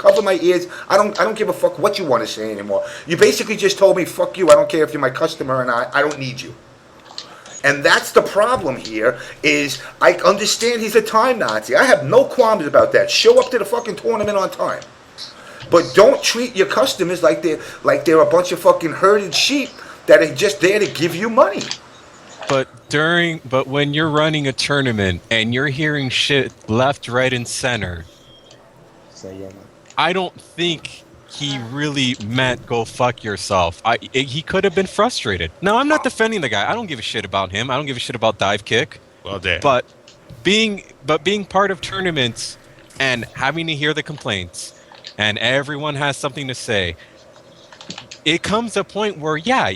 cover my ears. I don't give a fuck what you want to say anymore. You basically just told me, fuck you, I don't care if you're my customer, and I don't need you. And that's the problem here, is I understand he's a time Nazi. I have no qualms about that. Show up to the fucking tournament on time. But don't treat your customers like they're a bunch of fucking herded sheep that are just there to give you money. But when you're running a tournament and you're hearing shit left, right, and center, I don't think he really meant go fuck yourself. He could have been frustrated. Now, I'm not defending the guy. I don't give a shit about him. I don't give a shit about dive kick. Well, damn. But being part of tournaments and having to hear the complaints and everyone has something to say, it comes a point where, yeah,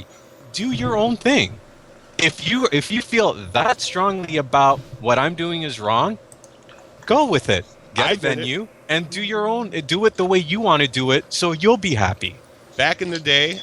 do your own thing. If you feel that strongly about what I'm doing is wrong, go with it. Get a venue and do your own. Do it the way you want to do it, so you'll be happy. Back in the day,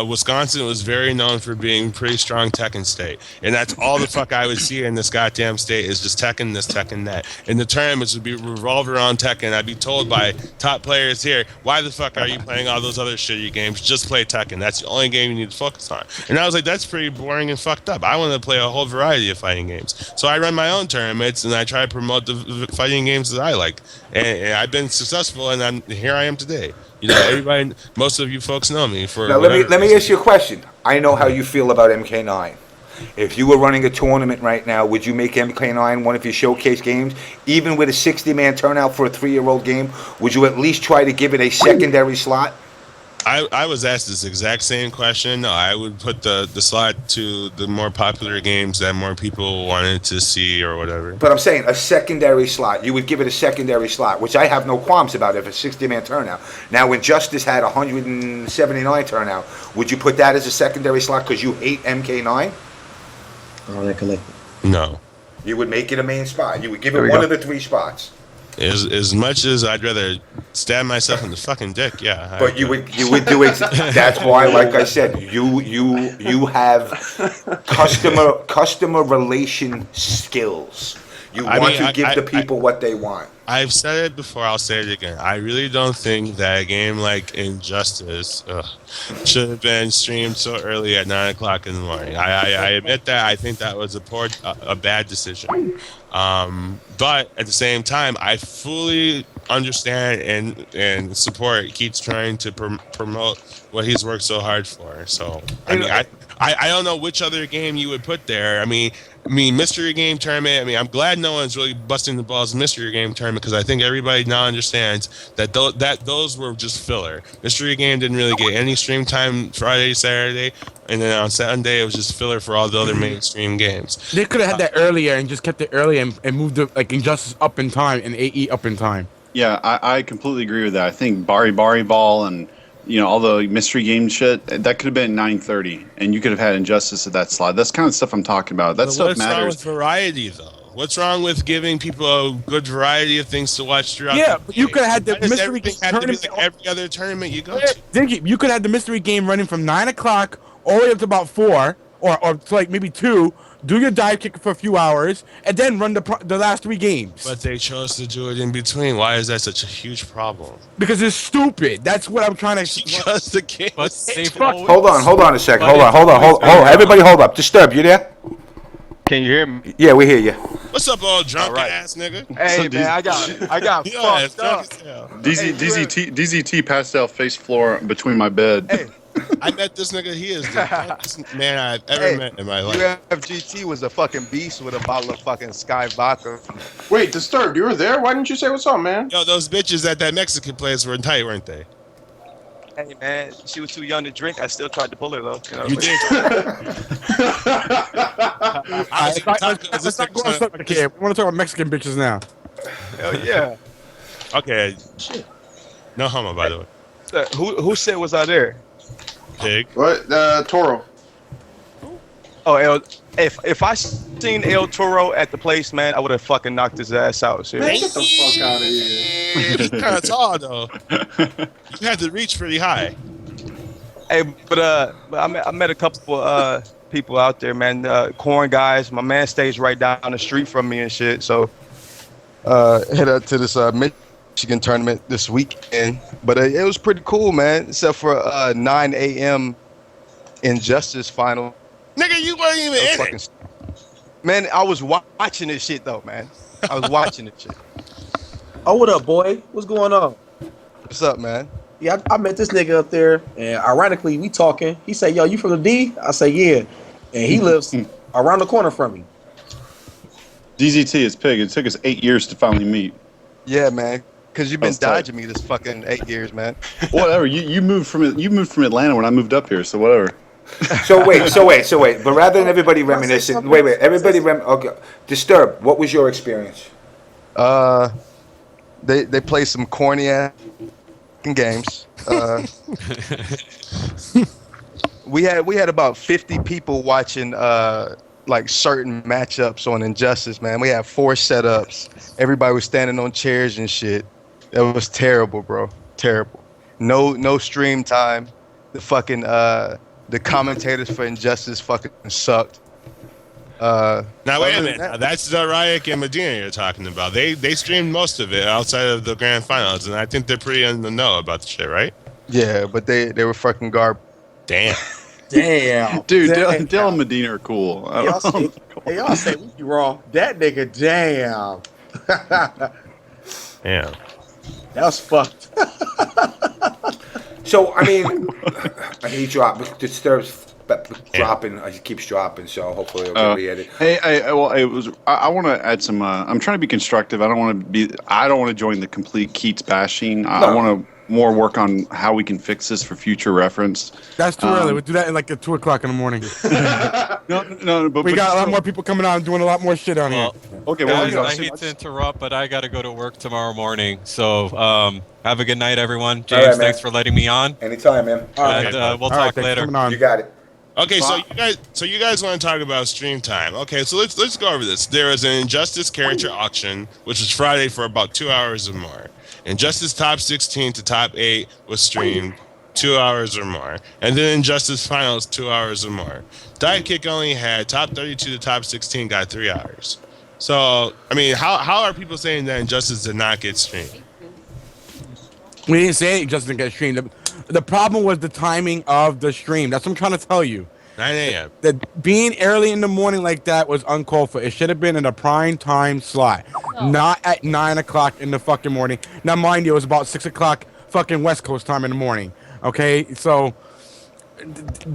Wisconsin was very known for being pretty strong Tekken state, and that's all the fuck I would see in this goddamn state is just Tekken this, Tekken that. And the tournaments would be revolved around Tekken. I'd be told by top players here, why the fuck are you playing all those other shitty games? Just play Tekken. That's the only game you need to focus on. And I was like, that's pretty boring and fucked up. I want to play a whole variety of fighting games. So I run my own tournaments, and I try to promote the fighting games that I like. And I've been successful, and here I am today. Everybody, most of you folks know me for. Now let me ask you a question. I know how you feel about MK9. If you were running a tournament right now, would you make MK9 one of your showcase games? Even with a 60-man turnout for a 3-year-old game, would you at least try to give it a secondary slot? I was asked this exact same question. I would put the slot to the more popular games that more people wanted to see or whatever. But I'm saying a secondary slot. You would give it a secondary slot, which I have no qualms about if it's 60-man turnout. Now, when Justice had 179 turnout, would you put that as a secondary slot because you hate MK9? No. You would make it a main spot. You would give it one of the 3 spots. As much as I'd rather stab myself in the fucking dick, yeah. But you would do it. That's why, like I said, you have customer relation skills. You want to give the people what they want. I've said it before, I'll say it again. I really don't think that a game like Injustice should have been streamed so early at 9 o'clock in the morning. I admit that. I think that was a bad decision. But at the same time, I fully understand and support Keith's trying to promote what he's worked so hard for. So, I don't know which other game you would put there. I mean, mystery game tournament. I mean, I'm glad no one's really busting the balls in mystery game tournament because I think everybody now understands that those were just filler. Mystery game didn't really get any stream time Friday, Saturday, and then on Sunday it was just filler for all the other mainstream games. They could have had that earlier and just kept it early and moved it like Injustice up in time and AE up in time. Yeah, I completely agree with that. I think Bari Ball and all the mystery game shit, that could have been 9:30, and you could have had Injustice at that slot. That's kind of stuff I'm talking about. That stuff matters. What's wrong with variety, though? What's wrong with giving people a good variety of things to watch throughout the day? But you could have had the mystery game tournament. Like every other tournament you go to. You could have the mystery game running from 9 o'clock all the way up to about 4, or to like maybe 2. Do your dive kick for a few hours, and then run the last 3 games. But they chose to do it in between. Why is that such a huge problem? Because it's stupid. That's what I'm trying to... Because the game was safe. Hold on a second. Hold on. Everybody hold up. Dztrbed, you there? Can you hear me? Yeah, we hear you. What's up, old drunk ass nigga? Hey, man, I got fucked up. DZT pastel face floor between my bed. Hey. I met this nigga. He is the best man I've ever met in my life. UFGT was a fucking beast with a bottle of fucking Sky vodka. Wait, Dztrbed, you were there? Why didn't you say what's up, man? Yo, those bitches at that Mexican place were tight, weren't they? Hey, man, she was too young to drink. I still tried to pull her, though. You did. Let's not go on subject here. We want to talk about Mexican bitches now. Hell yeah. Okay. No homo, by the way. Who said was I there? Pig. What? Toro. Oh, if I seen El Toro at the place, man, I would have fucking knocked his ass out. Man, get the fuck out of here. He's kind of tall, though. You had to reach pretty high. Hey, but I met a couple people out there, man. Corn guys. My man stays right down the street from me and shit. So head up to this Michigan tournament this weekend, but it was pretty cool, man. Except for 9 a.m. Injustice final. Nigga, you weren't even in Fucking it. Man, I was watching this shit though, man. I was watching this shit. Oh, what up, boy? What's going on? What's up, man? Yeah, I met this nigga up there, and ironically, we talking. He said, "Yo, you from the D?" I say, "Yeah," and he lives around the corner from me. DZT is pig. It took us 8 years to finally meet. Yeah, man. Because you've been That's tight. dodging me this fucking 8 years, man. Whatever. You moved from Atlanta when I moved up here, so whatever. So wait. But rather than everybody reminiscing, everybody okay. Dztrbed, what was your experience? They play some corny ass games. We had about 50 people watching like certain matchups on Injustice, man. We had 4 setups. Everybody was standing on chairs and shit. That was terrible, bro. Terrible. No stream time. The fucking the commentators for Injustice fucking sucked. Now wait a minute. Now, that's Zaryak and Medina you're talking about. They streamed most of it outside of the grand finals, and I think they're pretty in the know about the shit, right? Yeah, but they were fucking garbage. Damn. Damn, Dude, damn. Dylan and Medina are cool. Y'all say we be wrong. That nigga, damn. Damn. That's fucked. So I mean, he dropped. Dztrbed's dropping. He keeps dropping. So hopefully it'll get re-edited. Hey, I want to add some. I'm trying to be constructive. I don't want to join the complete Keats bashing. I want to more work on how we can fix this for future reference. That's too early. We'll do that at like at 2 o'clock in the morning. No, but we got a lot more people coming out and doing a lot more shit on here. Okay, Guys, well, I hate to interrupt, but I got to go to work tomorrow morning. So have a good night, everyone. James, right, man. thanks for letting me on. Anytime, man. And we'll talk thanks for later. coming on. You got it. Okay, so you guys want to talk about stream time? Okay, so let's go over this. There is an Injustice character auction, which was Friday for about 2 hours or more. Injustice top 16 to top 8 was streamed 2 hours or more, and then Injustice Finals 2 hours or more. Dive Kick only had top 32 to top 16 got 3 hours. So I mean, how are people saying that Injustice did not get streamed? We didn't say it just didn't get streamed. The problem was the timing of the stream. That's what I'm trying to tell you. 9 a.m. That being early in the morning like that was uncalled for. It should have been in a prime time slot, not at 9 o'clock in the fucking morning. Now, mind you, it was about 6 o'clock fucking West Coast time in the morning. Okay, so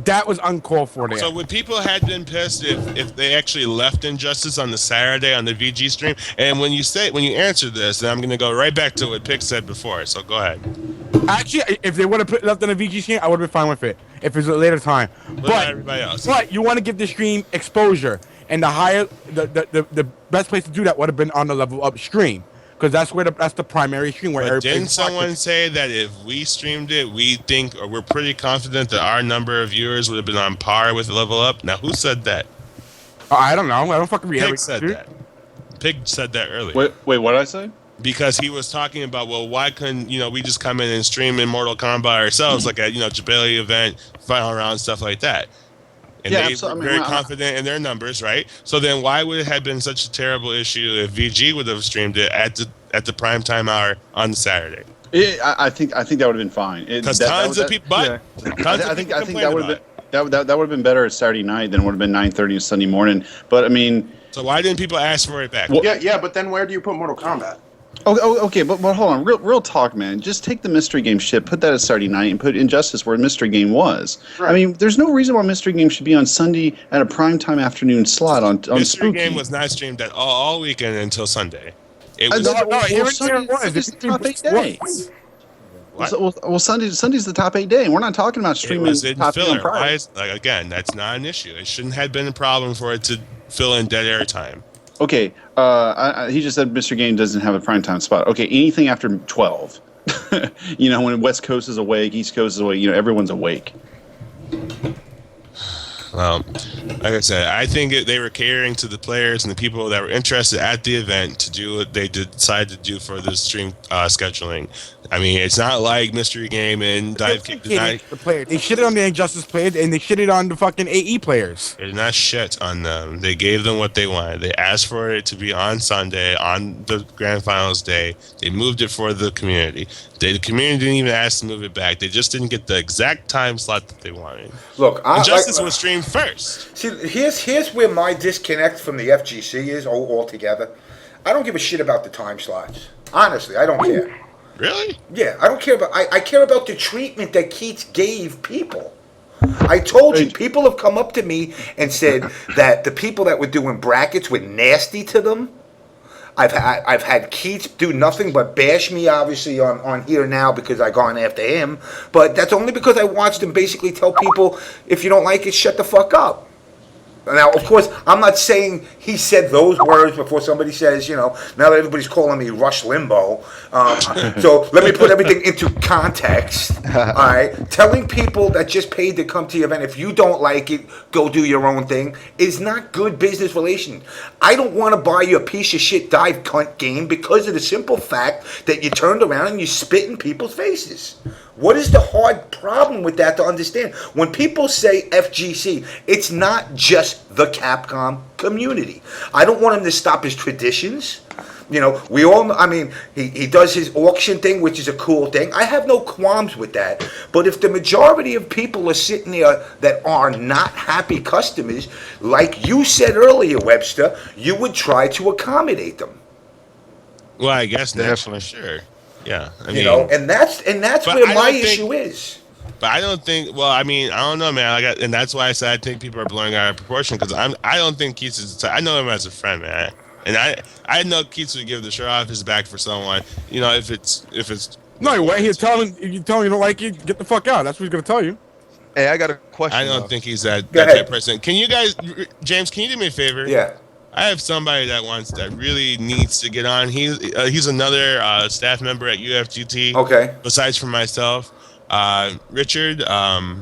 that was uncalled for there. So would people had been pissed if they actually left Injustice on the Saturday on the VG stream? And when you answer this, then I'm gonna go right back to what Pick said before. So go ahead. Actually, if they would have left on a VG stream, I would have been fine with it. If it's a later time, What about everybody else? But you want to give the stream exposure, and the best place to do that would have been on the level up stream, because that's the primary stream where But everybody's didn't someone watching. say that if we streamed it, we think or we're pretty confident that our number of viewers would have been on par with Level Up? Now, who said that? I don't know. I don't fucking read Pig every said dude. that. Pig said that earlier. wait, what did I say? Because he was talking about, well, why couldn't we just come in and stream in Mortal Kombat ourselves, like at Jabali event, final round, stuff like that. And Yeah, they so, were I mean, very I- confident in their numbers, right? So then why would it have been such a terrible issue if VG would have streamed it at the prime time hour on the Saturday? I think that would have been fine. Because tons of people, I think that would have been that would have been better at Saturday night than it would have been 9:30 Sunday morning. But I mean, So why didn't people ask for it back? Well- Yeah, but then where do you put Mortal Kombat? okay, but hold on, real talk, man. Just take the mystery game shit, put that at Saturday night, and put Injustice where mystery game was. Right. I mean, there's no reason why mystery game should be on Sunday at a primetime afternoon slot on Mystery Spooky. Game was not streamed at all weekend until Sunday. It Uh, was no, No, here Sunday- it was. Sunday's the top 8 What? day. What? Well, Sunday's the top 8 day, and we're not talking about It streaming was in top 8 on filler. Friday. Why is, again, that's not an issue. It shouldn't have been a problem for it to fill in dead air time. Okay, he just said Mr. Game doesn't have a primetime spot. Okay, anything after 12. When West Coast is awake, East Coast is awake, everyone's awake. Well, like I said, I think they were catering to the players and the people that were interested at the event to do what they decided to do for the stream scheduling. I mean, it's not like Mystery Game and Dive Kick. The player. They shitted on the Injustice players and they shitted on the fucking AE players. They did not shit on them. They gave them what they wanted. They asked for it to be on Sunday, on the grand finals day. They moved it for the community. The community didn't even ask to move it back. They just didn't get the exact time slot that they wanted. Look, Injustice was streamed first. See, here's where my disconnect from the FGC is altogether. I don't give a shit about the time slots. Honestly, I don't care. Really? Yeah, I don't care about. I care about the treatment that Keats gave people. I told you, people have come up to me and said that the people that were doing brackets were nasty to them. I've had Keats do nothing but bash me, obviously, on Here Now because I gone after him. But that's only because I watched him basically tell people, if you don't like it, shut the fuck up. Now, of course, I'm not saying he said those words before somebody says, now that everybody's calling me Rush Limbo. So let me put everything into context. All right? Telling people that just paid to come to the event, if you don't like it, go do your own thing, is not good business relations. I don't want to buy you a piece of shit dive cunt game because of the simple fact that you turned around and you spit in people's faces. What is the hard problem with that to understand? When people say FGC, it's not just the Capcom community. I don't want him to stop his traditions. We all, he does his auction thing, which is a cool thing. I have no qualms with that. But if the majority of people are sitting there that are not happy customers, like you said earlier, Webster, you would try to accommodate them. Well, I guess definitely, sure. Yeah, and that's where my issue is. But I don't think. Well, I don't know, man. And that's why I said I think people are blowing out of proportion because I don't think Keats is. I know him as a friend, man, and I know Keats would give the shirt off his back for someone. If it's. No way. He's telling you don't like it, get the fuck out. That's what he's gonna tell you. Hey, I got a question. I don't think he's that type of person. Can you guys, James? Can you do me a favor? Yeah. I have somebody that really needs to get on. He's another staff member at UFGT. Okay. Besides from myself, Richard. Tell him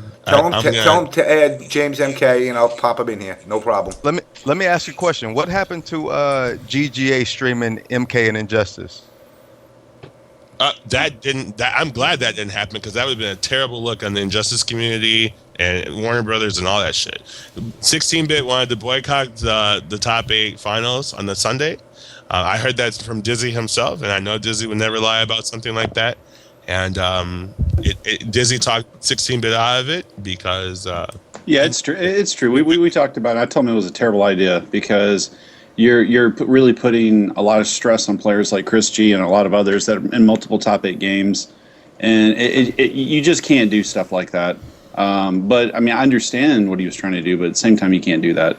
to add JamessMK. Pop him in here. No problem. Let me ask you a question. What happened to GGA streaming MK and Injustice? I'm glad that didn't happen because that would have been a terrible look on the Injustice community and Warner Brothers and all that shit. 16-bit wanted to boycott the top 8 finals on the Sunday. I heard that from Dizzy himself, and I know Dizzy would never lie about something like that. And Dizzy talked 16-bit out of it because. Yeah, it's true. It's true. We talked about it. I told him it was a terrible idea because you're really putting a lot of stress on players like Chris G and a lot of others that are in multiple top 8 games, and you just can't do stuff like that. But I understand what he was trying to do, but at the same time, you can't do that.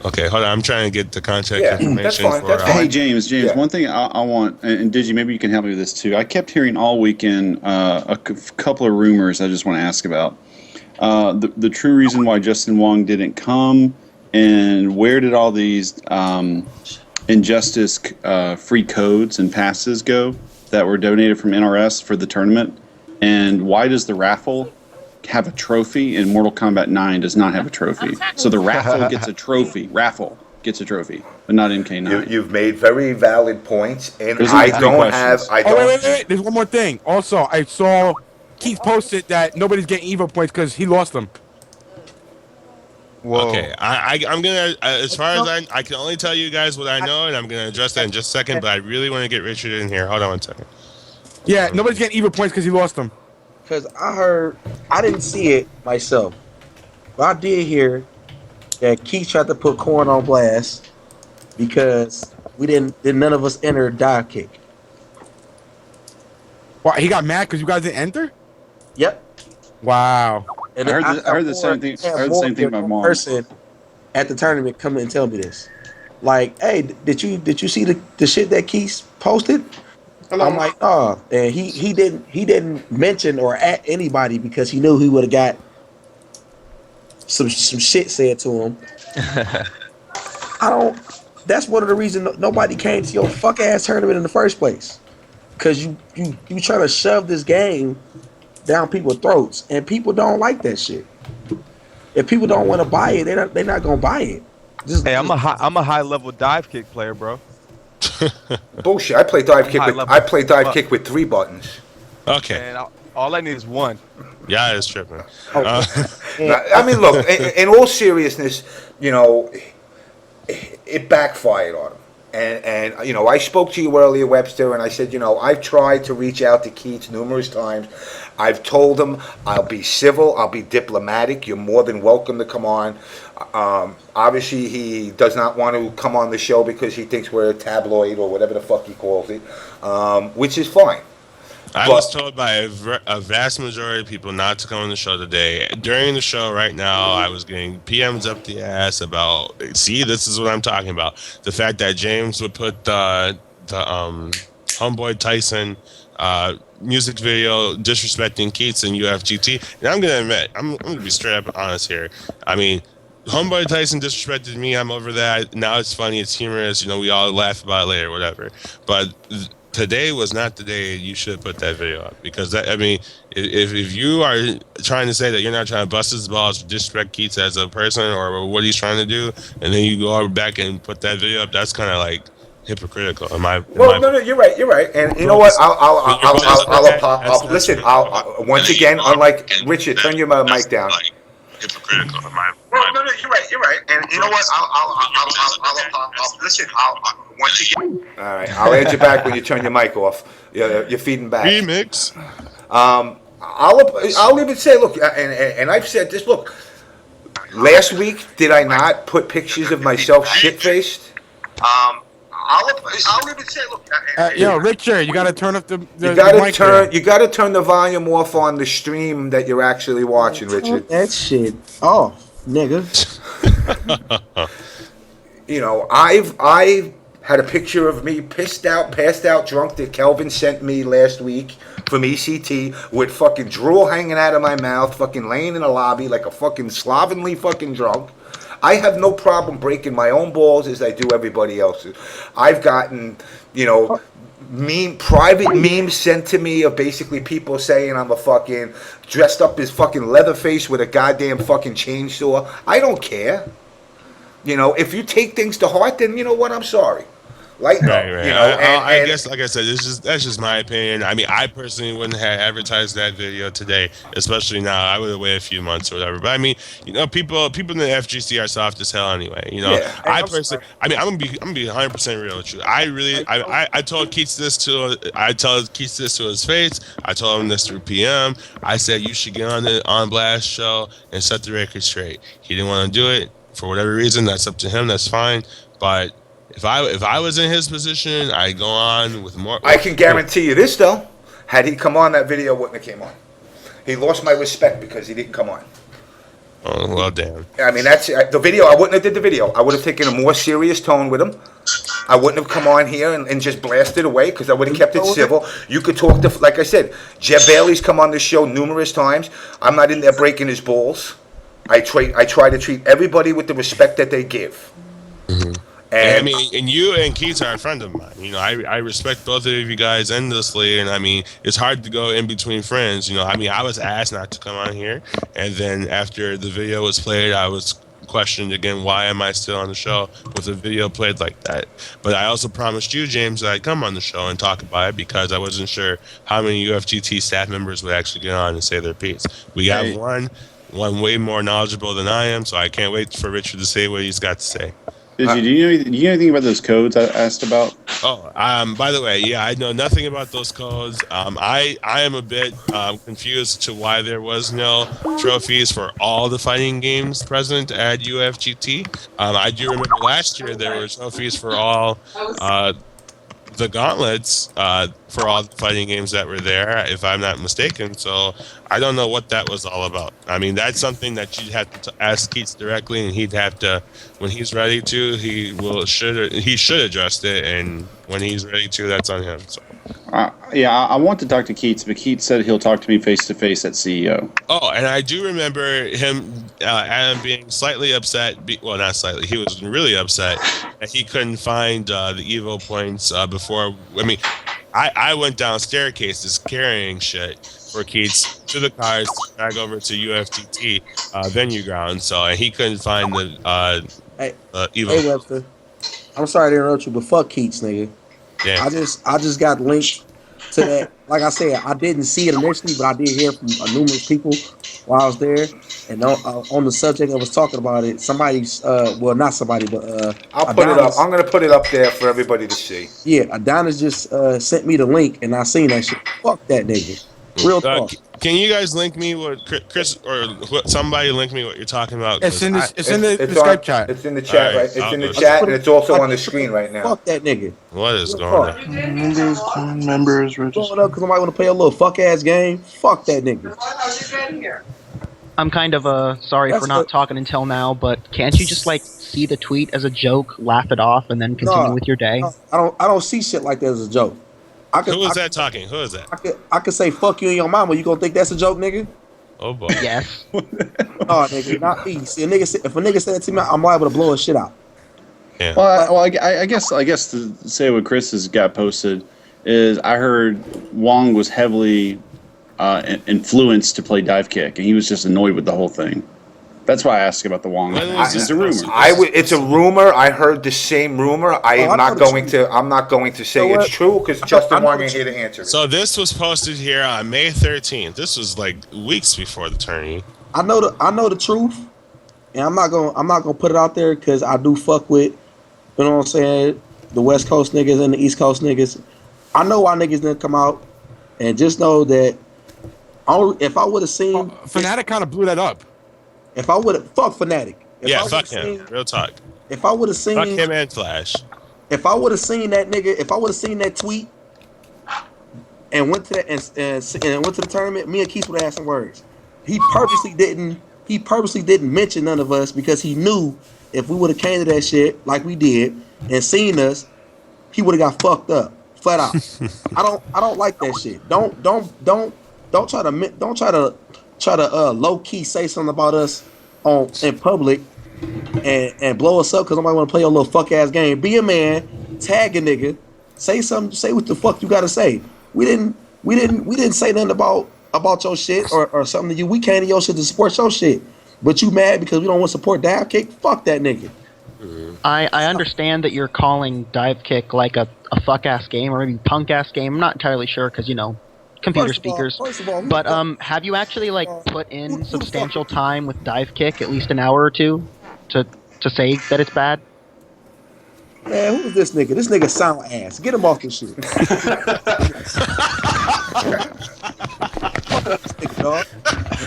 Okay, hold on. I'm trying to get the contact information. That's fine. For Hey, James. One thing I want, and Digi, maybe you can help me with this too. I kept hearing all weekend a couple of rumors I just want to ask about. The true reason why Justin Wong didn't come, and where did all these Injustice free codes and passes go that were donated from NRS for the tournament, and why does the raffle have a trophy and Mortal Kombat 9 does not have a trophy? So the raffle gets a trophy. Raffle gets a trophy, but not MK9. You've made very valid points, and There's I only don't 3 have. questions. Wait. There's one more thing. Also, I saw Keith posted that nobody's getting Evo points because he lost them. Whoa. Okay, I'm gonna as far as I can only tell you guys what I know, and I'm gonna address that in just a second. But I really want to get Richard in here. Hold on one second. Yeah, nobody's getting Evo points because he lost them. Because I didn't see it myself, but I did hear that Keith tried to put Corn on blast because none of us entered dive kick. Wow, he got mad because you guys didn't enter? Yep. Wow. And I heard the same thing. I heard the same thing about Mom. Person at the tournament come and tell me this, like, "Hey, did you see the shit that Keith posted?" Hello. I'm like, "Oh," and he didn't mention or at anybody because he knew he would have got some shit said to him. That's one of the reasons nobody came to your fuck ass tournament in the first place, because you trying to shove this game down people's throats, and people don't like that shit. If people don't want to buy it, they're not gonna buy it. Hey, I'm a high level dive kick player, bro. Bullshit. I play dive kick High with level. I play dive Fuck. kick with 3 buttons. Okay. And all I need is one. Yeah, it's tripping. I mean, look. In all seriousness, you know, it backfired on him. And you know, I spoke to you earlier, Webster, and I said, you know, I've tried to reach out to Keats numerous times. I've told him I'll be civil, I'll be diplomatic. You're more than welcome to come on. Obviously, he does not want to come on the show because he thinks we're a tabloid or whatever the fuck he calls it, which is fine. I was told by a vast majority of people not to come on the show today. During the show right now, I was getting PMs up the ass about, see, this is what I'm talking about. The fact that James would put the Homeboy Tyson music video disrespecting Keats and UFGT. And I'm going to admit, I'm going to be straight up honest here. I mean, Homeboy Tyson disrespected me. I'm over that. Now it's funny. It's humorous. You know, we all laugh about it later, whatever. But today was not the day you should put that video up, because that, I mean, if you are trying to say that you're not trying to bust his balls, disrespect Keats as a person or what he's trying to do, and then you go back and put that video up, that's kind of like hypocritical. No, you're right. And you know what? I'll listen. I'll once again, unlike Richard, turn your mic down. Hypocritical. You're right. And you know what? I'll listen. Once again. All right, I'll add you back when you turn your mic off. You're feeding back. Remix. I'll even say, look, and I've said this. Look, last week did I not put pictures of myself shit-faced? I'll even say, look. Yo, Richard, you gotta turn up the you gotta mic turn. there. You gotta turn the volume off on the stream that you're actually watching, Richard. That shit off, nigga. You know, I had a picture of me passed out drunk that Kelvin sent me last week from ECT with fucking drool hanging out of my mouth, fucking laying in a lobby like a fucking slovenly fucking drunk. I have no problem breaking my own balls as I do everybody else's. I've gotten, you know, private memes sent to me of basically people saying I'm a fucking dressed up as fucking Leatherface with a goddamn fucking chainsaw. I don't care. You know, if you take things to heart, then you know what? I'm sorry. Right. You know, I guess, like I said, that's just my opinion. I mean, I personally wouldn't have advertised that video today, especially now. I would have waited a few months or whatever. But I mean, you know, people in the FGC are soft as hell anyway. You know, Yeah. I'm gonna be 100% real with you. I told Keats this to his face. I told him this through PM. I said you should get on the On Blast show and set the record straight. He didn't want to do it for whatever reason. That's up to him. That's fine. But if I was in his position, I'd go on with more. I can guarantee you this though: had he come on, that video wouldn't have came on. He lost my respect because he didn't come on. Oh well, damn. I mean, that's the video. I wouldn't have did the video. I would have taken a more serious tone with him. I wouldn't have come on here and just blasted away because I would have kept it civil. You could talk to, like I said, Jeb Bailey's come on this show numerous times. I'm not in there breaking his balls. I try to treat everybody with the respect that they give. Mm-hmm. And I mean, and you and Keats are a friend of mine. You know, I respect both of you guys endlessly, and I mean, it's hard to go in between friends. You know, I mean, I was asked not to come on here, and then after the video was played, I was questioned again, why am I still on the show with a video played like that? But I also promised you, James, that I'd come on the show and talk about it because I wasn't sure how many UFGT staff members would actually get on and say their piece. We have one way more knowledgeable than I am, so I can't wait for Richard to say what he's got to say. Do you know anything about those codes I asked about? Oh, by the way, yeah, I know nothing about those codes. I am a bit confused to why there was no trophies for all the fighting games present at UFGT. I do remember last year there were trophies for all the gauntlets for all the fighting games that were there, if I'm not mistaken. So I don't know what that was all about. I mean, that's something that you'd have to ask Keats directly, and he'd have to, when he's ready to, he should address it, and when he's ready to, that's on him. So. I want to talk to Keats, but Keats said he'll talk to me face to face at CEO. Oh, and I do remember him, Adam, being slightly upset. Well, not slightly. He was really upset that he couldn't find the Evo points before. I mean, I went down staircases carrying shit for Keats to the cars to drag over to UFGT venue ground. So, and he couldn't find the Evo. Hey, Webster. I'm sorry to interrupt you, but fuck Keats, nigga. Yeah. I just got linked to that. Like I said, I didn't see it initially, but I did hear from numerous people while I was there. And on the subject I was talking about it, somebody's well, not somebody, but I'll put it up. Adonis. I'm gonna put it up there for everybody to see. Yeah, Adonis just sent me the link, and I seen that shit. Fuck that nigga. Real talk. Can you guys link me what Chris or somebody link me what you're talking about? It's in the It's Skype chat. It's in the chat, All right, right? It's I'll in the go chat, check. and it's also on the screen right now. Fuck that nigga. What is Real going talk. on? Members Going up because somebody want to play a little fuck ass game. Fuck that nigga. I'm kind of sorry That's for not the- talking until now, but can't you just like see the tweet as a joke, laugh it off, and then continue with your day? No, I don't see shit like that as a joke. Who is that talking? Who is that? I could say fuck you and your mama. You gonna think that's a joke, nigga? Oh boy. Yes. No, nigga, not me. See, if a nigga said that to me, I'm liable to blow his shit out. Yeah. Well, I guess to say what Chris has got posted is I heard Wong was heavily influenced to play dive kick, and he was just annoyed with the whole thing. That's why I asked about the Wong. When was It's this a rumor. posted? It's a rumor. I heard the same rumor. I am I not know the going truth. to. I'm not going to say You know it's what? true because I Justin know Wong the ain't here to answer it. So this was posted here on May 13th. This was like weeks before the tourney. I know the truth, and I'm not gonna put it out there because I do fuck with, you know what I'm saying, the West Coast niggas and the East Coast niggas. I know why niggas didn't come out, and just know that if I would have seen Fnatic kind of blew that up. if I would have fuck Fnatic. If I Yeah, would've fuck him. seen- Real talk. If I would have seen Fuck him and Flash. if I would have seen that nigga, if I would have seen that tweet and went to that and went to the tournament, me and Keith would have had some words. He purposely didn't mention none of us because he knew if we would have came to that shit like we did and seen us, he would have got fucked up, flat out. I don't like that shit. Don't try to low key say something about us in public and blow us up because nobody want to play your little fuck ass game. Be a man, tag a nigga, say something, say what the fuck you gotta say. We didn't say nothing about your shit or something to you. We came to your shit to support your shit. But you mad because we don't want to support Dive Kick? Fuck that nigga. I understand that you're calling Dive Kick like a fuck ass game or maybe punk ass game. I'm not entirely sure because computer speakers. First of all, But have you actually like put in substantial time with Dive Kick, at least an hour or two, to say that it's bad? Man, who is this nigga? This nigga sound ass. Get him off this shit. Dog.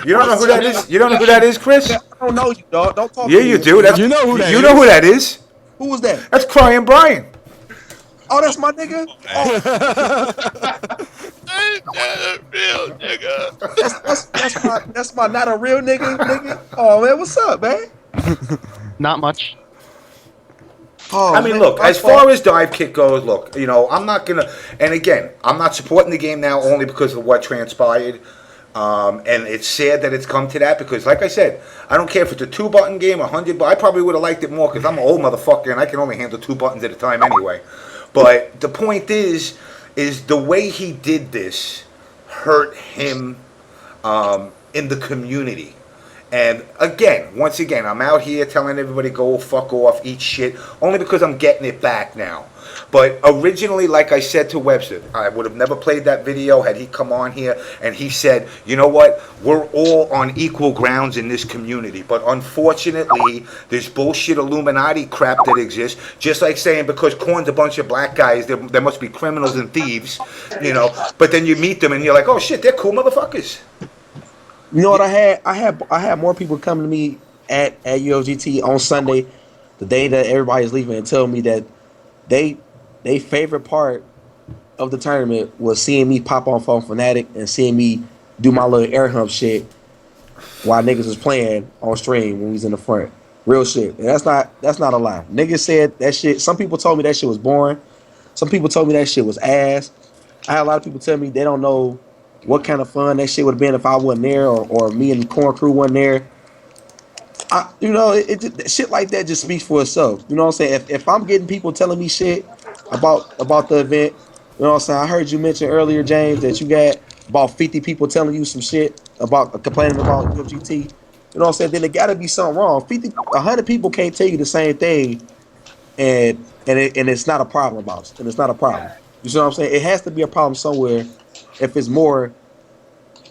You don't know who that is? You don't know who that is, Chris? I don't know you, dog. Don't talk Yeah, to me. you do. That's, You know who that You is. know who that is? Who was that? That's Crying Brian. Oh, that's my nigga? Oh, Real nigga. that's my not a real nigga. Oh, man, what's up, man? Not much. Oh, I mean, man, look, my as fault. far as Dive Kick goes, look, I'm not going to, and again, I'm not supporting the game now only because of what transpired. And it's sad that it's come to that because, like I said, I don't care if it's a 2-button game, 100, but I probably would have liked it more because I'm an old motherfucker and I can only handle 2 buttons at a time anyway. But the point is the way he did this hurt him in the community. And once again, I'm out here telling everybody go fuck off, eat shit, only because I'm getting it back now. But originally, like I said to Webster, I would have never played that video had he come on here and he said, you know what, we're all on equal grounds in this community. But unfortunately, there's bullshit Illuminati crap that exists, just like saying because Korn's a bunch of black guys, there must be criminals and thieves, But then you meet them and you're like, oh shit, they're cool motherfuckers. You know what I had more people come to me at UFGT on Sunday, the day that everybody's leaving, and tell me that they favorite part of the tournament was seeing me pop on phone Fnatic and seeing me do my little air hump shit while niggas was playing on stream when we was in the front. Real shit. And that's not a lie. Niggas said that shit. Some people told me that shit was boring. Some people told me that shit was ass. I had a lot of people tell me they don't know what kind of fun that shit would have been if I wasn't there or me and the Corn crew wasn't there. Shit like that just speaks for itself. You know what I'm saying? If I'm getting people telling me shit about the event, you know what I'm saying? I heard you mention earlier, James, that you got about 50 people telling you some shit about complaining about UFGT. You know what I'm saying? Then there got to be something wrong. 100 people can't tell you the same thing, and it's not a problem about it. And it's not a problem. You see what I'm saying? It has to be a problem somewhere if it's more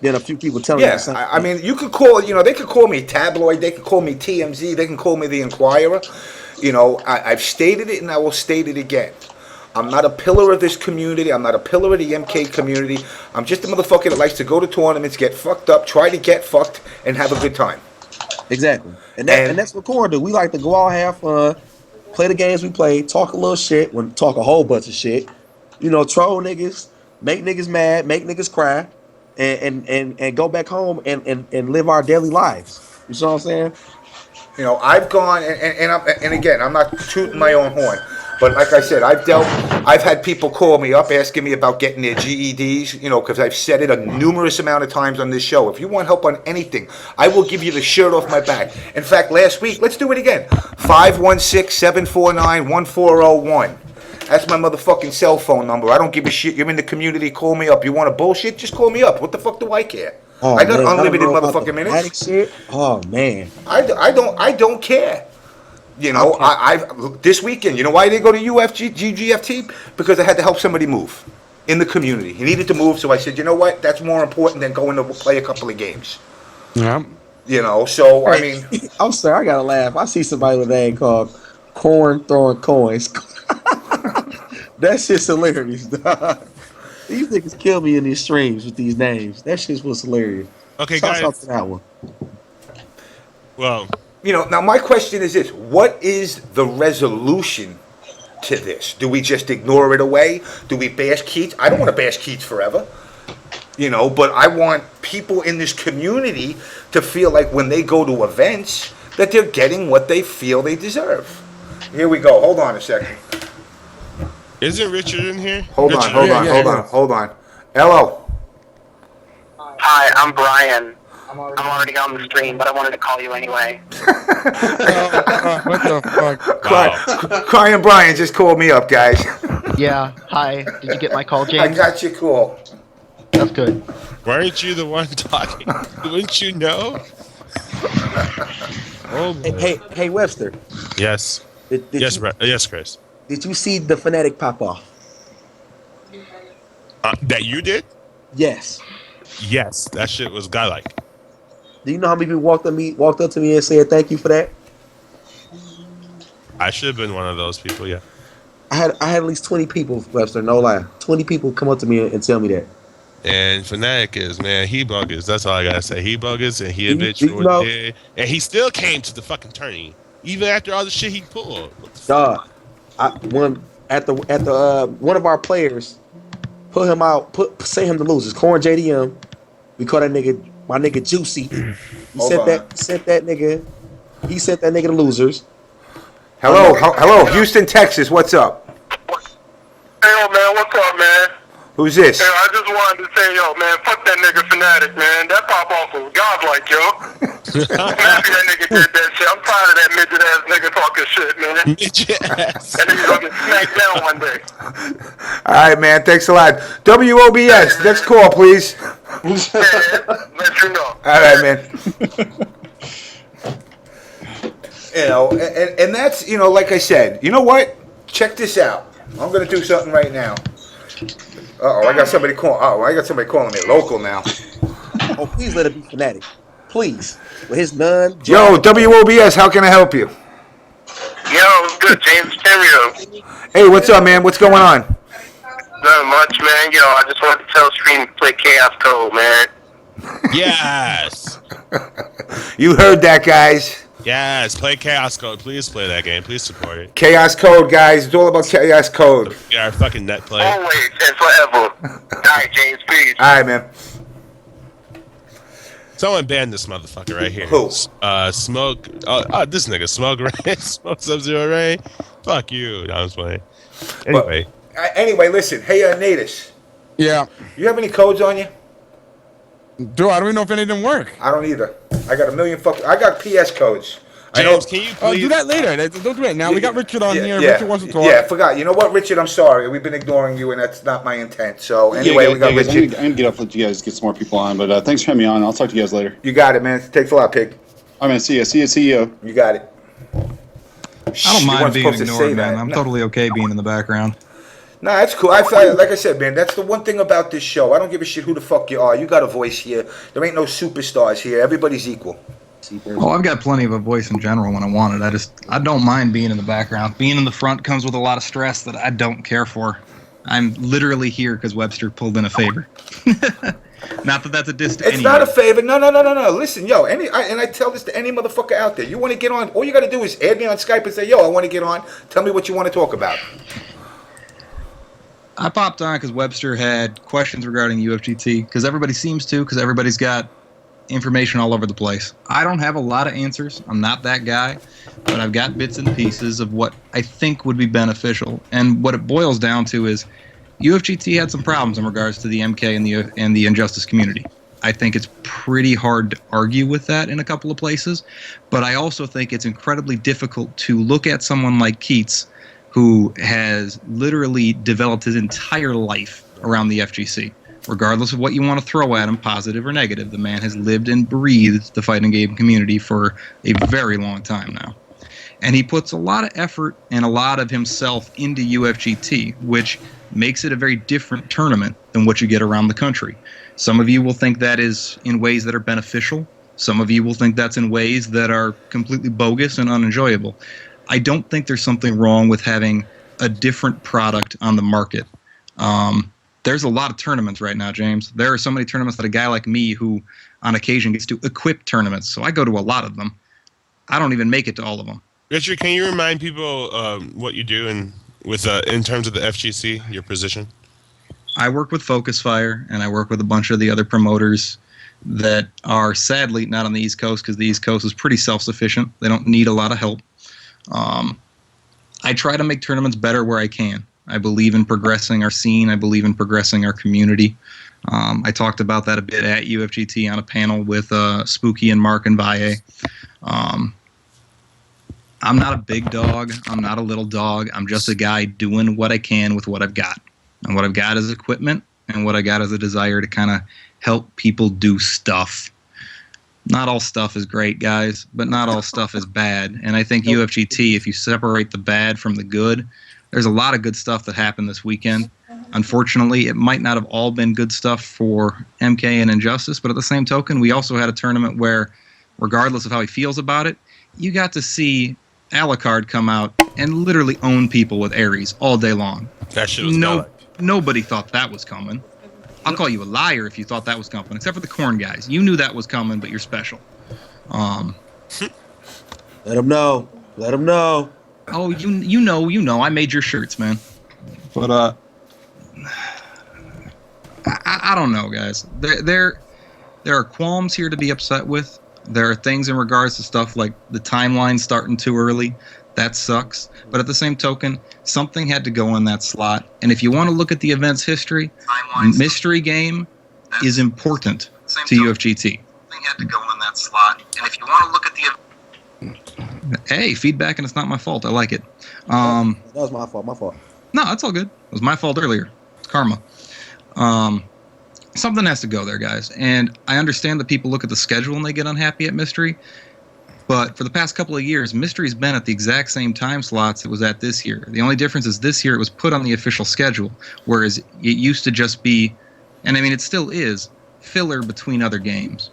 than a few people telling you the Yeah, same I thing. mean, you could call, they could call me tabloid, they could call me TMZ, they can call me the Inquirer. I've stated it and I will state it again. I'm not a pillar of this community. I'm not a pillar of the MK community. I'm just a motherfucker that likes to go to tournaments, get fucked up, try to get fucked, and have a good time. Exactly. And that's what Corn do. We like to go out, have fun, play the games we play, talk a little shit, talk a whole bunch of shit. Troll niggas, make niggas mad, make niggas cry, and go back home and live our daily lives. You see what I'm saying? I've gone and again, I'm not tooting my own horn, but like I said, I've had people call me up asking me about getting their GEDs, because I've said it a numerous amount of times on this show. If you want help on anything, I will give you the shirt off my back. In fact, last week, let's do it again. 516-749-1401. That's my motherfucking cell phone number. I don't give a shit. You're in the community, call me up. You want to bullshit? Just call me up. What the fuck do I care? Oh, I got man, unlimited I don't know about motherfucking the minutes. shit. Oh man, I don't care. I've this weekend. You know why I didn't go to UFGT? Because I had to help somebody move in the community. He needed to move, so I said, you know what? That's more important than going to play a couple of games. Yeah. So I mean, I'm sorry, I gotta laugh. I see somebody with a name called Corn Throwing Coins. That shit's hilarious, dog. These niggas kill me in these streams with these names. That shit was hilarious. Okay, Shout guys. out to that one. Well, now my question is this: what is the resolution to this? Do we just ignore it away? Do we bash Keats? I don't want to bash Keats forever. But I want people in this community to feel like when they go to events that they're getting what they feel they deserve. Here we go. Hold on a second. isn't Richard in here? Hold on. Hello. Hi, I'm Brian. I'm already on the stream, but I wanted to call you anyway. What the fuck? Crying Brian just called me up, guys. Yeah. Hi. Did you get my call, I James? got your call. That's good. Weren't you the one talking? Wouldn't you know? Oh, Hey, Webster. yes. Yes, Chris. Did you see the Fnatic pop off? That you did? Yes. Yes, that shit was godlike. Do you know how many people walked up to me and said thank you for that? I should have been one of those people. Yeah. I had at least 20 people, Webster, no lie. 20 people come up to me and tell me that. And Fnatic is, man, he buggers. That's all I gotta say. He buggers, and he a bitch You for know- what he did. And he still came to the fucking tourney, even after all the shit he pulled. Dog, one of our players put him out, sent him to losers. Corn JDM, we call that nigga my nigga Juicy. He sent that nigga to losers. Hello, Houston, Texas. What's up? Hey, man, what's up, man? Who's this? Hey, I just wanted to say, man, fuck that nigga Fnatic, man. That pop-off was godlike, yo. I'm happy that nigga did that shit. I'm tired of that midget-ass nigga talking shit, man. Midget-ass. That nigga's gonna get smacked down one day. All right, man. Thanks a lot. WOBS. Next call, please. Yeah, let you know. All right, man. And that's, like I said, you know what? Check this out. I'm going to do something right now. I got somebody calling me local now. Oh, please let it be Fnatic. Please. With his none. Yo, WOBS, how can I help you? Yo, what's good, James Stereo? Hey, what's up, man? What's going on? Not much, man. Yo, I just wanted to tell Stream to play Chaos Code, man. Yes. You heard that, guys. Yes. Play Chaos Code. Please play that game. Please support it. Chaos Code, guys. It's all about Chaos Code. Yeah, our fucking net play. Always and forever. All right, James, peace. All right, man. Someone banned this motherfucker right here. Who? Smoke. This nigga, Smoke Rain. Smoke Sub-Zero Rain. Fuck you. No, I'm just playing. Anyway. Anyway, listen. Hey, Natus. Yeah. You have any codes on you? Dude, I don't even know if any of them work. I don't either. I got a million I got PS codes. James, can you please? Do that later. Don't do it now. We got Richard on here. Yeah, Richard wants to talk. Yeah, I forgot. You know what, Richard? I'm sorry. We've been ignoring you, and that's not my intent. So anyway, we got guys, Richard. I'm gonna get off, let you guys get some more people on, but thanks for having me on. I'll talk to you guys later. You got it, man. Thanks a lot, Pig. I'm gonna see you. You got it. I don't mind being ignored, man. I'm totally okay being in the background. Nah, that's cool. Like I said, man, that's the one thing about this show. I don't give a shit who the fuck you are. You got a voice here. There ain't no superstars here. Everybody's equal. Oh, I've got plenty of a voice in general when I want it. I don't mind being in the background. Being in the front comes with a lot of stress that I don't care for. I'm literally here because Webster pulled in a favor. Not that that's a diss to It's not a favor. No. Listen, yo, and I tell this to any motherfucker out there. You want to get on, all you got to do is add me on Skype and say, yo, I want to get on. Tell me what you want to talk about. I popped on because Webster had questions regarding UFGT, because everybody seems to, because everybody's got information all over the place. I don't have a lot of answers. I'm not that guy, but I've got bits and pieces of what I think would be beneficial. And what it boils down to is UFGT had some problems in regards to the MK and the Injustice community. I think it's pretty hard to argue with that in a couple of places, but I also think it's incredibly difficult to look at someone like Keats, who has literally developed his entire life around the FGC. Regardless of what you want to throw at him, positive or negative, the man has lived and breathed the fighting game community for a very long time now. And he puts a lot of effort and a lot of himself into UFGT, which makes it a very different tournament than what you get around the country. Some of you will think that is in ways that are beneficial. Some of you will think that's in ways that are completely bogus and unenjoyable. I don't think there's something wrong with having a different product on the market. There's a lot of tournaments right now, James. There are so many tournaments that a guy like me, who on occasion gets to equip tournaments, so I go to a lot of them. I don't even make it to all of them. Richard, can you remind people what you do in terms of the FGC, your position? I work with Focus Fire, and I work with a bunch of the other promoters that are sadly not on the East Coast, because the East Coast is pretty self-sufficient. They don't need a lot of help. I try to make tournaments better where I can. I believe in progressing our scene. I believe in progressing our community. I talked about that a bit at UFGT on a panel with Spooky and Mark and Valle. I'm not a big dog. I'm not a little dog. I'm just a guy doing what I can with what I've got. And what I've got is equipment, and what I got is a desire to kind of help people do stuff. Not all stuff is great, guys, but not all stuff is bad. And I think UFGT, if you separate the bad from the good, there's a lot of good stuff that happened this weekend. Unfortunately, it might not have all been good stuff for MK and Injustice, but at the same token, we also had a tournament where, regardless of how he feels about it, you got to see Alucard come out and literally own people with Ares all day long. That shit was Nobody thought that was coming. I'll call you a liar if you thought that was coming, except for the corn guys. You knew that was coming, but you're special. Let them know. Let them know. Oh, you know. I made your shirts, man. But I don't know, guys. There are qualms here to be upset with. There are things in regards to stuff like the timeline starting too early. That sucks. But at the same token, something had to go in that slot. And if you want to look at the event's history, Mystery Game is important to UFGT. Something had to go in that slot. And if you want to look at the... Hey, feedback, and it's not my fault. I like it. That was my fault. No, that's all good. It was my fault earlier. It's karma. Something has to go there, guys. And I understand that people look at the schedule and they get unhappy at Mystery. But for the past couple of years, Mystery's been at the exact same time slots it was at this year. The only difference is this year it was put on the official schedule, whereas it used to just be, and I mean it still is, filler between other games.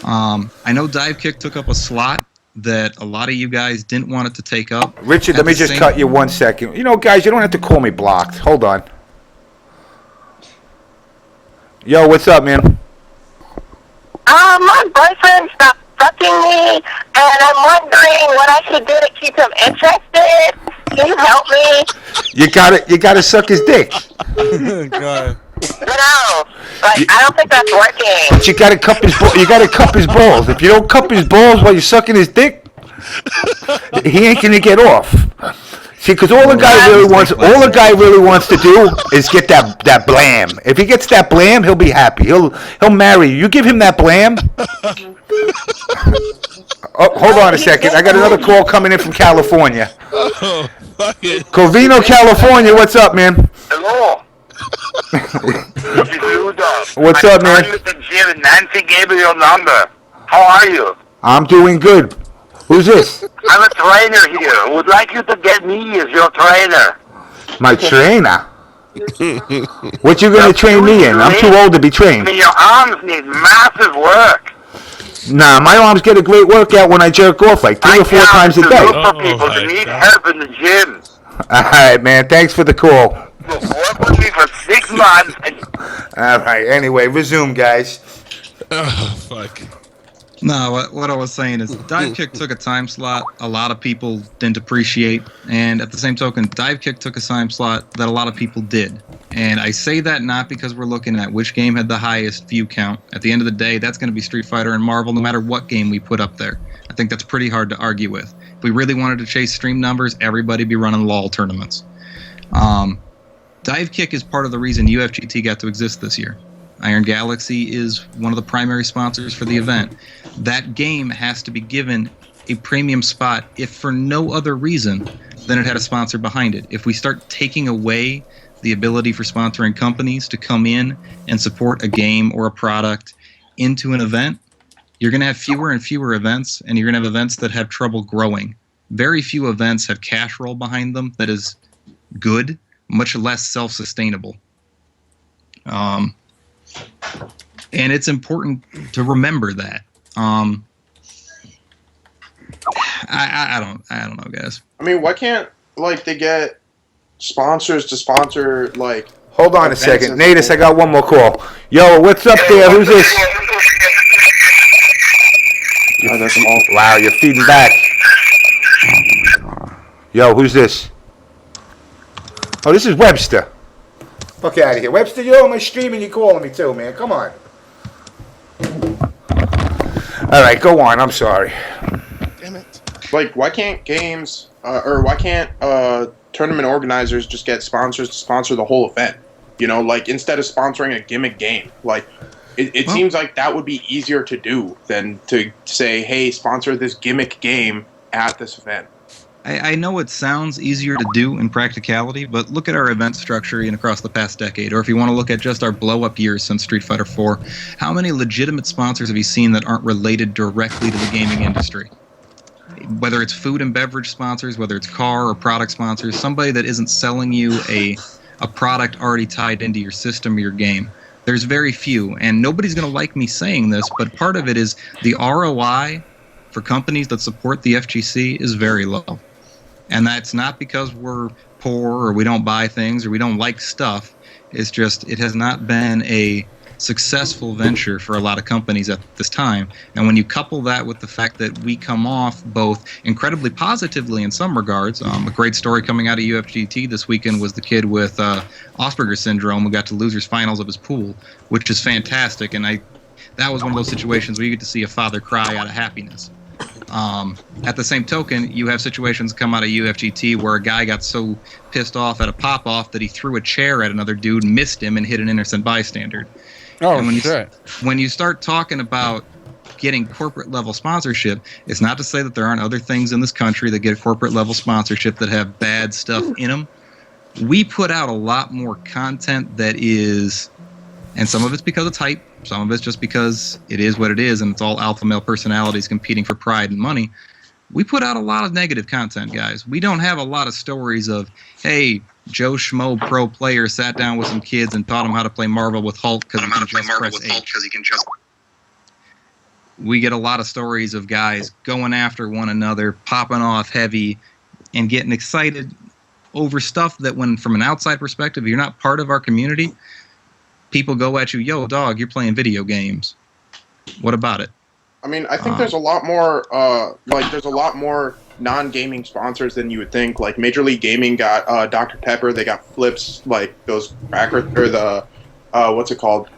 I know Dive Kick took up a slot that a lot of you guys didn't want it to take up. Richard, let me just cut you 1 second. You know, guys, you don't have to call me blocked. Hold on. Yo, what's up, man? My boyfriend stopped fucking me, and I'm wondering what I should do to keep him interested. Can you help me? You gotta suck his dick. God. No, like I don't think that's working. But you gotta cup his balls. If you don't cup his balls while you're sucking his dick, he ain't gonna get off. See, because all the guy really wants to do is get that blam. If he gets that blam, he'll be happy. He'll marry you. You give him that blam. Oh, hold on a second. I got another call coming in from California. Covino, California. What's up, man? Hello. This is Rudolph. What's up, man? I'm Mr. Jim. Nancy gave me your number. How are you? I'm doing good. Who's this? I'm a trainer here. Would like you to get me as your trainer. My trainer? What you gonna train me in? I'm too old to be trained. I mean, your arms need massive work. Nah, my arms get a great workout when I jerk off like 3 or 4 times a day. Look for people that need help in the gym. All right, man. Thanks for the call. Work with me for 6 months. All right. Anyway, resume, guys. Oh, fuck. No, what I was saying is Dive Kick took a time slot a lot of people didn't appreciate, and at the same token, Dive Kick took a time slot that a lot of people did. And I say that not because we're looking at which game had the highest view count. At the end of the day, that's going to be Street Fighter and Marvel no matter what game we put up there. I think that's pretty hard to argue with. If we really wanted to chase stream numbers, everybody'd be running LOL tournaments. Dive Kick is part of the reason UFGT got to exist this year. Iron Galaxy is one of the primary sponsors for the event. That game has to be given a premium spot if for no other reason than it had a sponsor behind it. If we start taking away the ability for sponsoring companies to come in and support a game or a product into an event, you're going to have fewer and fewer events, and you're going to have events that have trouble growing. Very few events have cash roll behind them that is good, much less self-sustainable. And it's important to remember that. I don't know, guys. I mean, why can't they get sponsors to sponsor like? Hold on a second, Natus. I got one more call. Yo, what's up there? Who's this? Wow, you're feeding back. Yo, who's this? Oh, this is Webster. Fuck out of here. Webster, you're on my stream and you're calling me too, man. Come on. All right, go on. I'm sorry. Damn it. Like, why can't games or why can't tournament organizers just get sponsors to sponsor the whole event? You know, like instead of sponsoring a gimmick game, like it seems like that would be easier to do than to say, hey, sponsor this gimmick game at this event. I know it sounds easier to do in practicality, but look at our event structure across the past decade, or if you want to look at just our blow-up years since Street Fighter 4, how many legitimate sponsors have you seen that aren't related directly to the gaming industry? Whether it's food and beverage sponsors, whether it's car or product sponsors, somebody that isn't selling you a product already tied into your system or your game. There's very few, and nobody's going to like me saying this, but part of it is the ROI for companies that support the FGC is very low. And that's not because we're poor or we don't buy things or we don't like stuff. It's just it has not been a successful venture for a lot of companies at this time. And when you couple that with the fact that we come off both incredibly positively in some regards, a great story coming out of UFGT this weekend was the kid with Asperger's syndrome who got to losers finals of his pool, which is fantastic. And that was one of those situations where you get to see a father cry out of happiness. At the same token, you have situations come out of UFGT where a guy got so pissed off at a pop-off that he threw a chair at another dude, missed him, and hit an innocent bystander. Oh, and shit. When you start talking about getting corporate-level sponsorship, it's not to say that there aren't other things in this country that get corporate-level sponsorship that have bad stuff in them. We put out a lot more content that is, and some of it's because it's hype, some of it's just because it is what it is, and it's all alpha male personalities competing for pride and money. We put out a lot of negative content, guys. We don't have a lot of stories of, hey, Joe Schmo pro player sat down with some kids and taught them how to play Marvel with Hulk because he can just press H. We get a lot of stories of guys going after one another, popping off heavy, and getting excited over stuff that when, from an outside perspective, you're not part of our community, people go at you, yo, dog, you're playing video games. What about it? I mean, I think there's a lot more, there's a lot more non-gaming sponsors than you would think. Like, Major League Gaming got Dr. Pepper, they got Flips, like, those crackers, or the, what's it called?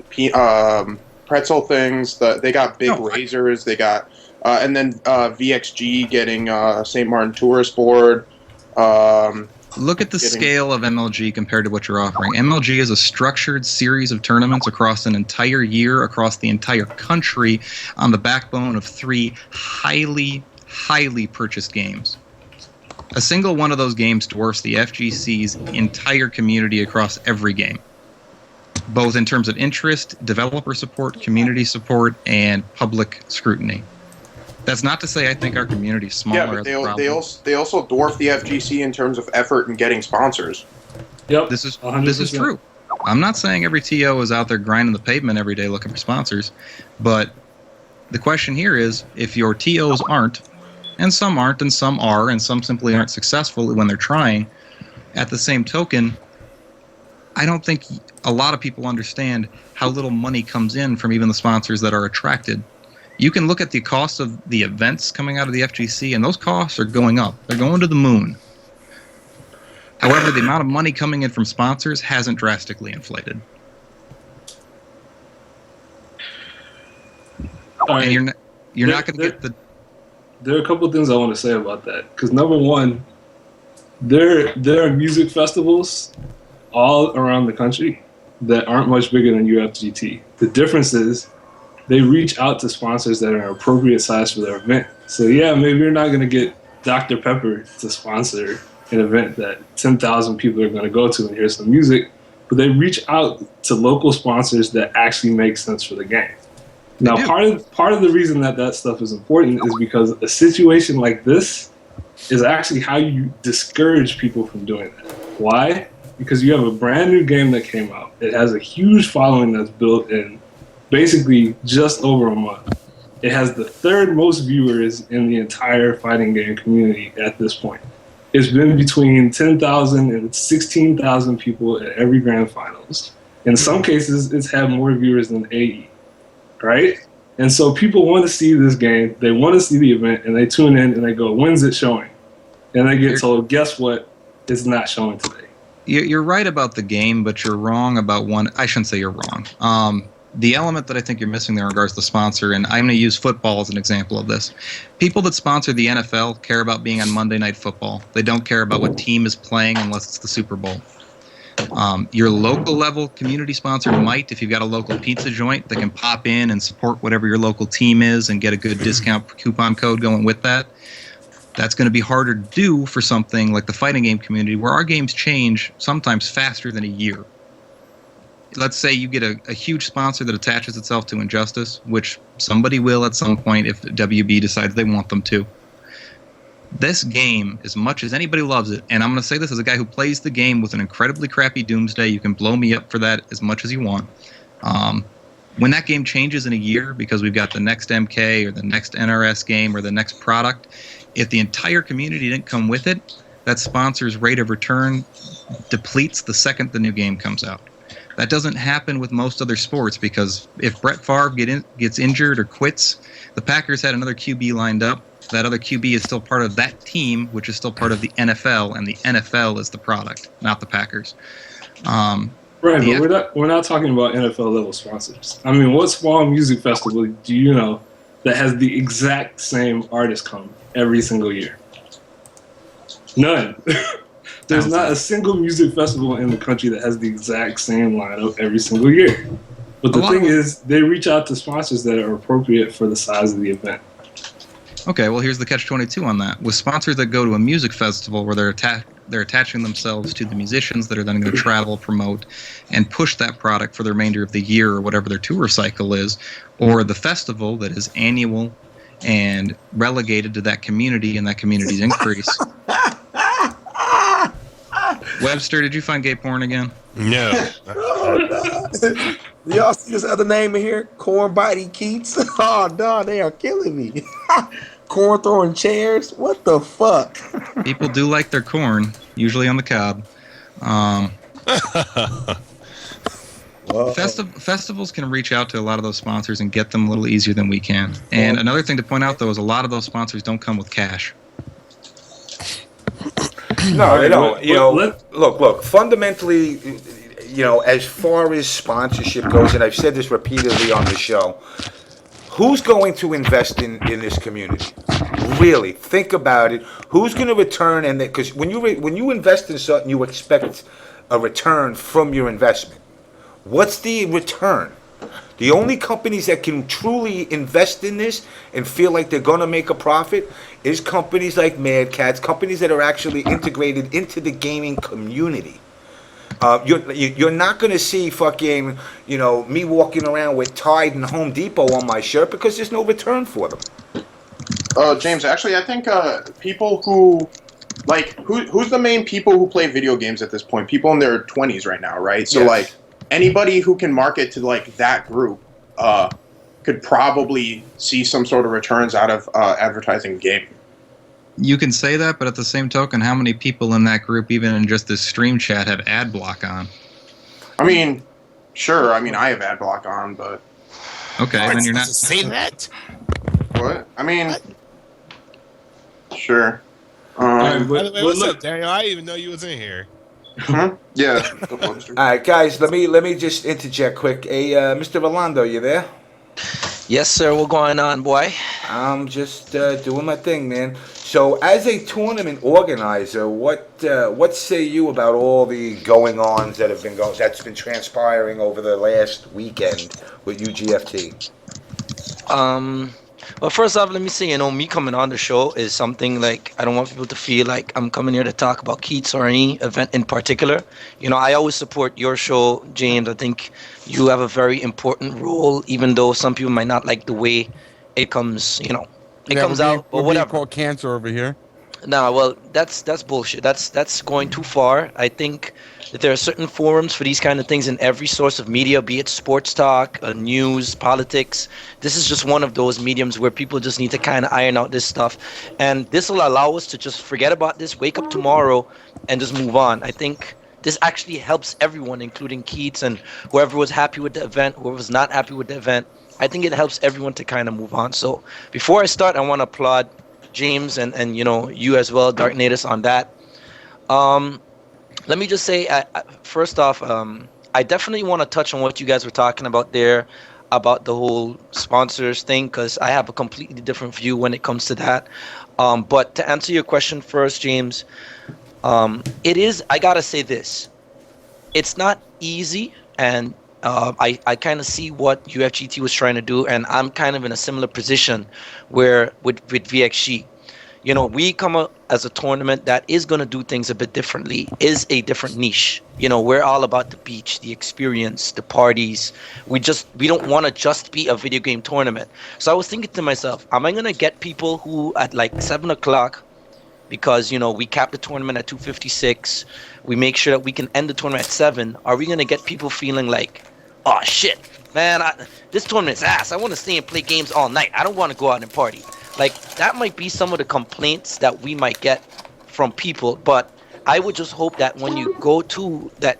Pretzel things. They got big razors, they got, and then VXG getting St. Martin Tourist Board. Look at the scale of MLG compared to what you're offering. MLG is a structured series of tournaments across an entire year, across the entire country, on the backbone of 3 highly, highly purchased games. A single one of those games dwarfs the FGC's entire community across every game, both in terms of interest, developer support, community support, and public scrutiny. That's not to say I think our community is smaller. Yeah, but they also dwarf the FGC in terms of effort in getting sponsors. Yep. This is 100%. true. I'm not saying every TO is out there grinding the pavement every day looking for sponsors, but the question here is, if your TOs aren't, and some aren't, and some are, and some simply aren't successful when they're trying, at the same token, I don't think a lot of people understand how little money comes in from even the sponsors that are attracted. You can look at the cost of the events coming out of the FGC, and those costs are going up. They're going to the moon. However, the amount of money coming in from sponsors hasn't drastically inflated. Right. And you're not going to get the... There are a couple of things I want to say about that. Because number one, there are music festivals all around the country that aren't much bigger than UFGT. The difference is they reach out to sponsors that are an appropriate size for their event. So yeah, maybe you're not going to get Dr. Pepper to sponsor an event that 10,000 people are going to go to and hear some music, but they reach out to local sponsors that actually make sense for the game. Now, part of the reason that stuff is important is because a situation like this is actually how you discourage people from doing that. Why? Because you have a brand new game that came out. It has a huge following that's built in basically just over a month. It has the third most viewers in the entire fighting game community at this point. It's been between 10,000 and 16,000 people at every grand finals. In some cases, it's had more viewers than AE, right? And so people want to see this game, they want to see the event, and they tune in and they go, when's it showing? And they get told, guess what? It's not showing today. You're right about the game, but you're wrong about one. I shouldn't say you're wrong. The element that I think you're missing there in regards to sponsor, and I'm going to use football as an example of this. People that sponsor the NFL care about being on Monday Night Football. They don't care about what team is playing unless it's the Super Bowl. Your local level community sponsor might, if you've got a local pizza joint, they can pop in and support whatever your local team is and get a good discount coupon code going with that. That's going to be harder to do for something like the fighting game community, where our games change sometimes faster than a year. Let's say you get a huge sponsor that attaches itself to Injustice, which somebody will at some point if WB decides they want them to. This game, as much as anybody loves it, and I'm going to say this as a guy who plays the game with an incredibly crappy Doomsday, you can blow me up for that as much as you want. When that game changes in a year because we've got the next MK or the next NRS game or the next product, if the entire community didn't come with it, that sponsor's rate of return depletes the second the new game comes out. That doesn't happen with most other sports because if Brett Favre gets injured or quits, the Packers had another QB lined up. That other QB is still part of that team, which is still part of the NFL, and the NFL is the product, not the Packers. Right, but we're not talking about NFL level sponsors. I mean, what small music festival do you know that has the exact same artist come every single year? None. There's not a single music festival in the country that has the exact same lineup every single year. But the thing is, they reach out to sponsors that are appropriate for the size of the event. Okay, well, here's the catch-22 on that. With sponsors that go to a music festival where they're attaching themselves to the musicians that are then going to travel, promote, and push that product for the remainder of the year or whatever their tour cycle is, or the festival that is annual and relegated to that community and that community's increase. Webster, did you find gay porn again? No. Y'all see this other name in here? Corn Body Keats? Oh, no, they are killing me. Corn throwing chairs? What the fuck? People do like their corn, usually on the cob. Festivals can reach out to a lot of those sponsors and get them a little easier than we can. And another thing to point out, though, is a lot of those sponsors don't come with cash. No, they don't. Look. Fundamentally, as far as sponsorship goes, and I've said this repeatedly on the show, who's going to invest in this community? Really, think about it. Who's going to return? And because when you invest in something, you expect a return from your investment. What's the return? The only companies that can truly invest in this and feel like they're going to make a profit is companies like Mad Catz, companies that are actually integrated into the gaming community. You're not going to see fucking, me walking around with Tide and Home Depot on my shirt because there's no return for them. James, actually, I think people who like who's the main people who play video games at this point? People in their 20s right now, right? So Yes. like anybody who can market to like that group could probably see some sort of returns out of advertising gaming. You can say that, but at the same token, how many people in that group, even in just this stream chat, have ad block on? I mean, sure. I mean, I have ad block on, but Okay, then you're not. Say that. what? I mean, sure. Alright, By the way, what's look, up, Daniel? I didn't even know you was in here. Yeah. All right, guys, let me just interject quick. Hey, Mr. Rolando, you there? Yes, sir. What's going on, boy? I'm just doing my thing, man. So, as a tournament organizer, what say you about all the going-ons that's been transpiring over the last weekend with UGFT? Well, first off, let me say, me coming on the show is something like I don't want people to feel like I'm coming here to talk about Keats or any event in particular. I always support your show, James. I think you have a very important role, even though some people might not like the way it comes, it comes out or whatever. Called cancer over here. Nah, well, that's bullshit. That's going too far. I think that there are certain forums for these kind of things in every source of media, be it sports talk, news, politics. This is just one of those mediums where people just need to kind of iron out this stuff. And this will allow us to just forget about this, wake up tomorrow, and just move on. I think this actually helps everyone, including Keats and whoever was happy with the event, whoever was not happy with the event. I think it helps everyone to kind of move on. So before I start, I want to applaud James and you as well, DarKNaTaS, on that. Let me just say, first off, I definitely want to touch on what you guys were talking about there, about the whole sponsors thing, because I have a completely different view when it comes to that. But to answer your question first, James, I gotta say this. It's not easy, and I kind of see what UFGT was trying to do, and I'm kind of in a similar position where with VXG. We come up as a tournament that is going to do things a bit differently, is a different niche. We're all about the beach, the experience, the parties. We don't want to just be a video game tournament. So I was thinking to myself, am I going to get people who at like 7 o'clock, because, we cap the tournament at 2:56, we make sure that we can end the tournament at 7, are we going to get people feeling like, oh shit, man, this tournament's ass. I want to stay and play games all night. I don't want to go out and party. Like, that might be some of the complaints that we might get from people, but I would just hope that when you go to that,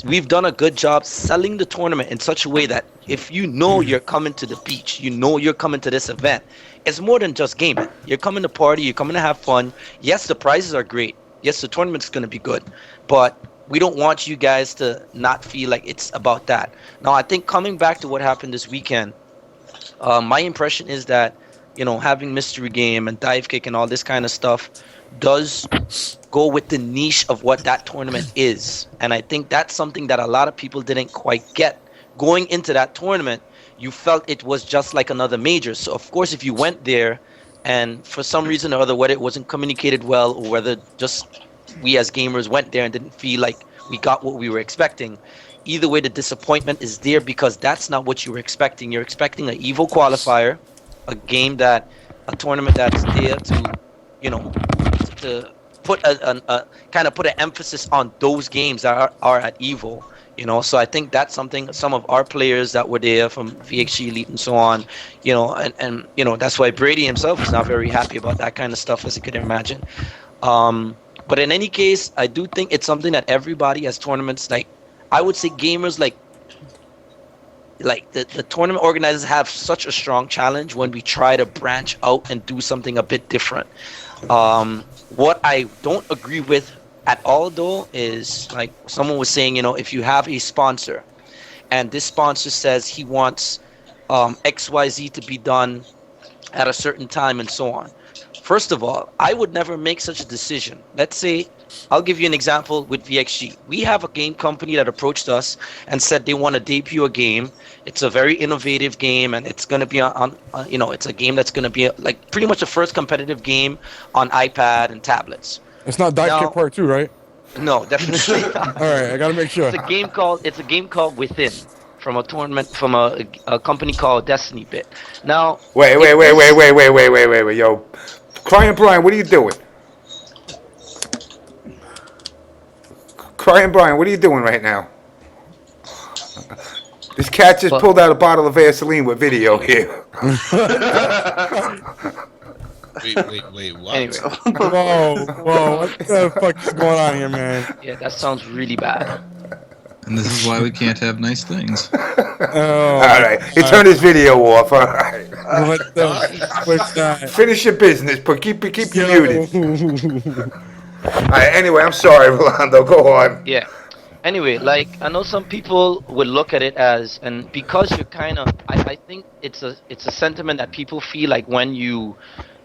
we've done a good job selling the tournament in such a way that if you're coming to the beach, you're coming to this event, it's more than just gaming. You're coming to party, you're coming to have fun. Yes, the prizes are great. Yes, the tournament's going to be good, but we don't want you guys to not feel like it's about that. Now, I think coming back to what happened this weekend, my impression is that having mystery game and dive kick and all this kind of stuff does go with the niche of what that tournament is. And I think that's something that a lot of people didn't quite get. Going into that tournament, you felt it was just like another major. So, of course, if you went there and for some reason or other, whether it wasn't communicated well or whether just we as gamers went there and didn't feel like we got what we were expecting, either way, the disappointment is there because that's not what you were expecting. You're expecting an EVO qualifier, a tournament that's there to put put an emphasis on those games that are at EVO. So I think that's something some of our players that were there from VXG Elite and so on, and that's why Brady himself is not very happy about that kind of stuff, as you could imagine. But in any case, I do think it's something that everybody as tournaments, like I would say gamers like the tournament organizers have such a strong challenge when we try to branch out and do something a bit different. What I don't agree with at all, though, is like someone was saying, if you have a sponsor and this sponsor says he wants XYZ to be done at a certain time and so on. First of all, I would never make such a decision. Let's say, I'll give you an example with VXG. We have a game company that approached us and said they want to debut a game. It's a very innovative game, and it's going to be it's a game that's going to be like pretty much the first competitive game on iPad and tablets. It's not Dive Kick Part 2, right? No, definitely not. All right, I gotta make sure. It's a game called Wtih, from a tournament from a company called DarKNaTaS. Now, Wait, yo, Crying Brian, what are you doing? Brian, what are you doing right now? This cat just But- pulled out a bottle of Vaseline with video here. Wait, what? Anyway, Whoa, what the fuck is going on here, man? yeah, that sounds really bad. And this is why we can't have nice things. Oh, All right, he turned his video off. All right, what the what's that? finish your business, but keep you muted. Yo. All right, anyway, I'm sorry, Rolando. Go on. Yeah. Anyway, like I know some people would look at it as, and because you're kind of, I think it's a sentiment that people feel like when you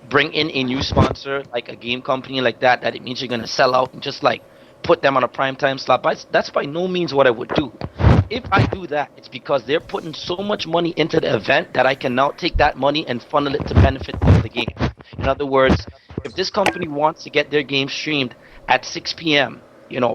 bring in a new sponsor, like a game company like that it means you're gonna sell out and just like put them on a primetime slot. But that's by no means what I would do. If I do that, it's because they're putting so much money into the event that I can now take that money and funnel it to benefit of the game. In other words, if this company wants to get their game streamed at 6 p.m.,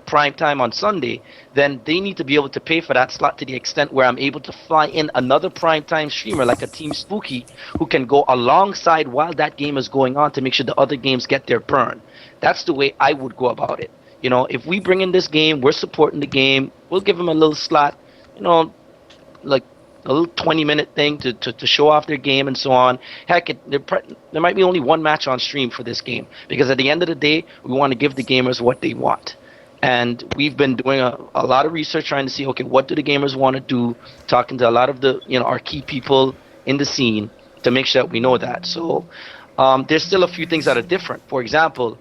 prime time on Sunday, then they need to be able to pay for that slot to the extent where I'm able to fly in another prime time streamer like a Team Spooky who can go alongside while that game is going on to make sure the other games get their burn. That's the way I would go about it. If we bring in this game, we're supporting the game, we'll give them a little slot, like a little 20-minute thing to show off their game and so on. Heck, there might be only one match on stream for this game because at the end of the day, we want to give the gamers what they want. And we've been doing a lot of research trying to see, okay, what do the gamers want to do, talking to a lot of the, our key people in the scene to make sure that we know that. So there's still a few things that are different. For example,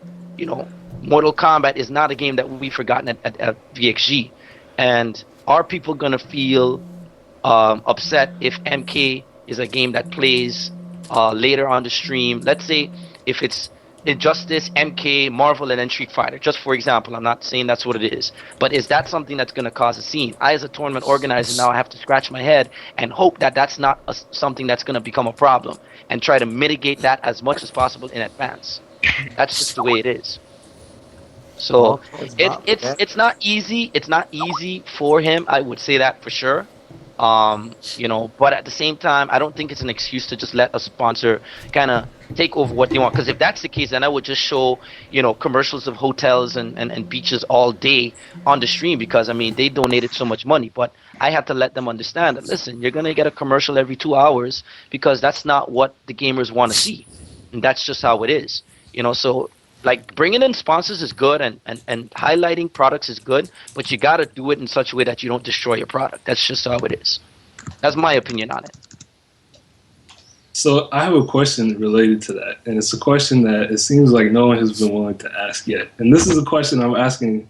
Mortal Kombat is not a game that we've forgotten at VXG. And are people going to feel upset if MK is a game that plays later on the stream? Let's say if it's Injustice, MK, Marvel, and then Street Fighter, just for example. I'm not saying that's what it is, but is that something that's going to cause a scene? I, as a tournament organizer, now I have to scratch my head and hope that that's not something that's going to become a problem and try to mitigate that as much as possible in advance. That's just the way it is. So it's not easy. It's not easy for him. I would say that for sure. But at the same time, I don't think it's an excuse to just let a sponsor kind of take over what they want. Because if that's the case, then I would just show, commercials of hotels and beaches all day on the stream because, they donated so much money. But I have to let them understand that, listen, you're going to get a commercial every 2 hours because that's not what the gamers want to see. And that's just how it is. So like bringing in sponsors is good and highlighting products is good, but you got to do it in such a way that you don't destroy your product. That's just how it is. That's my opinion on it. So I have a question related to that, and it's a question that it seems like no one has been willing to ask yet. And this is a question I'm asking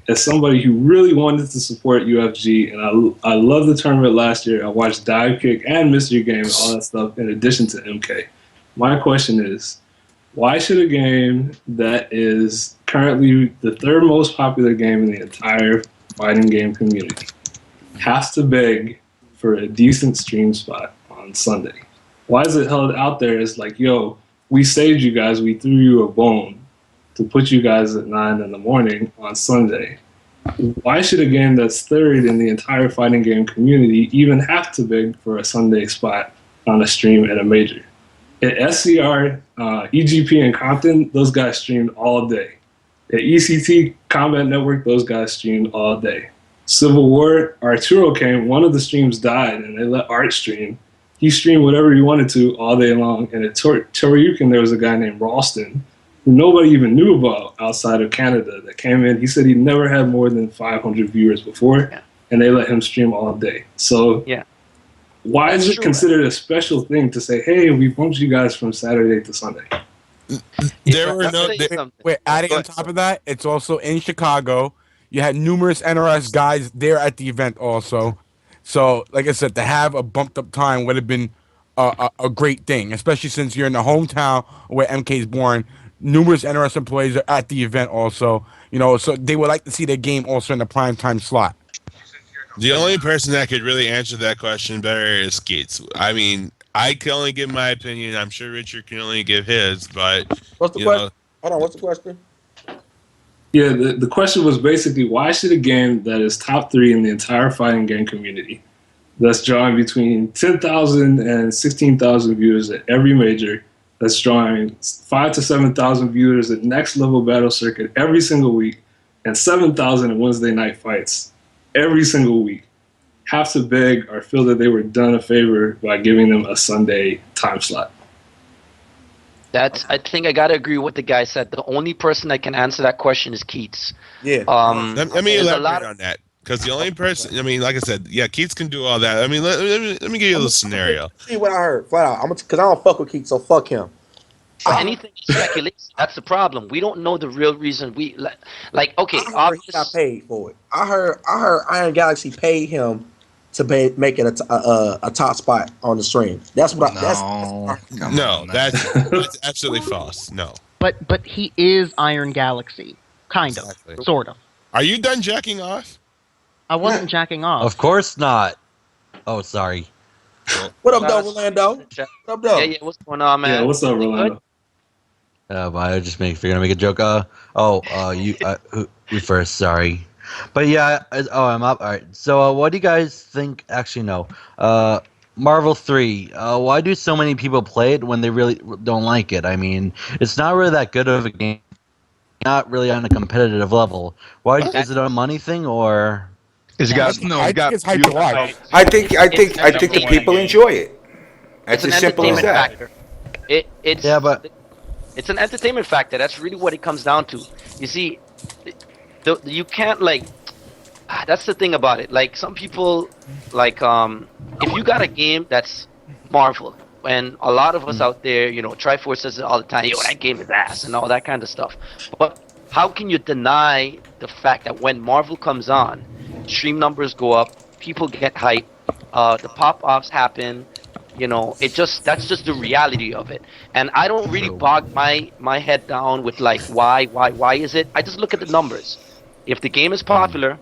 as somebody who really wanted to support UFG, and I love the tournament last year. I watched Dive Kick and Mystery Game and all that stuff in addition to MK. My question is, why should a game that is currently the third most popular game in the entire fighting game community have to beg for a decent stream spot on Sunday? Why is it held out there as like, yo, we saved you guys, we threw you a bone to put you guys at 9 in the morning on Sunday? Why should a game that's third in the entire fighting game community even have to beg for a Sunday spot on a stream at a major? At SCR, EGP, and Compton, those guys streamed all day. At ECT, Combat Network, those guys streamed all day. Civil War, Arturo came, one of the streams died, and they let Art stream. He streamed whatever he wanted to all day long. And at Toryukin, there was a guy named Ralston, who nobody even knew about outside of Canada, that came in. He said he never had more than 500 viewers before, and they let him stream all day. So why is it considered a special thing to say, hey, we bumped you guys from Saturday to Sunday? Wait, adding on top of that, it's also in Chicago. You had numerous NRS guys there at the event also. So, like I said, to have a bumped up time would have been a great thing, especially since you're in the hometown where MK is born. Numerous NRS employees are at the event also. So they would like to see their game also in the prime time slot. The only person that could really answer that question better is Skitzo. I can only give my opinion. I'm sure Richard can only give his, but what's the question? Hold on, what's the question? Yeah, the question was basically, why should a game that is top 3 in the entire fighting game community, that's drawing between 10,000 and 16,000 viewers at every major, that's drawing 5,000 to 7,000 viewers at next level battle circuit every single week, and 7,000 in Wednesday night fights every single week, have to beg or feel that they were done a favor by giving them a Sunday time slot. I think I gotta agree with what the guy said. The only person that can answer that question is Keats. Yeah. Let me there's a elaborate lot on that. Because the only person, I mean, like I said, yeah, Keats can do all that. I mean, let me give you a little scenario. See what I heard, flat out. Because I don't fuck with Keith, so fuck him. Anything is speculation. That's the problem. We don't know the real reason. Okay, I heard he got paid for it. I heard Iron Galaxy paid him to make it a top spot on the stream. That's what. That's absolutely false. No. But he is Iron Galaxy, kind of, sort of. Are you done jacking off? I wasn't jacking off. Of course not. Oh, sorry. What up, though, Rolando? What up, though? Yeah, what's going on, man? Yeah, what's up, Rolando? I just figuring to make a joke. You first. Sorry, but yeah. I'm up. All right. So, what do you guys think? Actually, no. Marvel 3. Why do so many people play it when they really don't like it? I mean, it's not really that good of a game. Not really on a competitive level. Why is it a money thing or? It's got I think it's hype to watch. I think the people enjoy it. That's as simple as that. Factor. It's an entertainment factor. That's really what it comes down to. You see, you can't that's the thing about it. Like some people, if you got a game that's Marvel, and a lot of us out there, Triforce says it all the time. Yo, that game is ass and all that kind of stuff. But how can you deny the fact that when Marvel comes on, stream numbers go up, people get hype, the pop-offs happen. That's just the reality of it. And I don't really bog my head down with why is it? I just look at the numbers. If the game is popular,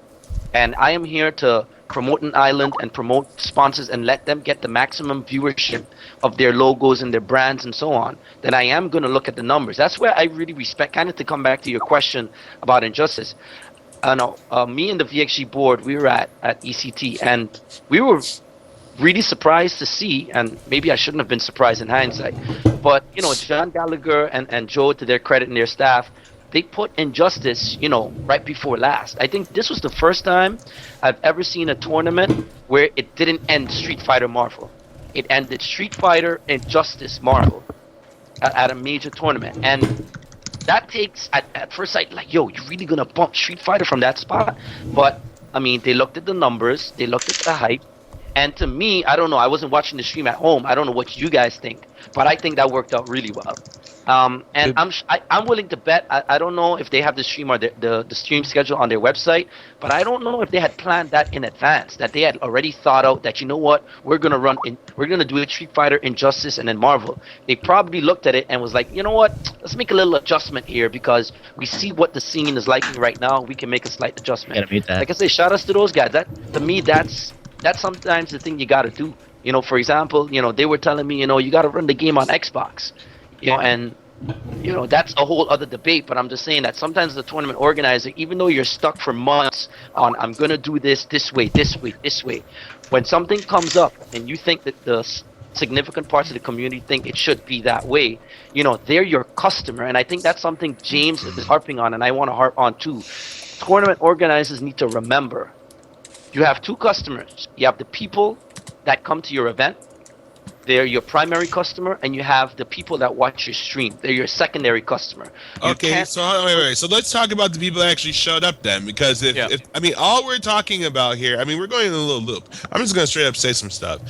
and I am here to promote an island and promote sponsors and let them get the maximum viewership of their logos and their brands and so on, then I am going to look at the numbers. That's where I really respect, kind of to come back to your question about Injustice. I know, me and the VXG board, we were at ECT, and we were really surprised to see, and maybe I shouldn't have been surprised in hindsight, but John Gallagher and Joe, to their credit and their staff, they put Injustice right before last. I think this was the first time I've ever seen a tournament where it didn't end Street Fighter Marvel. It ended Street Fighter Injustice Marvel at a major tournament, and that takes at first sight yo, you're really gonna bump Street Fighter from that spot? But I mean, they looked at the numbers, they looked at the hype. And to me, I don't know, I wasn't watching the stream at home. I don't know what you guys think, but I think that worked out really well. And I'm willing to bet, I don't know if they have the stream or the stream schedule on their website, but I don't know if they had planned that in advance, that they had already thought out that, we're going to do a Street Fighter, Injustice, and then Marvel. They probably looked at it and was like, let's make a little adjustment here because we see what the scene is liking right now. We can make a slight adjustment. Like I say, shout outs to those guys. To me, that's sometimes the thing you got to do. For example, they were telling me, you got to run the game on Xbox, and that's a whole other debate. But I'm just saying that sometimes the tournament organizer, even though you're stuck for months on, I'm gonna do this way, when something comes up and you think that the significant parts of the community think it should be that way, they're your customer, and I think that's something James is harping on, and I want to harp on too. Tournament organizers need to remember. You have two customers. You have the people that come to your event. They're your primary customer, and you have the people that watch your stream. They're your secondary customer. Okay, so wait. So let's talk about the people that actually showed up then, because if all we're talking about here, we're going in a little loop. I'm just going to straight up say some stuff.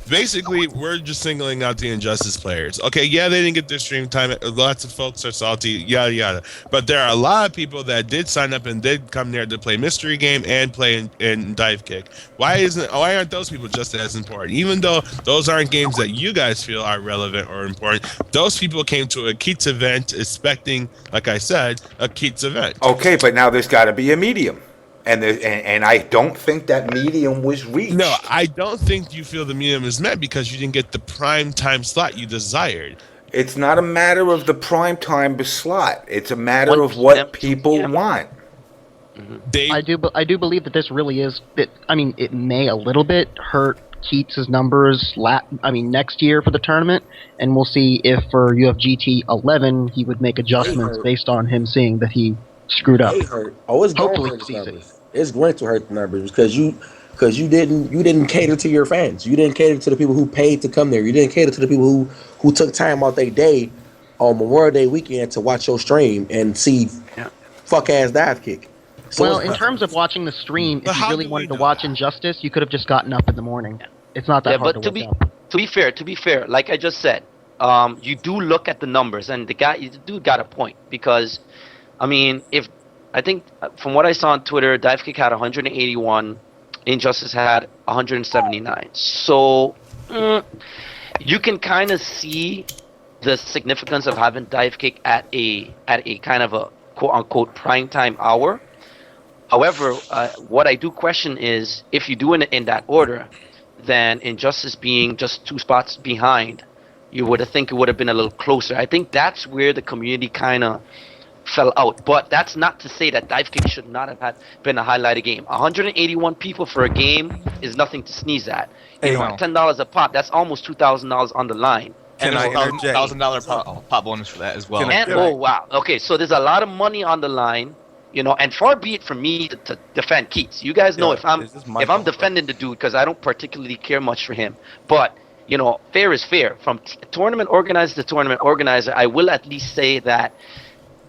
Basically, we're just singling out the Injustice players. Okay, yeah, they didn't get their stream time. Lots of folks are salty, yada yada. But there are a lot of people that did sign up and did come there to play Mystery Game and play in Dive Kick. Why aren't those people just as important? Even though those aren't games that you guys feel are relevant or important, those people came to a Keats event expecting, like I said, a Keats event. Okay, but now there's got to be a medium, and I don't think that medium was reached. No, I don't think you feel the medium is met because you didn't get the prime time slot you desired. It's not a matter of the prime time slot. It's a matter of what people want. I do believe that this really is. It may a little bit hurt Keats' numbers next year for the tournament, and we'll see if for UFGT 11 he would make adjustments based on him seeing that he screwed up. They hurt. Oh, it's going to Hopefully hurt the sees it. numbers. It's going to hurt the numbers because you didn't cater to your fans. You didn't cater to the people who paid to come there. You didn't cater to the people who took time out their day on Memorial Day weekend to watch your stream and see fuck ass dive kick. So Well, in terms of watching the stream, if you really wanted to watch Injustice, you could have just gotten up in the morning. It's not that hard but to wake up. to be fair, like I just said, you do look at the numbers, and the dude got a point because, I mean, I think from what I saw on Twitter, Dive Kick had 181, Injustice had 179. So you can kind of see the significance of having Dive Kick at a kind of a quote unquote prime time hour. However, what I do question is if you do it in that order, then Injustice being just 2 spots behind, you would have think it would have been a little closer. I think that's where the community kind of fell out. But that's not to say that Dive Kick should not have been a highlighted game. 181 people for a game is nothing to sneeze at. You know, $10 a pop, that's almost $2,000 on the line. And a $1,000 pop bonus for that as well. Oh wow. Okay, so there's a lot of money on the line, you know. And far be it from me to defend Keats. You guys know if I'm defending the dude because I don't particularly care much for him. But you know, fair is fair. From tournament organizer to tournament organizer, I will at least say that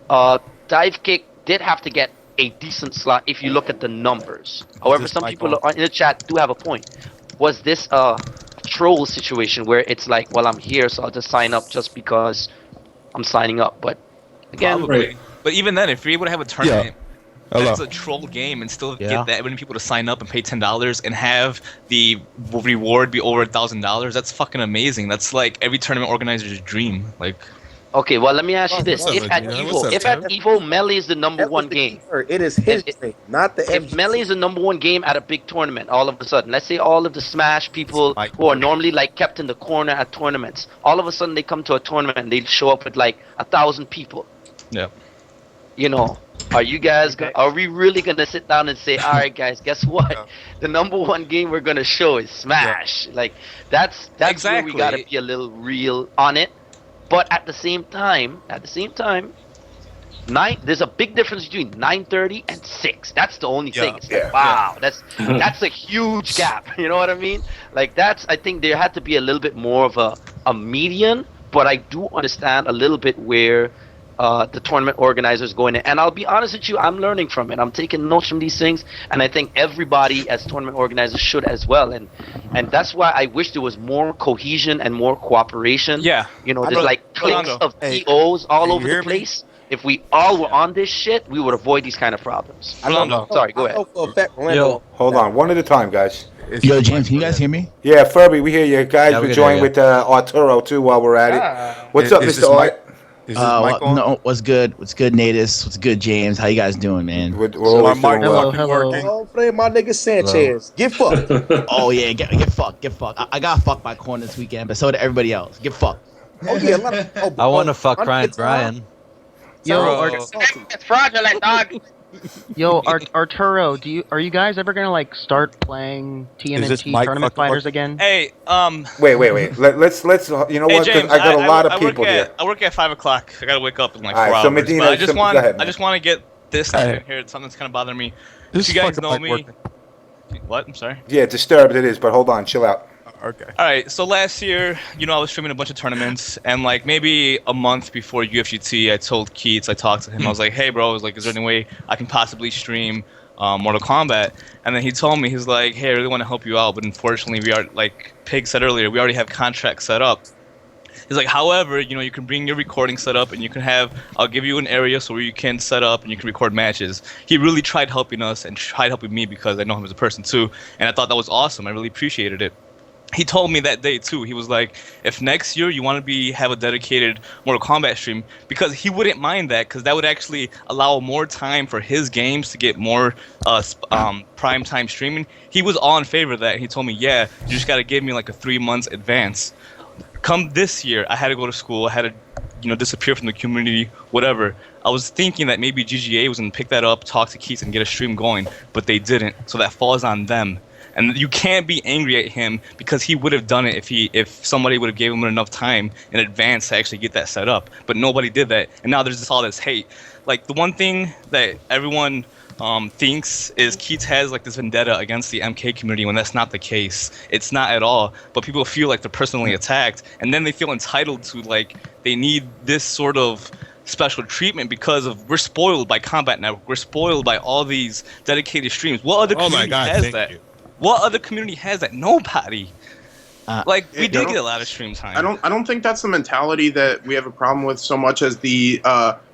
Dive Kick did have to get a decent slot if you look at the numbers. However, some people in the chat do have a point. Was this a troll situation where it's like, well, I'm here, so I'll just sign up just because I'm signing up? But again, probably. But even then, if you're able to have a tournament that's a troll game and still get that many people to sign up and pay $10 and have the reward be over $1,000, that's fucking amazing. That's like every tournament organizer's dream. Like, okay, well, let me ask you this: if at Evo, Melee is the number one game, it is his thing, not the. If Melee is the number one game at a big tournament, all of a sudden, let's say all of the Smash people who are normally like kept in the corner at tournaments, all of a sudden they come to a tournament and they show up with like 1,000 people. Yeah. You know, are we really gonna sit down and say, all right, guys, guess what? The number one game we're gonna show is Smash. Like that's where we gotta be a little real on it. But at the same time, there's a big difference between 9:30 and 6. That's the only thing. It's like, wow, that's a huge gap. You know what I mean? Like I think there had to be a little bit more of a median. But I do understand a little bit where the tournament organizers going in. And I'll be honest with you, I'm learning from it. I'm taking notes from these things, and I think everybody as tournament organizers should as well. And that's why I wish there was more cohesion and more cooperation. Yeah. You know, there's like cliques of TOs all over the place. If we all were on this shit, we would avoid these kind of problems. Rolando. Sorry, go ahead. Yo, hold on, one at a time, guys. Yo, James, can you guys hear me? Yeah, Furby, we hear you guys. We're joined with Arturo too while we're at it. What's up, Mr. Art? Is this mic on? No, what's good? What's good, Natus? What's good, James? How you guys doing, man? We're always doing well. Don't play my nigga Sanchez. Get fucked. Oh yeah, get fucked. I got fucked by corn this weekend, but so did everybody else. Get fucked. Oh yeah, I want to fuck Brian. Yo, It's fraudulent, dog. Yo, Arturo, are you guys ever gonna like start playing TMNT tournament fighters again? Hey, Wait. Let's. You know what? James, I got a lot of people here. I work at 5 o'clock. I gotta wake up in like 4 All right, hours. so Medina, but I just want to get this Go out ahead. here. It's something that's kind of bothering me. This you guys fucking know mic me. working. What? I'm sorry. Yeah, Dztrbed it is, but hold on, chill out. Okay. All right. So last year, you know, I was streaming a bunch of tournaments, and like maybe a month before UFGT, I told Keats, I talked to him. I was like, "Hey, bro, I was like, is there any way I can possibly stream Mortal Kombat?" And then he told me, he's like, "Hey, I really want to help you out, but unfortunately, we are like Pig said earlier, we already have contracts set up." He's like, "However, you know, you can bring your recording set up, and you can I'll give you an area so where you can set up and you can record matches." He really tried helping us and tried helping me because I know him as a person too, and I thought that was awesome. I really appreciated it. He told me that day too. He was like, if next year you want to have a dedicated Mortal Kombat stream, because he wouldn't mind that, because that would actually allow more time for his games to get more prime time streaming. He was all in favor of that. He told me, yeah, you just got to give me like a 3 months advance. Come this year, I had to go to school. I had to, disappear from the community, whatever. I was thinking that maybe GGA was going to pick that up, talk to Keith, and get a stream going, but they didn't. So that falls on them. And you can't be angry at him because he would have done it if somebody would have gave him enough time in advance to actually get that set up. But nobody did that, and now there's all this hate. Like, the one thing that everyone thinks is Keats has like this vendetta against the MK community, when that's not the case. It's not at all. But people feel like they're personally attacked, and then they feel entitled to, like, they need this sort of special treatment because of we're spoiled by Combat Network. We're spoiled by all these dedicated streams. What other community has that? What other community has that? Nobody. Like, we did get a lot of stream time. I don't think that's the mentality that we have a problem with so much as the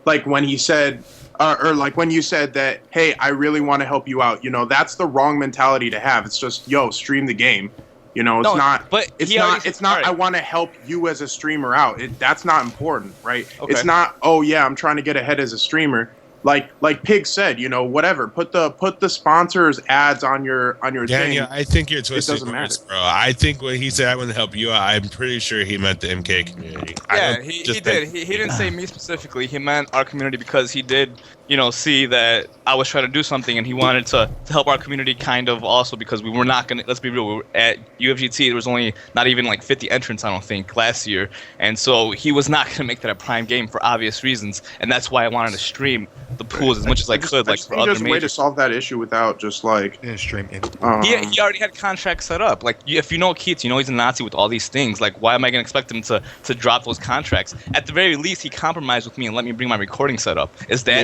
like when he said or like when you said that, hey, I really want to help you out. You know, that's the wrong mentality to have. It's just, yo, stream the game. You know, it's not. But it's not. It's not. Right. I want to help you as a streamer out. That's not important, right? Okay. It's not. Oh yeah, I'm trying to get ahead as a streamer. Like Pig said, you know, whatever. Put the sponsors ads on your thing. Yeah, I think you're twisting words, bro. I think when he said I want to help you out, I'm pretty sure he meant the MK community. Yeah, he did. He didn't say me specifically. He meant our community because he did, you know, see that I was trying to do something, and he wanted to help our community kind of also because we were not gonna. Let's be real. We were at UFGT, there was only not even like 50 entrants, I don't think, last year, and so he was not gonna make that a prime game for obvious reasons, and that's why I wanted to stream the pools as much as I could, like for other majors. There's a way to solve that issue without just like stream in. He already had contracts set up. Like, if you know Keats, you know he's a Nazi with all these things. Like, why am I gonna expect him to drop those contracts? At the very least, he compromised with me and let me bring my recording set up. Is that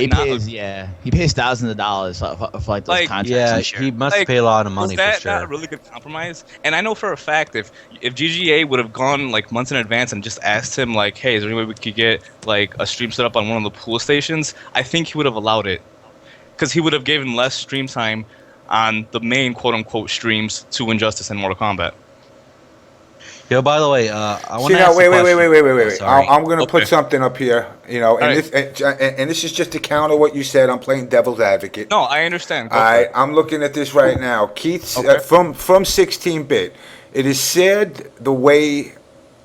he pays thousands of dollars for like those contracts? Yeah, he must pay a lot of money for sure. Is that not a really good compromise? And I know for a fact if GGA would have gone like months in advance and just asked him like, hey, is there any way we could get like a stream set up on one of the pool stations? I think he would have allowed it, because he would have given less stream time on the main quote-unquote streams to Injustice and Mortal Kombat. Yo, by the way, I want to ask wait. I'm going to put something up here, you know, and this is just to counter what you said. I'm playing devil's advocate. No, I understand. I'm looking at this right now. Keats, from 16-bit, it is said the way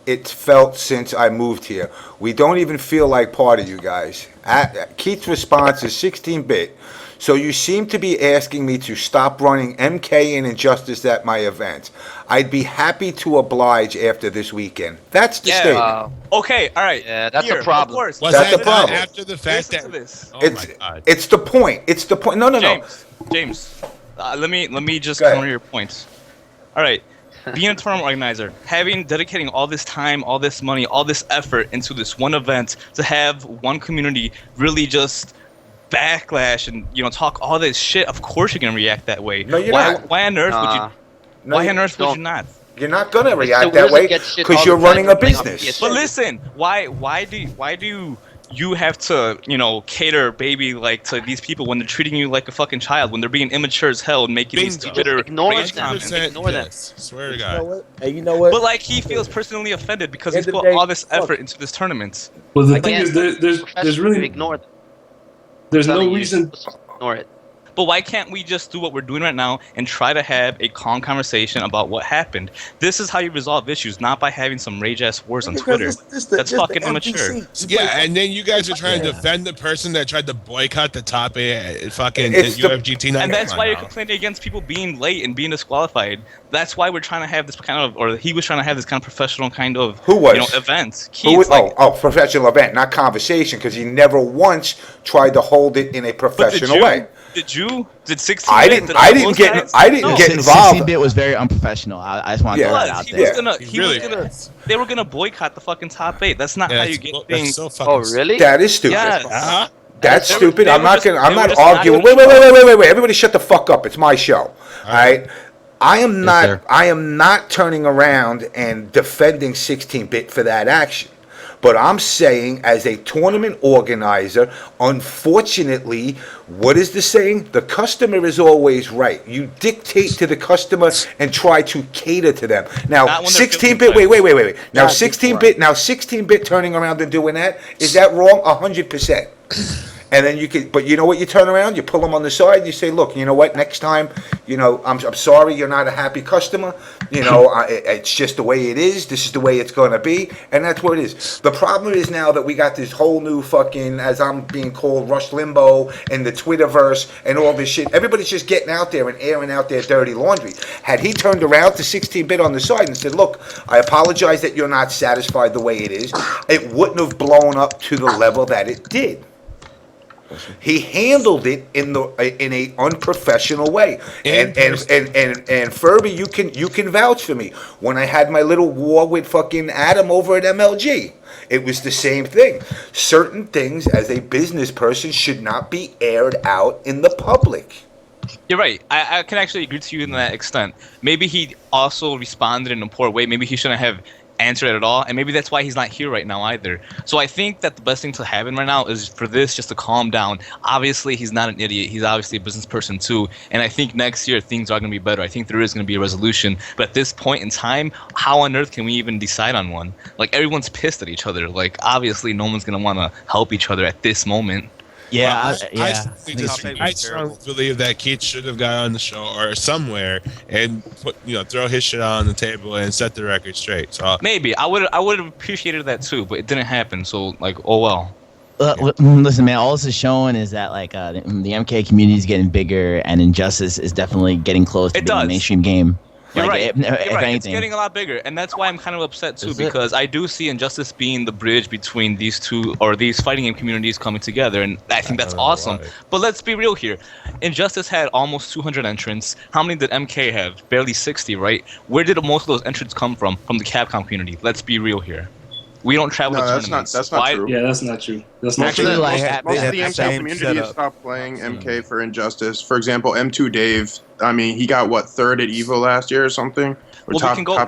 it's felt since I moved here. We don't even feel like part of you guys. Keith's response is 16-bit. So you seem to be asking me to stop running MK and Injustice at my events. I'd be happy to oblige after this weekend. That's the statement. Okay, all right. Yeah, that's a problem. Was that's that the problem. After the fact that it's the point. It's the point. No. James, let me just counter your points. All right. Being a tournament organizer, dedicating all this time, all this money, all this effort into this one event, to have one community really just backlash and, you know, talk all this shit, of course you're gonna react that way. No, you're not. Why on earth would you? Why on earth would you not? You're not gonna react that way because you're running a business. But listen, why do you have to, you know, cater baby like to these people when they're treating you like a fucking child, when they're being immature as hell and making these bitter ignore them. Swear to God. Hey, you know what? But like, he feels personally offended because he's put all this effort into this tournament. Well, the thing is, there's really there's no reason to ignore it. But why can't we just do what we're doing right now and try to have a calm conversation about what happened? This is how you resolve issues, not by having some rage-ass wars on Twitter. That's fucking immature. Yeah, and then you guys are trying to defend the person that tried to boycott the top 8 fucking UFGT9. And that's why you're complaining against people being late and being disqualified. That's why we're trying to have this kind of, or he was trying to have this kind of professional kind of, event. Professional event, not conversation, because he never once tried to hold it in a professional way. Did 16? I didn't get involved. 16-bit was very unprofessional. I just want to throw that out there. They were gonna boycott the fucking top 8. That's not how you get things. So really? That is stupid. Yes. That's stupid. I'm not arguing. Wait. Everybody shut the fuck up. It's my show. All right. I am not turning around and defending 16-bit for that action. But I'm saying, as a tournament organizer, unfortunately, what is the saying? The customer is always right. You dictate to the customer and try to cater to them. Now, 16-bit. Wait. Now, 16-bit. Turning around and doing that, is that wrong? 100%. And then you could, but you know what? You turn around, you pull them on the side, and you say, "Look, you know what? Next time, I'm sorry you're not a happy customer. It's just the way it is. This is the way it's going to be, and that's what it is." The problem is now that we got this whole new fucking, as I'm being called, Rush Limbo and the Twitterverse and all this shit. Everybody's just getting out there and airing out their dirty laundry. Had he turned around to 16-bit on the side and said, "Look, I apologize that you're not satisfied the way it is," it wouldn't have blown up to the level that it did. He handled it in a unprofessional way, and Furby, you can vouch for me. When I had my little war with fucking Adam over at MLG, it was the same thing. Certain things, as a business person, should not be aired out in the public. You're right. I can actually agree to you in that extent. Maybe he also responded in a poor way. Maybe he shouldn't have answered it at all, and maybe that's why he's not here right now either. So I think that the best thing to happen right now is for this just to calm down. Obviously, he's not an idiot. He's obviously a business person too, and I think next year things are going to be better. I think there is going to be a resolution, but at this point in time, how on earth can we even decide on one? Like, everyone's pissed at each other. Like, obviously, no one's going to want to help each other at this moment. Yeah, I strongly believe that Keith should have got on the show or somewhere and throw his shit on the table and set the record straight. So maybe I would have appreciated that too, but it didn't happen. So oh well. Listen, man. All this is showing is that the MK community is getting bigger, and Injustice is definitely getting close to being a mainstream game. You're right. If anything. It's getting a lot bigger, and that's why I'm kind of upset too, because I do see Injustice being the bridge between these two or these fighting game communities coming together, and I think that's awesome. But let's be real here. Injustice had almost 200 entrants. How many did MK have? Barely 60, right? Where did most of those entrants come from? From the Capcom community. Let's be real here. We don't travel to tournaments. That's not true. Yeah, that's not true. That's not Actually, true. Most of the MK community has stopped playing MK for Injustice. For example, M2 Dave, he got, third at EVO last year or something? Or we can go back,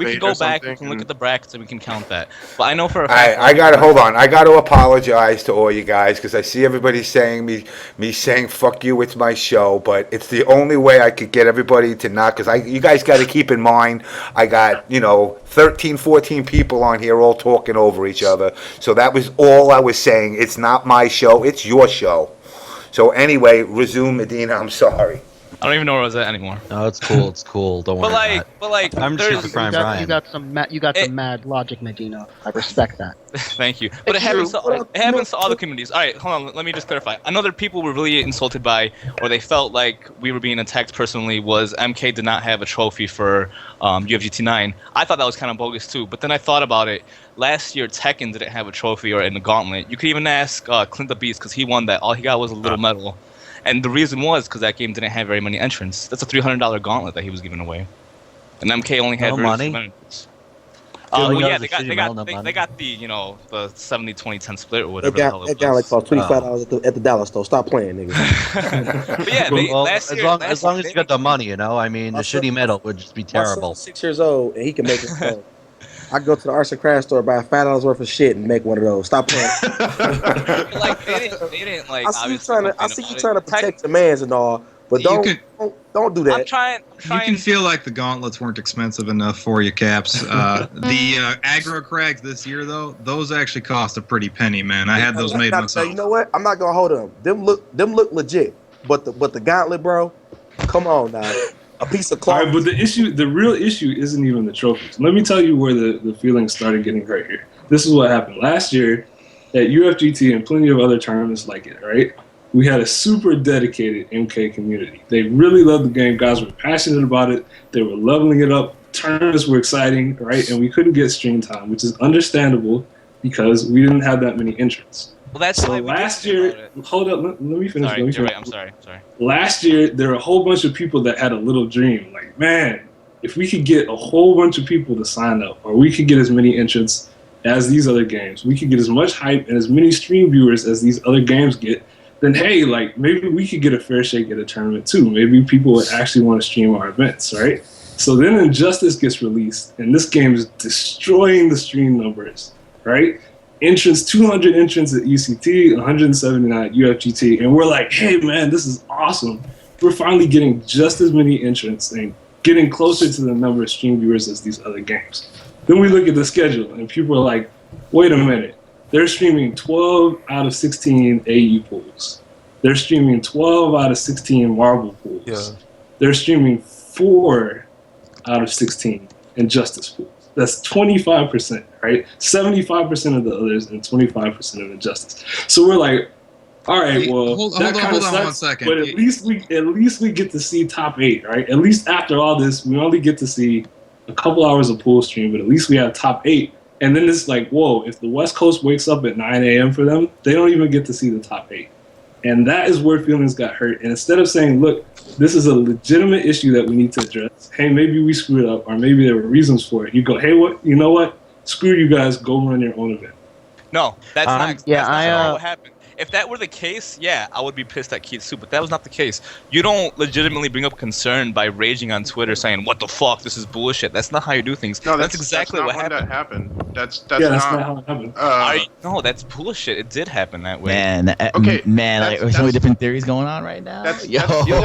we can look at the brackets, and we can count that. But I know for a fact... I got to apologize to all you guys, because I see everybody saying me saying fuck you, it's my show, but it's the only way I could get everybody to not, because you guys got to keep in mind, I got 13, 14 people on here all talking over each other, so that was all I was saying. It's not my show, it's your show. So anyway, resume, Medina. I'm sorry. I don't even know where I was at anymore. No, it's cool. It's cool. Don't worry. I'm just the prime Ryan. You got some mad logic, Medina. I respect that. Thank you. But it happens to all the communities. All right, hold on. Let me just clarify. Another people were really insulted by, or they felt like we were being attacked personally, was MK did not have a trophy for UFGT9. I thought that was kind of bogus too. But then I thought about it. Last year, Tekken didn't have a trophy or in the gauntlet. You could even ask Clint the Beast, because he won that. All he got was a little medal. And the reason was because that game didn't have very many entrants. That's a $300 gauntlet that he was giving away. And MK only had money. Oh yeah, they got the 70-20-10 split or whatever the hell it was. That gauntlet cost $25 at the dollar store. Stop playing, nigga. But yeah, as long as you got the money, the shitty medal would just be terrible. My son's 6 years old and he can make it. I go to the arts and crafts store, buy $5 worth of shit, and make one of those. Stop playing. they didn't like. I see you trying to protect the mans and all, but don't do that. I'm trying. You can feel like the gauntlets weren't expensive enough for you, Caps. The aggro crags this year, though, those actually cost a pretty penny, man. I had those made myself. You know what? I'm not gonna hold them. Them look legit, but the gauntlet, bro. Come on now. A piece of cloth. All right, but the real issue isn't even the trophies. Let me tell you where the feelings started getting hurt here. This is what happened last year at UFGT and plenty of other tournaments like it, right? We had a super dedicated MK community. They really loved the game. Guys were passionate about it. They were leveling it up. Tournaments were exciting, right? And we couldn't get stream time, which is understandable because we didn't have that many entrants. Well, that's so last year. Hold up, let me finish. Sorry, you're right. I'm sorry. Last year, there were a whole bunch of people that had a little dream. Like, man, if we could get a whole bunch of people to sign up, or we could get as many entrants as these other games, we could get as much hype and as many stream viewers as these other games get, then hey, maybe we could get a fair shake at a tournament too. Maybe people would actually want to stream our events, right? So then Injustice gets released, and this game is destroying the stream numbers, right? 200 entrants at UCT, 179 at UFGT, and we're like, hey man, this is awesome. We're finally getting just as many entrants and getting closer to the number of stream viewers as these other games. Then we look at the schedule, and people are like, wait a minute, they're streaming 12 out of 16 AE pools. They're streaming 12 out of 16 marble pools. Yeah. They're streaming 4 out of 16 Injustice pools. That's 25%, right? 75% of the others and 25% of Injustice. So we're like, all right, well, hold that on kind of sucks, 1 second. but at least we get to see top 8, right? At least after all this, we only get to see a couple hours of pool stream, but at least we have top 8. And then it's like, whoa, if the West Coast wakes up at 9 a.m. for them, they don't even get to see the top 8. And that is where feelings got hurt. And instead of saying, look, this is a legitimate issue that we need to address. Hey, maybe we screwed up, or maybe there were reasons for it. You go, hey, you know what? Screw you guys. Go run your own event. No, that's not. yeah, that's not what happened. If that were the case, yeah, I would be pissed at Keith too. But that was not the case. You don't legitimately bring up concern by raging on Twitter saying, "What the fuck? This is bullshit." That's not how you do things. No, that's exactly not what when happened. That happened. That's Yeah, that's not. not how it happened. No, that's bullshit. It did happen that way. Man, Okay, man, like, that's- there's so many different theories going on right now. Yo,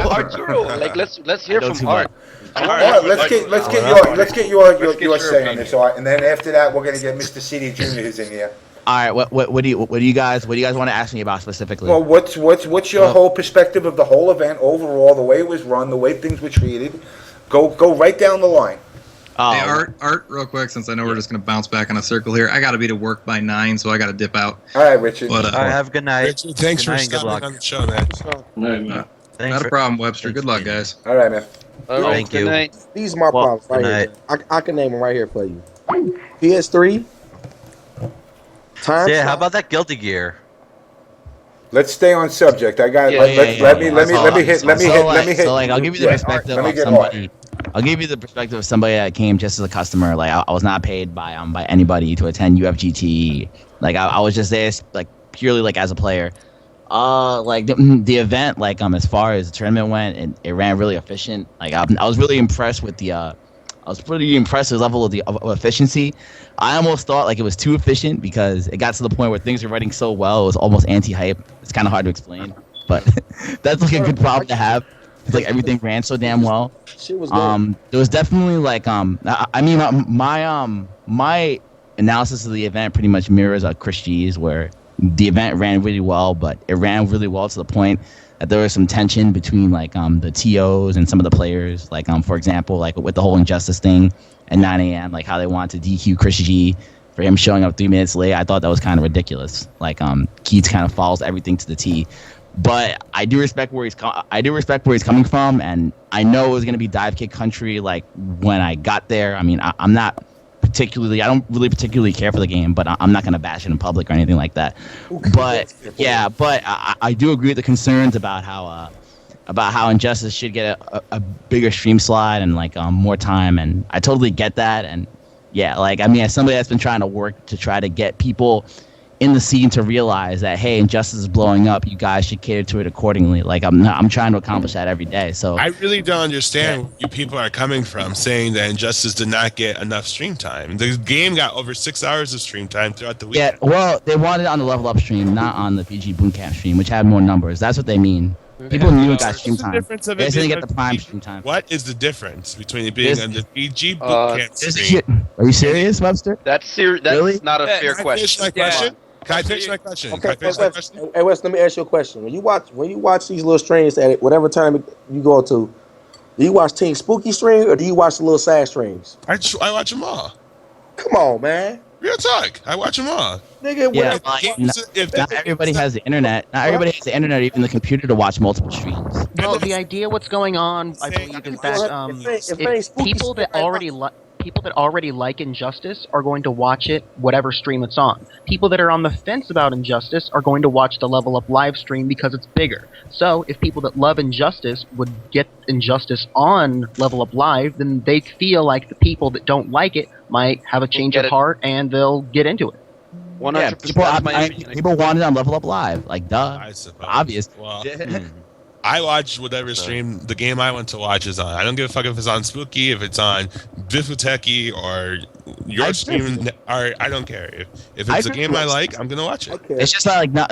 Arturo, like let's hear from Art. All right, let's get your say on this, Art, and then after that, we're gonna get Mr. CDjr who's in here. All right, what do you guys want to ask me about specifically? Well, what's your whole perspective of the whole event overall, the way it was run, the way things were treated? Go right down the line. Hey, Art, real quick, since I know we're just going to bounce back in a circle here. I got to be to work by 9, so I got to dip out. All right, Richard. But, All right, have a good night. Richard, thanks Good for night and good stopping luck. on the show, man. Not a problem, Webster. Good luck, guys. All right, man. Thank you. These are my problems right here. I can name them right here for you. PS3. Yeah, how about that Guilty Gear? Let's stay on subject. I got. Let me hit. So like, I'll give you the perspective of somebody. I'll give you the perspective of somebody that came just as a customer. Like I was not paid by anybody to attend UFGT. Like I was just there like purely like as a player. Like the event, like as far as the tournament went, it ran really efficient. Like I was really impressed with the. I was pretty impressed with the level of efficiency. I almost thought like it was too efficient because it got to the point where things were running so well, it was almost anti-hype. It's kind of hard to explain, but that's like a good problem to have. It's like everything ran so damn well. Shit was good. There was definitely like I mean my analysis of the event pretty much mirrors Chris G's, where the event ran really well, but it ran really well to the point that there was some tension between like the TOs and some of the players. Like for example, like with the whole Injustice thing at 9 a.m., like how they wanted to DQ Chris G for him showing up 3 minutes late. I thought that was kind of ridiculous. Like Keats kind of follows everything to the T. But I do respect where he's coming from, and I know it was gonna be dive kick country. Like when I got there, I mean, I don't really particularly care for the game, but I'm not gonna bash it in public or anything like that. But yeah, but I do agree with the concerns about how Injustice should get a bigger stream slot and like more time, and I totally get that. And yeah, like I mean, as somebody that's been trying to work to try to get people in the scene to realize that, hey, Injustice is blowing up, you guys should cater to it accordingly. Like I'm trying to accomplish that every day. So I really don't understand where you people are coming from saying that Injustice did not get enough stream time. The game got over 6 hours of stream time throughout the week. yeah, well, they wanted it on the Level Up stream, not on the PG Bootcamp stream, which had more numbers. That's what they mean. People knew it got stream time. They just didn't get the prime stream time. What is the difference between it being on the PG Bootcamp stream? Are you serious, Webster? That's Really? not a fair question. Can I finish my question? Okay, Hey Wes, let me ask you a question. When you watch these little streams at whatever time you go to, do you watch Team Spooky stream or do you watch the little sad streams? I watch them all. Come on, man. Real talk. I watch them all. Nigga, Yeah, not everybody has the internet. Not everybody has the internet or even the computer to watch multiple streams. Well, the idea what's going on, I believe, is that people that already like Injustice are going to watch it whatever stream it's on. People that are on the fence about Injustice are going to watch the Level Up live stream because it's bigger. So if people that love Injustice would get Injustice on Level Up Live, then they feel like the people that don't like it might have a change of heart and they'll get into it. 100%. People want it on Level Up Live, like duh, obvious. Well, I watch whatever stream the game I want to watch is on. I don't give a fuck if it's on Spooky, if it's on Wtih, or your stream, or I don't care. If it's a game I like, I'm gonna watch it. It's just like not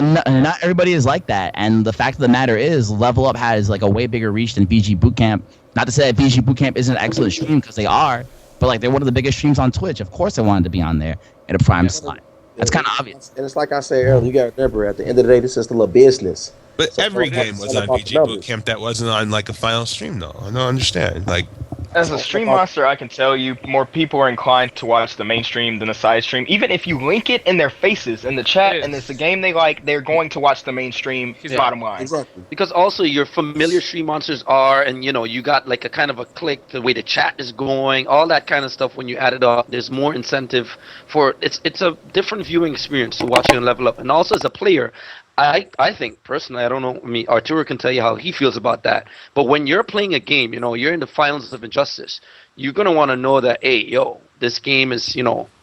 everybody is like that, and the fact of the matter is, Level Up has like a way bigger reach than BG Bootcamp. Not to say that BG Bootcamp isn't an excellent stream, because they are, but like they're one of the biggest streams on Twitch. Of course, they wanted to be on there at a prime slot. That's kind of obvious. And it's like I said earlier, you got to remember, at the end of the day, this is still a business. But So every it's game was all on about the BG numbers. Bootcamp that wasn't on like a final stream though. I don't understand. Like, As a stream monster, I can tell you more people are inclined to watch the mainstream than the side stream. Even if you link it in their faces in the chat and it's a game they like, they're going to watch the mainstream. Bottom line. Exactly. Because also your familiar stream monsters are, and you got like a kind of a click, the way the chat is going, all that kind of stuff. When you add it up, there's more incentive for it's a different viewing experience to watching and level up. And also as a player, I think personally, I don't know. I mean, Arturo can tell you how he feels about that. But when you're playing a game, you're in the finals of Injustice. You're gonna want to know that, hey, this game is,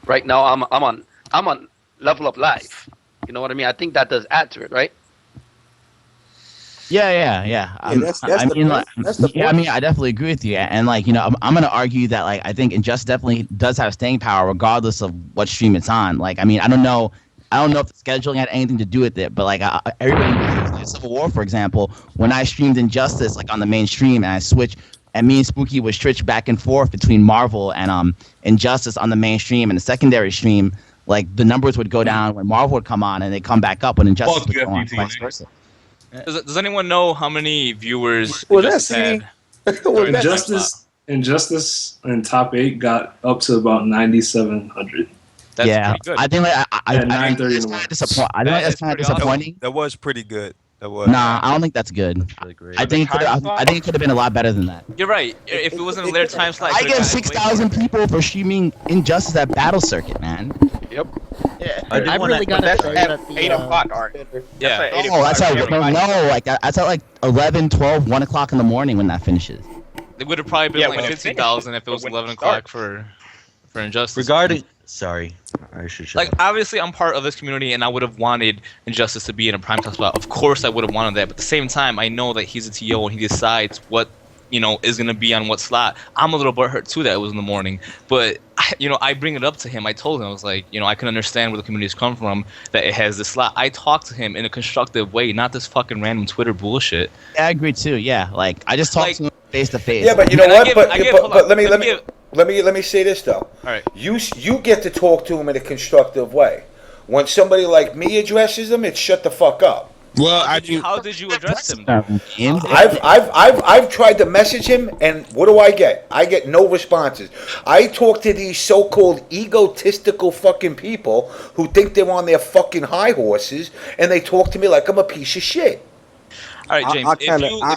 right now I'm on level up live. You know what I mean? I think that does add to it, right? Yeah. That's the I mean, I definitely agree with you. And I'm gonna argue that I think Injustice definitely does have staying power regardless of what stream it's on. I mean, I don't know if the scheduling had anything to do with it, but everybody knows Civil War, for example, when I streamed Injustice on the main stream and I switched, and me and Spooky would switch back and forth between Marvel and Injustice on the main stream and the secondary stream, the numbers would go down when Marvel would come on and they come back up when Injustice would go on, vice versa. Does anyone know how many viewers Injustice had? Injustice in top 8 got up to about 9,700. That's pretty good. I think At 9:30 in the morning. that's kind of disappointing. That was pretty good. That was. Nah, I don't think that's good. I think it could have been a lot better than that. You're right. If it wasn't a later time slot, I get 6,000 people for streaming Injustice at Battle Circuit, man. Yep. Yeah. I really gotta say that the 8 o'clock, Art. Yeah. Oh, that's at 11, 12, 1 o'clock in the morning when that finishes. It would have probably been when it 15,000 if it was when it 11 o'clock for Injustice. Sorry, I should shut Like, obviously, I'm part of this community, and I would have wanted Injustice to be in a primetime spot. Of course, I would have wanted that. But at the same time, I know that he's a TO, and he decides what, is going to be on what slot. I'm a little butthurt, too, that it was in the morning. But, I bring it up to him. I told him, I was like, I can understand where the community's come from, that it has this slot. I talked to him in a constructive way, not this fucking random Twitter bullshit. Yeah, I agree, too. Yeah, I just talked to him face to face. Yeah, but you know what? But let me say this though. All right. You get to talk to him in a constructive way. When somebody like me addresses him, it's shut the fuck up. Well, how did you address him? I've tried to message him, and what do I get? I get no responses. I talk to these so-called egotistical fucking people who think they're on their fucking high horses, and they talk to me like I'm a piece of shit. All right, James.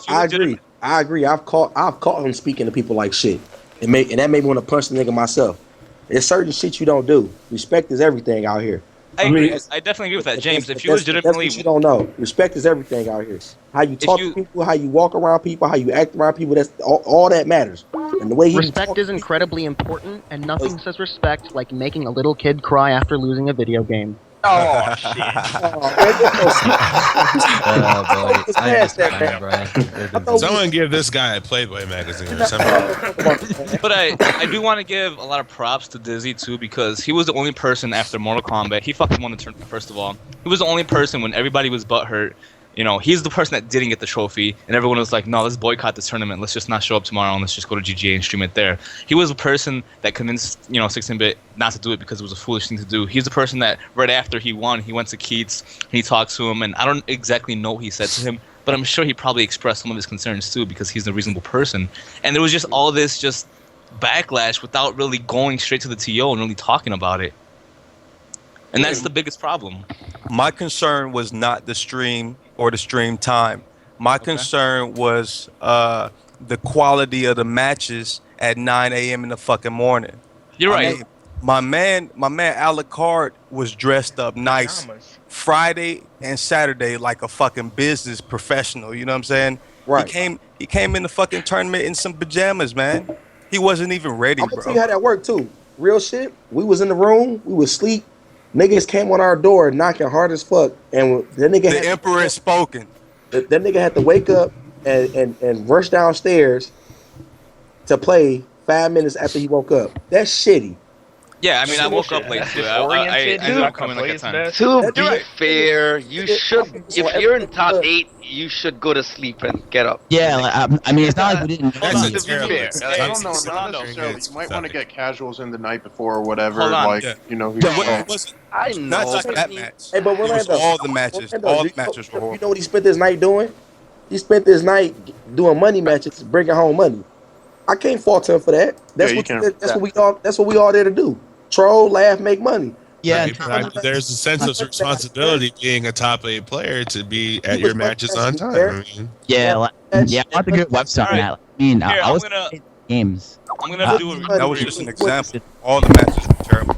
I agree. I agree. I've caught him speaking to people like shit, and that made me want to punch the nigga myself. There's certain shit you don't do. Respect is everything out here. I definitely agree with that, James. If you legitimately, that's what you don't know. Respect is everything out here. How you talk to people, how you walk around people, how you act around people. That's all that matters. And the way respect is incredibly important, and nothing says respect like making a little kid cry after losing a video game. Oh shit! Someone give this guy a Playboy magazine or something. But I do want to give a lot of props to Dizzy too, because he was the only person after Mortal Kombat. He fucking won the tournament, first of all. He was the only person when everybody was butthurt. He's the person that didn't get the trophy, and everyone was like, no, let's boycott this tournament. Let's just not show up tomorrow, and let's just go to GGA and stream it there. He was the person that convinced, 16-bit not to do it because it was a foolish thing to do. He's the person that, right after he won, he went to Keats, and he talked to him, and I don't exactly know what he said to him, but I'm sure he probably expressed some of his concerns too, because he's a reasonable person. And there was just all this just backlash without really going straight to the TO and really talking about it. And that's the biggest problem. My concern was not the stream or the stream time. My concern was the quality of the matches at 9 a.m. in the fucking morning. You're right. My man Alucard was dressed up nice Friday and Saturday like a fucking business professional. You know what I'm saying? Right. He came in the fucking tournament in some pajamas, man. He wasn't even ready, I'm bro. gonna tell you how that worked too. Real shit. We was in the room. We was asleep. Niggas came on our door knocking hard as fuck, and that nigga. The emperor has spoken. That nigga had to wake up and rush downstairs to play 5 minutes after he woke up. That's shitty. Yeah, I mean, I woke up late to it. I ended up coming like at 10. To be fair, you should. If you're in top 8, you should go to sleep and get up. Yeah, like, I mean, it's not like we didn't. To be fair, I don't know, not necessarily. You might want to get casuals in the night before or whatever. Hold on. Like, you know, who I know. Not just that match. Hey, but It was Rolando, all the matches. All the matches were you horrible. know what he spent this night doing? He spent this night doing money matches, bringing home money. I can't fault him for that. That's what we all there to do. Troll, laugh, make money. Yeah, Right, but there's a sense of responsibility being a top 8 player to be at your matches on time. I mean, I'm not the good website on that. I mean, Here, I was I'm gonna- games. I'm gonna do it. That was just an example. All the matches were terrible.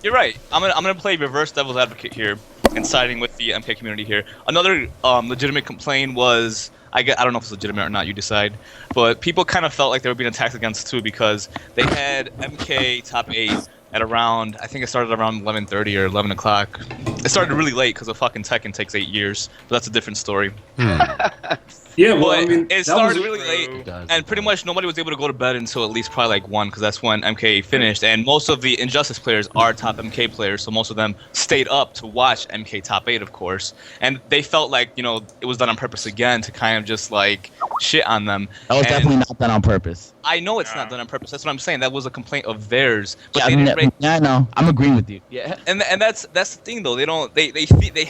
You're right. I'm gonna play reverse devil's advocate here and siding with the MK community here. Another legitimate complaint was I don't know if it's legitimate or not. You decide. But people kind of felt like they were being attacked against too because they had MK top 8 at around, I think it started around 11:30 or 11 o'clock. It started really late because of fucking Tekken takes 8 years, but that's a different story. Yeah, well, But I mean, it started really late, and pretty much nobody was able to go to bed until at least probably like 1, because that's when MK finished. And most of the Injustice players are top MK players, so most of them stayed up to watch MK top 8, of course. And they felt like, you know, it was done on purpose again to kind of just like shit on them. That was And definitely not done on purpose. I know it's not done on purpose. That's what I'm saying. That was a complaint of theirs. But Yeah, they didn't raise. I know. I'm agreeing with you. Yeah, and that's the thing though. They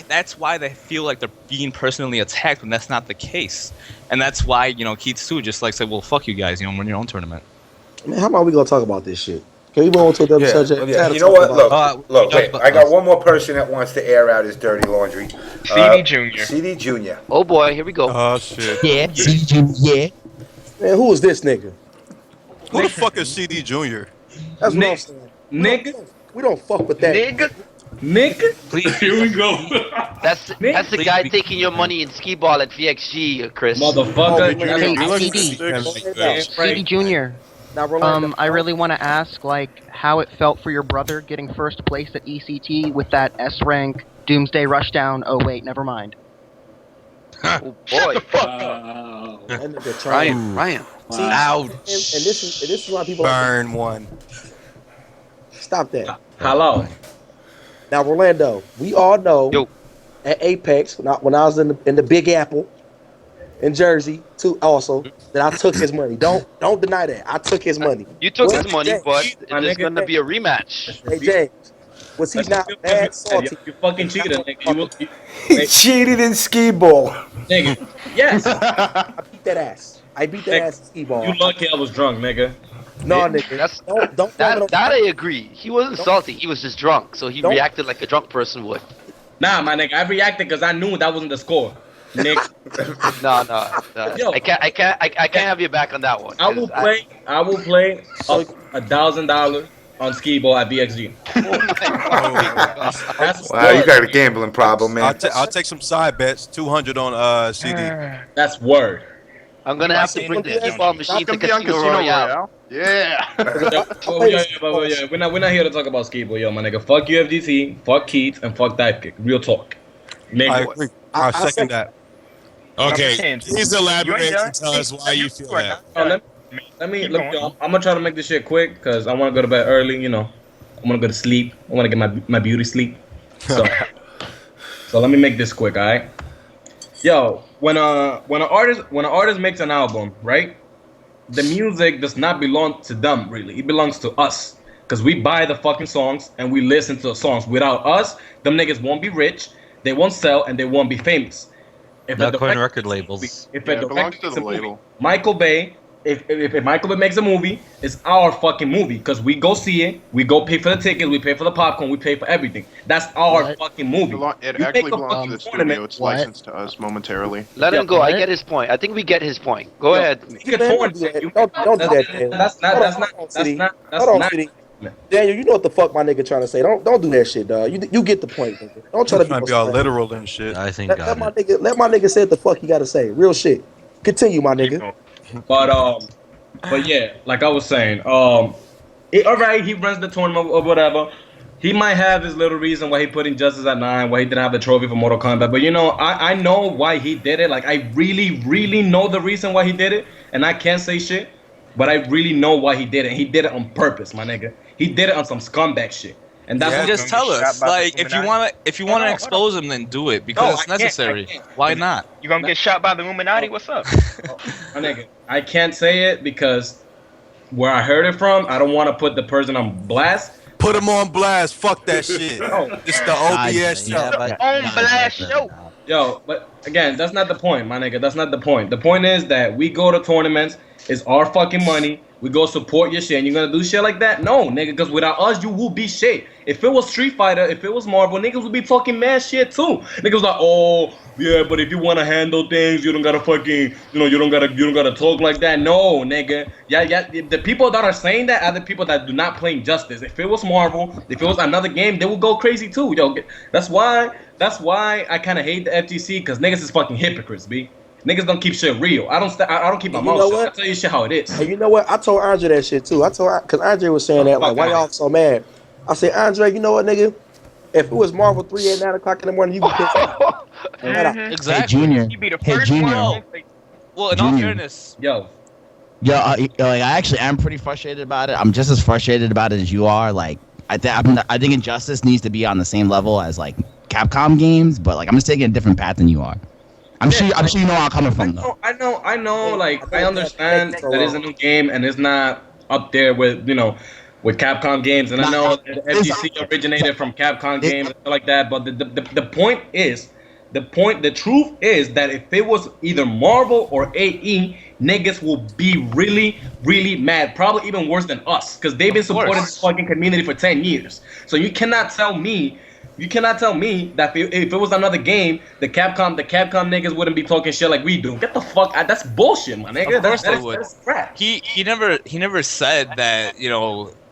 that's why they feel like they're being personally attacked when that's not the case, and that's why, you know, Keith too just like said, well, fuck you guys, you know, run your own tournament. Man, how about we gonna talk about this shit? Can we move on to another subject? Yeah. You know what? Look, wait. I got one more person that wants to air out his dirty laundry. CDjr. CDjr. Oh boy, here we go. Oh shit. Yeah, CDjr. Yeah. Man, who is this nigga? Who the fuck is CDjr? That's what I'm saying. Nigga. We don't fuck with that. Nigga. Please. Here we go. That's the guy taking your money in skee ball at VXG, Chris. Motherfucker. CD Junior. I really want to ask, like, how it felt for your brother getting first place at ECT with that S rank Doomsday Rushdown. Oh wait, never mind. Oh boy. Ryan. See, Ouch. And this is why people Burn one. Stop that. Hello. Now, Rolando, we all know at Apex when I was in the Big Apple in Jersey too, also that I took his money. Don't deny that. I took his money. You took his money, but there's going to be a rematch. Hey James, was he not bad salty? You fucking cheated, nigga. He cheated in skee ball. Nigga. Yes. I beat that ass. I beat that ass in skee ball. You lucky I was drunk, nigga. No, nigga. Don't That I agree. He wasn't salty. He was just drunk, so he reacted like a drunk person would. Nah, my nigga, I reacted because I knew that wasn't the score. Nick. No. I can't have you back on that one. I will play $1,000 on skee ball at BXG. Wow, you got a gambling problem, man. I'll take some side bets. 200 on CD. That's word. I'm gonna have to bring the skee ball machine to Casino Royale. Yeah. Yeah. We're not here to talk about skee ball, yo, my nigga. Fuck UFGT, fuck Keats, and fuck Divekick. Real talk. I agree. I second that. Okay, please elaborate and tell us why you feel that. Let me look. I'm gonna try to make this shit quick because I want to go to bed early. You know, I want to go to sleep. I want to get my beauty sleep. So let me make this quick, all right? Yo, when an artist makes an album, right? The music does not belong to them, really. It belongs to us. Because we buy the fucking songs and we listen to the songs. Without us, them niggas won't be rich, they won't sell, and they won't be famous. Not coin record labels. It belongs to the label. Michael Bay, if Michael Bay makes a movie, it's our fucking movie. Because we go see it, we go pay for the tickets, we pay for the popcorn, we pay for everything. That's our fucking movie. It actually belongs to the studio. It's licensed to us momentarily. Let him go. I get his point. I think we get his point. Go ahead. Don't do that, Daniel. Hold on, City. Daniel, you know what the fuck my nigga trying to say. Don't do that shit, dog. You get the point, nigga. Don't try to be all literal and shit. I think let my nigga say what the fuck he gotta say. Real shit. Continue, my nigga. But yeah, like I was saying, all right, he runs the tournament or whatever. He might have his little reason why he put Injustice at 9, why he didn't have the trophy for Mortal Kombat. But you know, I know why he did it. Like I really know the reason why he did it, and I can't say shit. But I really know why he did it. He did it on purpose, my nigga. He did it on some scumbag shit. And that's what just tell us. Like, if you wanna expose him, then do it because it's necessary. Why not? You gonna get shot by the Illuminati? What's up? My nigga, I can't say it because where I heard it from, I don't want to put the person on blast. Put him on blast. Fuck that shit. It's the OBS show. On blast show. Yo, but again, that's not the point, my nigga. That's not the point. The point is that we go to tournaments. It's our fucking money. We go support your shit. And you're gonna do shit like that? No, nigga. Because without us, you will be shit. If it was Street Fighter, if it was Marvel, niggas would be talking mad shit too. Niggas like, oh yeah, but if you wanna handle things, you don't gotta fucking, you don't gotta talk like that. No, nigga. Yeah. The people that are saying that are the people that do not play Injustice. If it was Marvel, if it was another game, they would go crazy too. Yo, that's why I kind of hate the FGC because niggas is fucking hypocrites, b. Niggas don't keep shit real. I don't keep my mouth shut. I tell you shit how it is. And you know what? I told Andre that shit too. Because Andre was saying that, like, why y'all so mad? I said, Andre, you know what, nigga? If it was Marvel 3 at 9 o'clock in the morning, you could piss off. Exactly. Hey, Junior. Hey, Junior. Well, in all fairness, yo, like, I actually am pretty frustrated about it. I'm just as frustrated about it as you are. Like, I think Injustice needs to be on the same level as like Capcom games, but like I'm just taking a different path than you are. I'm sure you know where I'm coming from though. I know. Like I understand that it's a new game and it's not up there with with Capcom games, and I know that the FGC originated from Capcom games and stuff like that. But the point is, the truth is that if it was either Marvel or AE, niggas will be really, really mad. Probably even worse than us, because they've been supporting this fucking community for 10 years. So you cannot tell me that if it was another game, the Capcom niggas wouldn't be talking shit like we do. Get the fuck out. That's bullshit, my nigga. Of course they would. That's crap. He never said that,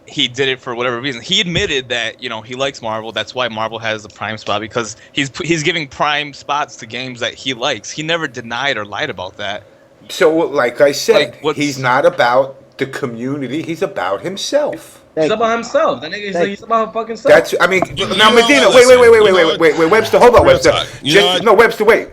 he did it for whatever reason. He admitted that, he likes Marvel. That's why Marvel has the prime spot, because he's giving prime spots to games that he likes. He never denied or lied about that. So, like I said, he's not about the community. He's about himself. He's about himself. That nigga, he's about fucking self. That's. I mean, now Medina. Wait, Webster. Hold on, Webster. No, Webster. Wait.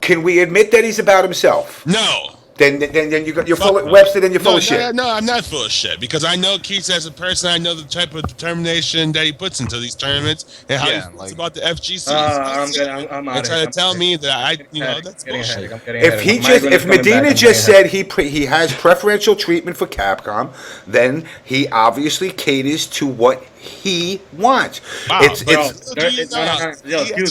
Can we admit that he's about himself? No. Then you're full of Webster. Then you're full of shit. No, I'm not full of shit because I know Keith as a person. I know the type of determination that he puts into these tournaments and how he thinks about the FGC. I'm and trying to tell me that that's bullshit. If Medina just said he has preferential treatment for Capcom, then he obviously caters to what he wants. Wow, excuse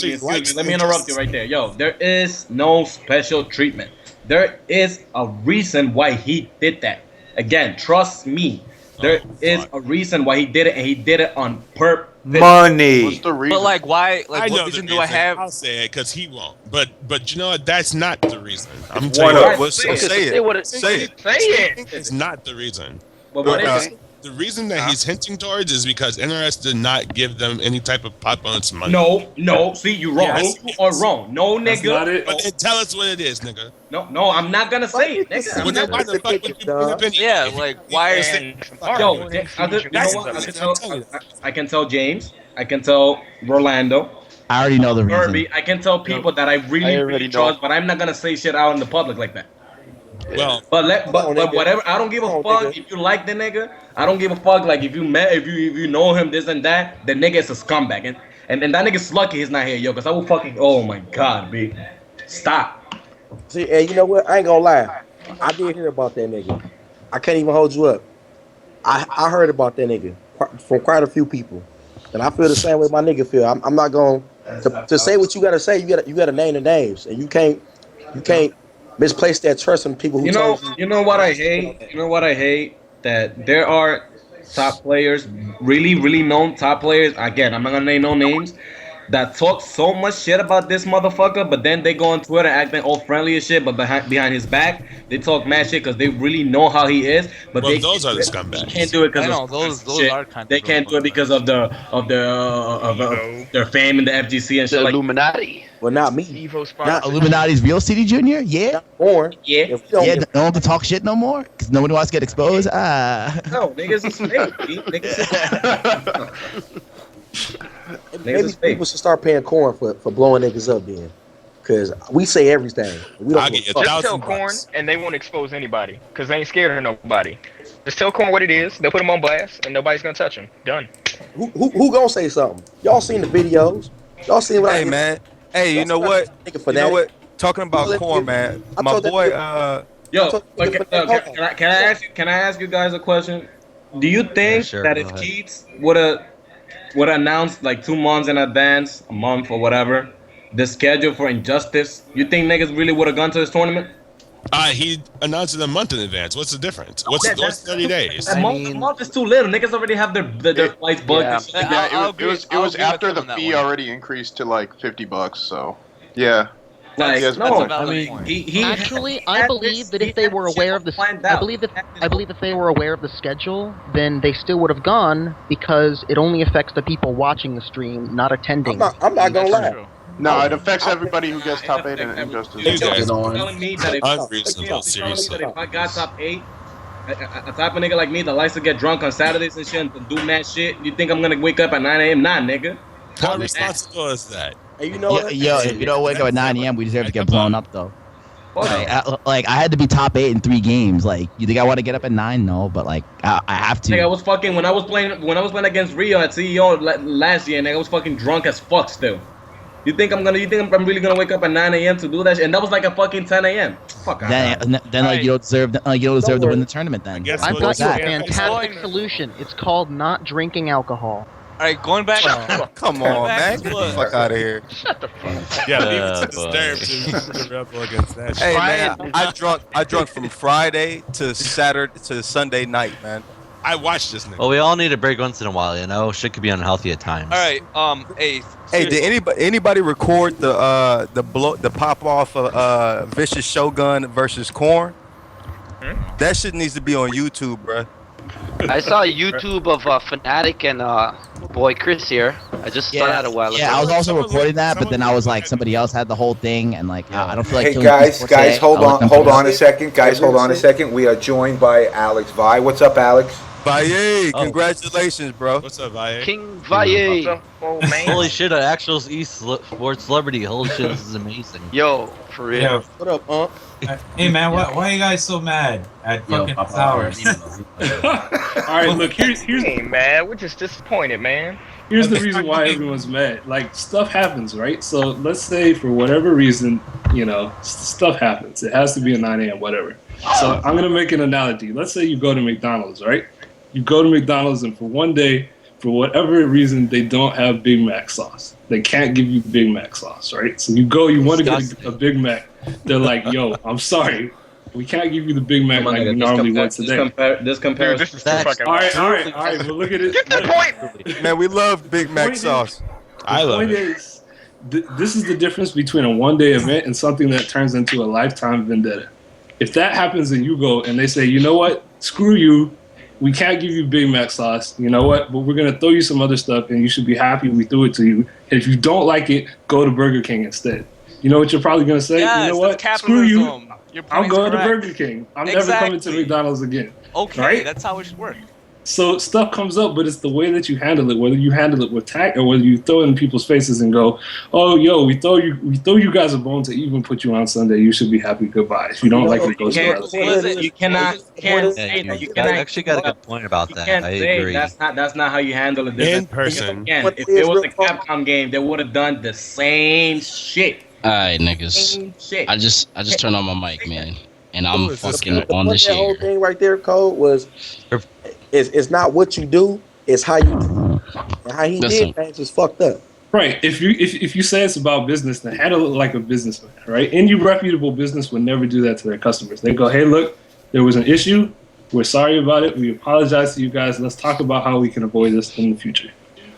me. Let me interrupt you right there. Yo, there is no special treatment. There is a reason why he did that. Again, trust me. There is a reason why he did it, and he did it on purpose. Money. What's the reason? But like, why? Like, I know what reason do I have? I'll say it because he won't. But you know what? That's not the reason. I'm telling telling you what. Say it. Say it. It's not the reason. But what is it? The reason that he's hinting towards is because NRS did not give them any type of pop bonus money. No. See, you're wrong. Yes. You are wrong. No, nigga. That's not it. But then tell us what it is, nigga. No, I'm not gonna say it, nigga. Well, then why the fuck would you put an opinion? Yeah, like, why is it? Yo, I can tell James. I can tell Rolando. I already know the reason. Kirby. I can tell people that I really trust, but I'm not gonna say shit out in the public like that. Well, but whatever. I don't give a fuck if you like the nigga. I don't give a fuck like if you know him this and that. The nigga is a scumbag, and that nigga's lucky he's not here, yo. Cause I will fucking. Oh my god, b. Stop. See, and you know what? I ain't gonna lie. I did hear about that nigga. I can't even hold you up. I heard about that nigga from quite a few people, and I feel the same way my nigga feel. I'm not going to say what you gotta say. You gotta name the names, and you can't misplace that trust in people who you know what I hate? You know what I hate? That there are top players, really known top players. Again, I'm not gonna name no names. That talk so much shit about this motherfucker, but then they go on Twitter acting all friendly and shit, but behind his back, they talk mad shit because they really know how he is. But those are the scumbags. They can't do it because those are kind of. They can't do it because of their fame in the FGC and shit. The Illuminati. Well, not me. Not Illuminati's real CDjr? Yeah. Or yeah. No one can talk shit no more because nobody wants to get exposed. No, niggas is fake. Maybe people should start paying corn for blowing niggas up then. because we say everything. We don't I'll give get a you fuck. Just tell $1,000. Corn, and they won't expose anybody, because they ain't scared of nobody. Just tell Corn what it is. They'll put him on blast, and nobody's gonna touch him. Done. Who gonna say something? Y'all seen the videos? Y'all seen what I Hey did? man. Hey, you Y'all know seen what? that nigga You fanatic? know what? Talking about that corn, nigga- man. I My told that boy, nigga- Yo, told like, nigga, can I ask you guys a question? Do you think sure, that go if ahead. Keats would have announced like 2 months in advance, a month or whatever, the schedule for Injustice, you think niggas really would have gone to this tournament? He announced it a month in advance. What's the difference? What's 30 days? A month is too little. Niggas already have their flights booked. Yeah. and shit like Yeah, that. it was after the fee already increased to like $50. So yeah. Like, Yes, no, that's a valid point. he Actually, I believe that if they were aware of the, I believe if they were aware of the schedule, then they still would have gone because it only affects the people watching the stream, not attending. I'm not gonna lie. No, it affects everybody who gets top 8 in Injustice. You guys are telling me that if unreasonable, seriously. if I got top 8, a type of nigga like me that likes to get drunk on Saturdays and shit and do mad shit, you think I'm gonna wake up at 9 a.m.? Nah, nigga. How responsible is that? And you know Yo, what? if you don't wake up at 9 a.m., we deserve to get blown up though. Like I had to be top 8 in 3 games. Like, you think I want to get up at 9? No, but like I have to. Nigga, I was fucking when I was playing against Rio at CEO last year, nigga, I was fucking drunk as fuck still. You think I'm really gonna wake up at 9 a.m. to do that shit? And that was like a fucking 10 a.m. Fuck out. Then like you don't deserve to win the tournament then. I've got you a fantastic solution. It's called not drinking alcohol. All right, going back. Come on, man. Get the fuck out of here. Shut the fuck. Yeah, leave it to Dztrbed to rebel against that shit. Hey man, I drunk from Friday to Saturday to Sunday night, man. I watched this nigga. Well, we all need a break once in a while, you know. Shit could be unhealthy at times. All right. Hey, did anybody record the pop off of Vicious Shogun versus Korn? That shit needs to be on YouTube, bruh. I saw a YouTube of Fnatic and boy Chris here. I just saw that a while ago. Yeah, I was also reporting that, but then I was like, somebody else had the whole thing, and like, I don't feel like. Hey killing guys, people today. hold I'll let them on finish. a second. Guys, hold on a second. We are joined by Alex Vi. What's up, Alex? Valle, congratulations, bro. What's up, Valle? King Valle. Oh man. Holy shit, an actual sports celebrity. Holy shit, this is amazing. Yo, for real. Yo. What up, Unc? Hey man, why are you guys so mad at fucking Towers? Alright, look, here's Hey man, we're just disappointed, man. here's the reason why everyone's mad. Like, stuff happens, right? So let's say for whatever reason, stuff happens. It has to be a 9 a.m., whatever. So I'm gonna make an analogy. Let's say you go to McDonald's, right? You go to McDonald's and for one day, for whatever reason, they don't have Big Mac sauce. They can't give you Big Mac sauce, right? So you go, you want to get a Big Mac. They're like, yo, I'm sorry. We can't give you the Big Mac like we normally would today. This comparison. This is too fucking All right. Well, look at it. Get the point. Man, we love Big Mac sauce. I love it. Is, this is the difference between a one-day event and something that turns into a lifetime vendetta. If that happens and you go and they say, you know what, screw you, we can't give you Big Mac sauce, you know what, but we're going to throw you some other stuff and you should be happy we threw it to you. And if you don't like it, go to Burger King instead. You know what you're probably going to say? Yes, you know what, that's screw you, capitalism. Your I'm point's going correct. to Burger King. I'm never coming to McDonald's again. Okay, right? that's how it should work. So stuff comes up, but it's the way that you handle it, whether you handle it with tact or whether you throw it in people's faces and go, oh, yo, we throw you guys a bone to even put you on Sunday. You should be happy. Goodbye. If you don't like it, go somewhere else. You cannot say that. You cannot actually got a good point about that. can't I say agree. that's not how you handle it. In person. Again, if it was a Capcom game, they would have done the same shit. Alright, niggas. Same shit. I just turned on my mic, man, and I'm fucking on What this that whole shit. thing right there, Cole, was it's not what you do, it's how you do. And how he Listen. did things was fucked up. Right. If you say it's about business, then handle it like a businessman, right? Any reputable business would never do that to their customers. They go, hey, look, there was an issue. We're sorry about it. We apologize to you guys. Let's talk about how we can avoid this in the future.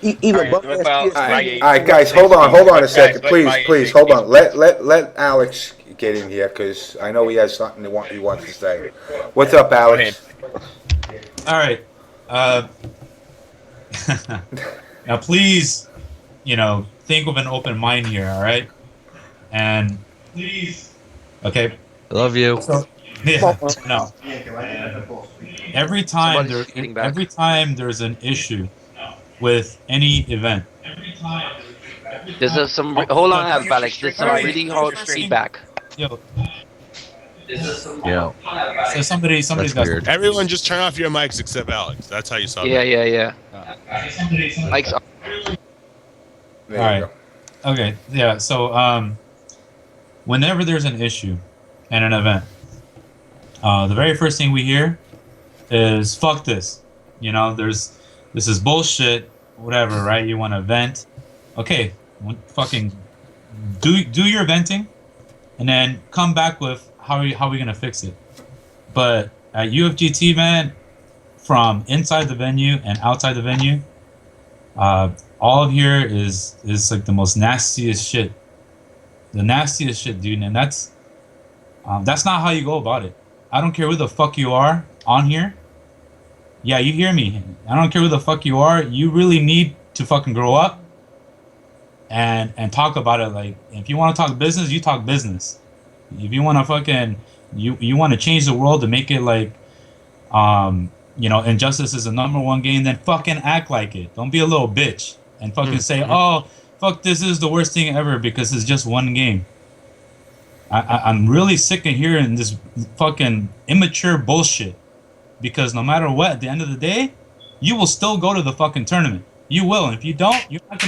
Even All right, guys, hold on a second, please, hold on. Let Alex get in here because I know he has something he wants to say. What's up, Alex? All right. Now, please, think with an open mind here. All right. And please. Okay. I love you. So, yeah. No. Every time there's an issue with any event, There's some. Hold on, Alex. There's some really hard feedback. Yo. Yo. So somebody's got weird. Everyone just turn off your mics except Alex. That's how you solve Yeah, it. yeah. Mike's up. There All you right. Okay. Yeah. So whenever there's an issue in an event, the very first thing we hear is "fuck this." You know, this is bullshit. Whatever, right? You want to vent? Okay, fucking do your venting, and then come back with how are we gonna fix it. But at UFGT, man, from inside the venue and outside the venue, all of here is like the most nastiest shit. The nastiest shit, dude, and that's not how you go about it. I don't care who the fuck you are on here. Yeah, you hear me. I don't care who the fuck you are. You really need to fucking grow up and talk about it. Like, if you want to talk business, you talk business. If you want to fucking you want to change the world to make it like injustice is the #1 game, then fucking act like it. Don't be a little bitch and fucking say, oh, fuck, this is the worst thing ever because it's just one game. I'm really sick of hearing this fucking immature bullshit, because no matter what, at the end of the day, you will still go to the fucking tournament. You will, and if you don't, you're not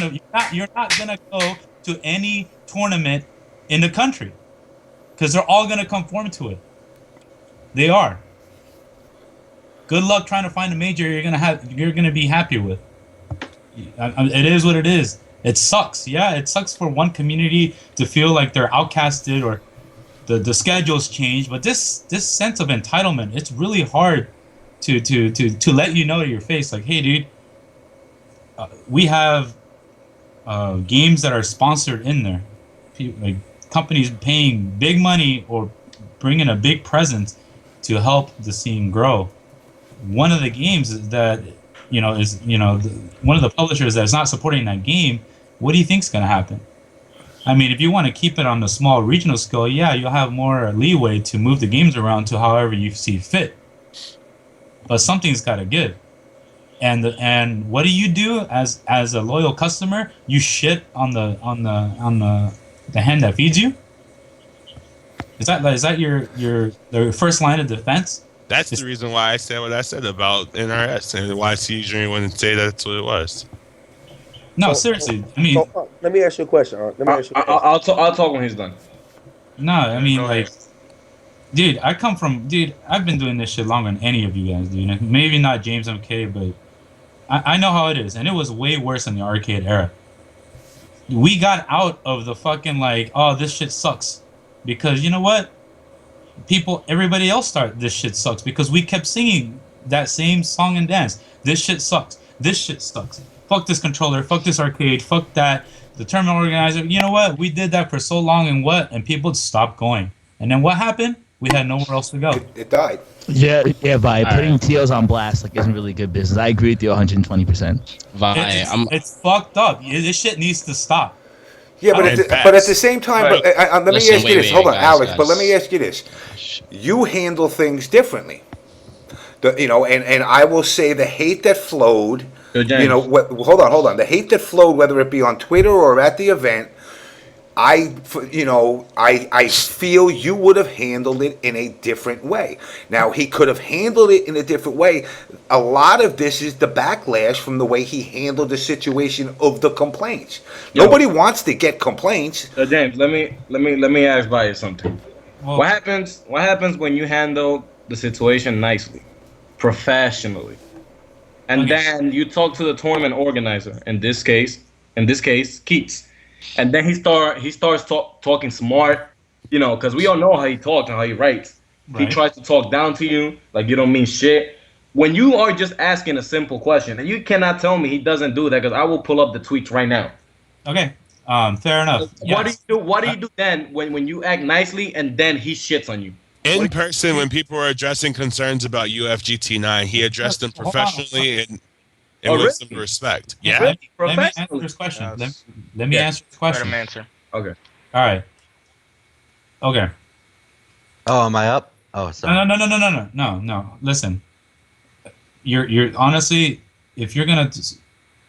gonna go to any tournament in the country, because they're all gonna conform to it. They are. Good luck trying to find a major you're gonna be happy with. It is what it is. It sucks. Yeah, it sucks for one community to feel like they're outcasted or the schedules change, but this sense of entitlement, it's really hard to let you know to your face, like, hey, dude, we have games that are sponsored in there, like companies paying big money or bringing a big presence to help the scene grow. One of the games that one of the publishers that's not supporting that game, what do you think's going to happen? I mean, if you want to keep it on the small regional scale, yeah, you'll have more leeway to move the games around to however you see fit. But something's got to give. And what do as a loyal customer? You shit on the hand that feeds you. Is that your first line of defense? That's the reason why I said what I said about NRS and why CDjr wouldn't say that's what it was. No, seriously. I mean, let me ask you a question. I'll talk when he's done. No, I mean, like, dude, I've been doing this shit longer than any of you guys, dude. Maybe not JamessMK, but I know how it is, and it was way worse in the arcade era. We got out of the fucking like, oh, this shit sucks, because you know what? Everybody else started, this shit sucks, because we kept singing that same song and dance. This shit sucks. This shit sucks. Fuck this controller. Fuck this arcade. Fuck that. The tournament organizer. You know what? We did that for so long, and people stopped going. And then what happened? We had nowhere else to go. It died. Yeah, by putting TOs on blast isn't really good business. I agree with you 120%. It's fucked up. This shit needs to stop. Yeah, but at the same time, Right. let me ask you this. Hold on, Alex. But let me ask you this: you handle things differently. And I will say the hate that flowed. Hold on. The hate that flowed, whether it be on Twitter or at the event, I feel you would have handled it in a different way. Now, he could have handled it in a different way. A lot of this is the backlash from the way he handled the situation of the complaints. Nobody wants to get complaints. James, let me ask Valle something. What happens when you handle the situation nicely, professionally, and then you talk to the tournament organizer? In this case, Keats. And then he starts talking smart, because we all know how he talks and how he writes. Right. He tries to talk down to you like you don't mean shit. When you are just asking a simple question, and you cannot tell me he doesn't do that, because I will pull up the tweets right now. Okay, fair enough. What do you do then when you act nicely and then he shits on you? In person, when people were addressing concerns about UFGT9, he addressed them professionally and with some respect. Yeah. Let me answer this question. Let me answer this question. Let him answer. Okay. All right. Okay. Oh, am I up? Oh, sorry. No. Listen. You're honestly, if you're gonna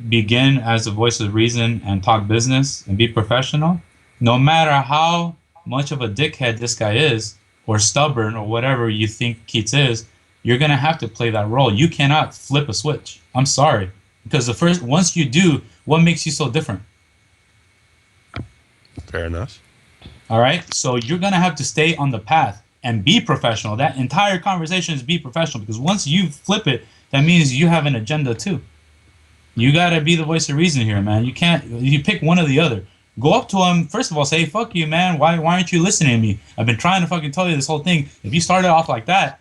begin as a voice of reason and talk business and be professional, no matter how much of a dickhead this guy is, or stubborn, or whatever you think Keats is, you're gonna have to play that role. You cannot flip a switch. I'm sorry, because once you do, what makes you so different? Fair enough. All right, so you're gonna have to stay on the path and be professional. That entire conversation is be professional, because once you flip it, that means you have an agenda too. You gotta be the voice of reason here, man. You can't. You pick one or the other. Go up to him. First of all, say, "Fuck you, man. Why aren't you listening to me? I've been trying to fucking tell you this whole thing." If you started off like that,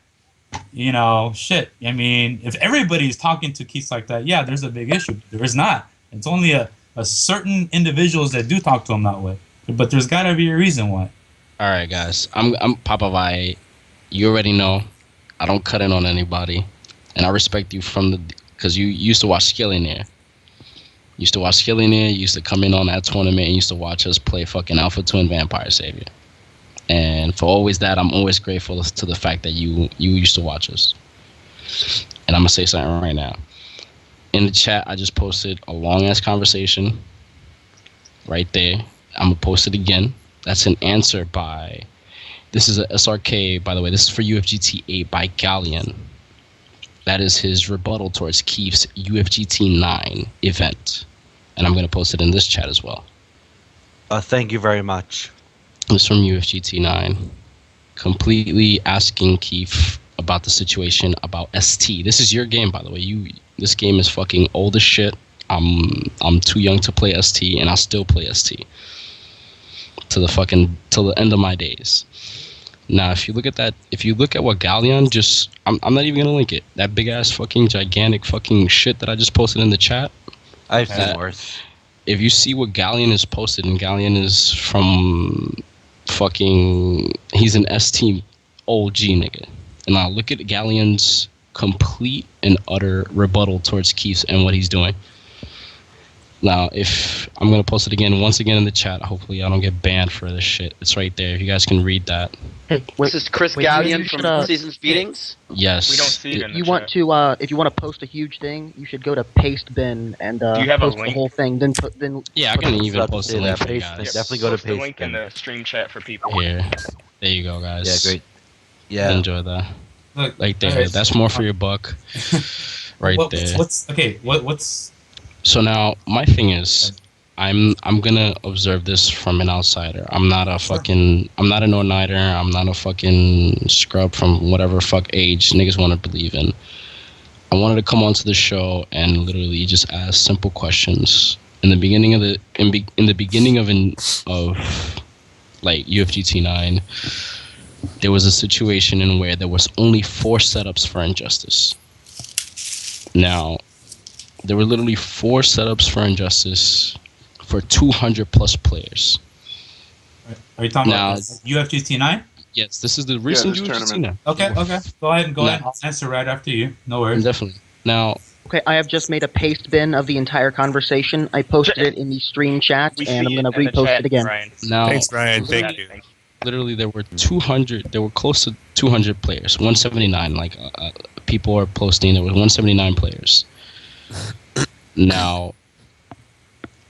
shit. I mean, if everybody's talking to Keats like that, yeah, there's a big issue. There is not. It's only a certain individuals that do talk to him that way. But there's gotta be a reason why. All right, guys. I'm Papa Valle. You already know. I don't cut in on anybody, and I respect you because you used to watch Skillionaire. You used to watch Skillionaire. You used to come in on that tournament and used to watch us play fucking Alpha Twin Vampire Savior. And for always that, I'm always grateful to the fact that you used to watch us. And I'm gonna say something right now. In the chat, I just posted a long ass conversation. Right there. I'm gonna post it again. That's an answer by. This is a SRK, by the way. This is for UFGT8 by Galleon. That is his rebuttal towards Keith's UFGT9 event. And I'm going to post it in this chat as well. Thank you very much. It's from UFGT9. Completely asking Keith about the situation about ST. This is your game, by the way. This game is fucking old as shit. I'm too young to play ST, and I'll still play ST. Till the end of my days. Now, if you look at what Galleon I'm not even gonna link it. That big ass fucking gigantic fucking shit that I just posted in the chat. I've seen worse. If you see what Galleon is posted, and Galleon is from he's an ST OG nigga. And now look at Galleon's complete and utter rebuttal towards Keith and what he's doing. Now, if I'm going to post it once again in the chat, hopefully I don't get banned for this shit. It's right there. You guys can read that. Hey, this is Chris Galleon from Season's Beatings? Yes. We don't see it in the you chat. want to, if you want to post a huge thing, you should go to Pastebin and Do you have post a link? the whole thing. Then Yeah, I can even post the link for you Paste, guys. definitely go to Post the link Pastebin. in the stream chat for people. Here. There you go, guys. Yeah, great. Yeah. Enjoy that. Look, Right there. guys, That's more for your buck. Right there. What's So now, my thing is, I'm gonna observe this from an outsider. I'm not an all-nighter. I'm not a fucking scrub from whatever fuck age niggas want to believe in. I wanted to come onto the show and literally just ask simple questions. In the beginning of like UFGT9, there was a situation in where there was only 4 setups for Injustice. Now, there were literally 4 setups for Injustice for 200 plus players. Are you talking Now, about UFGT9? Yes, this is the recent UFGT9. Okay. Go ahead. I'll answer right after you. No worries. Definitely. Now, Okay, I have just made a paste bin of the entire conversation. I posted it in the stream chat, and I'm going to repost it again. now, Thanks, Brian. Thank you. literally there were 200. There were close to 200 players. 179. Like people are posting. There were 179 players. Now,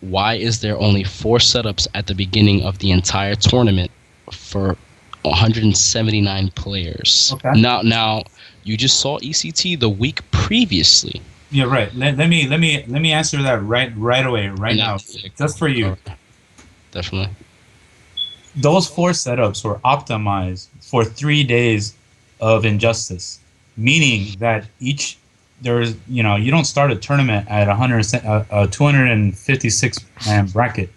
why is there only 4 setups at the beginning of the entire tournament for 179 players? Okay. Now you just saw ECT the week previously. Yeah, right. Let me answer that right away, right now, just for you. Definitely. Those 4 setups were optimized for 3 days of Injustice, meaning that you don't start a tournament at a 256 man bracket.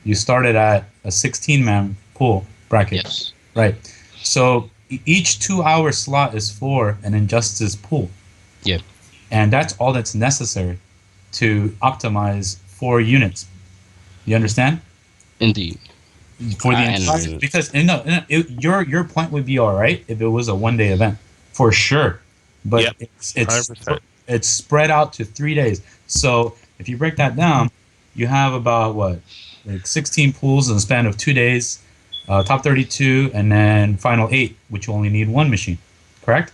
You started at a 16 man pool bracket. Yes. Right. So each 2-hour slot is for an Injustice pool. Yeah. And that's all that's necessary to optimize 4 units. You understand? Indeed. For the entire, because your point would be all right if it was a 1-day event, for sure. But it's spread out to 3 days. So if you break that down, you have about 16 pools in the span of 2 days, top 32, and then final 8, which you only need 1 machine. Correct?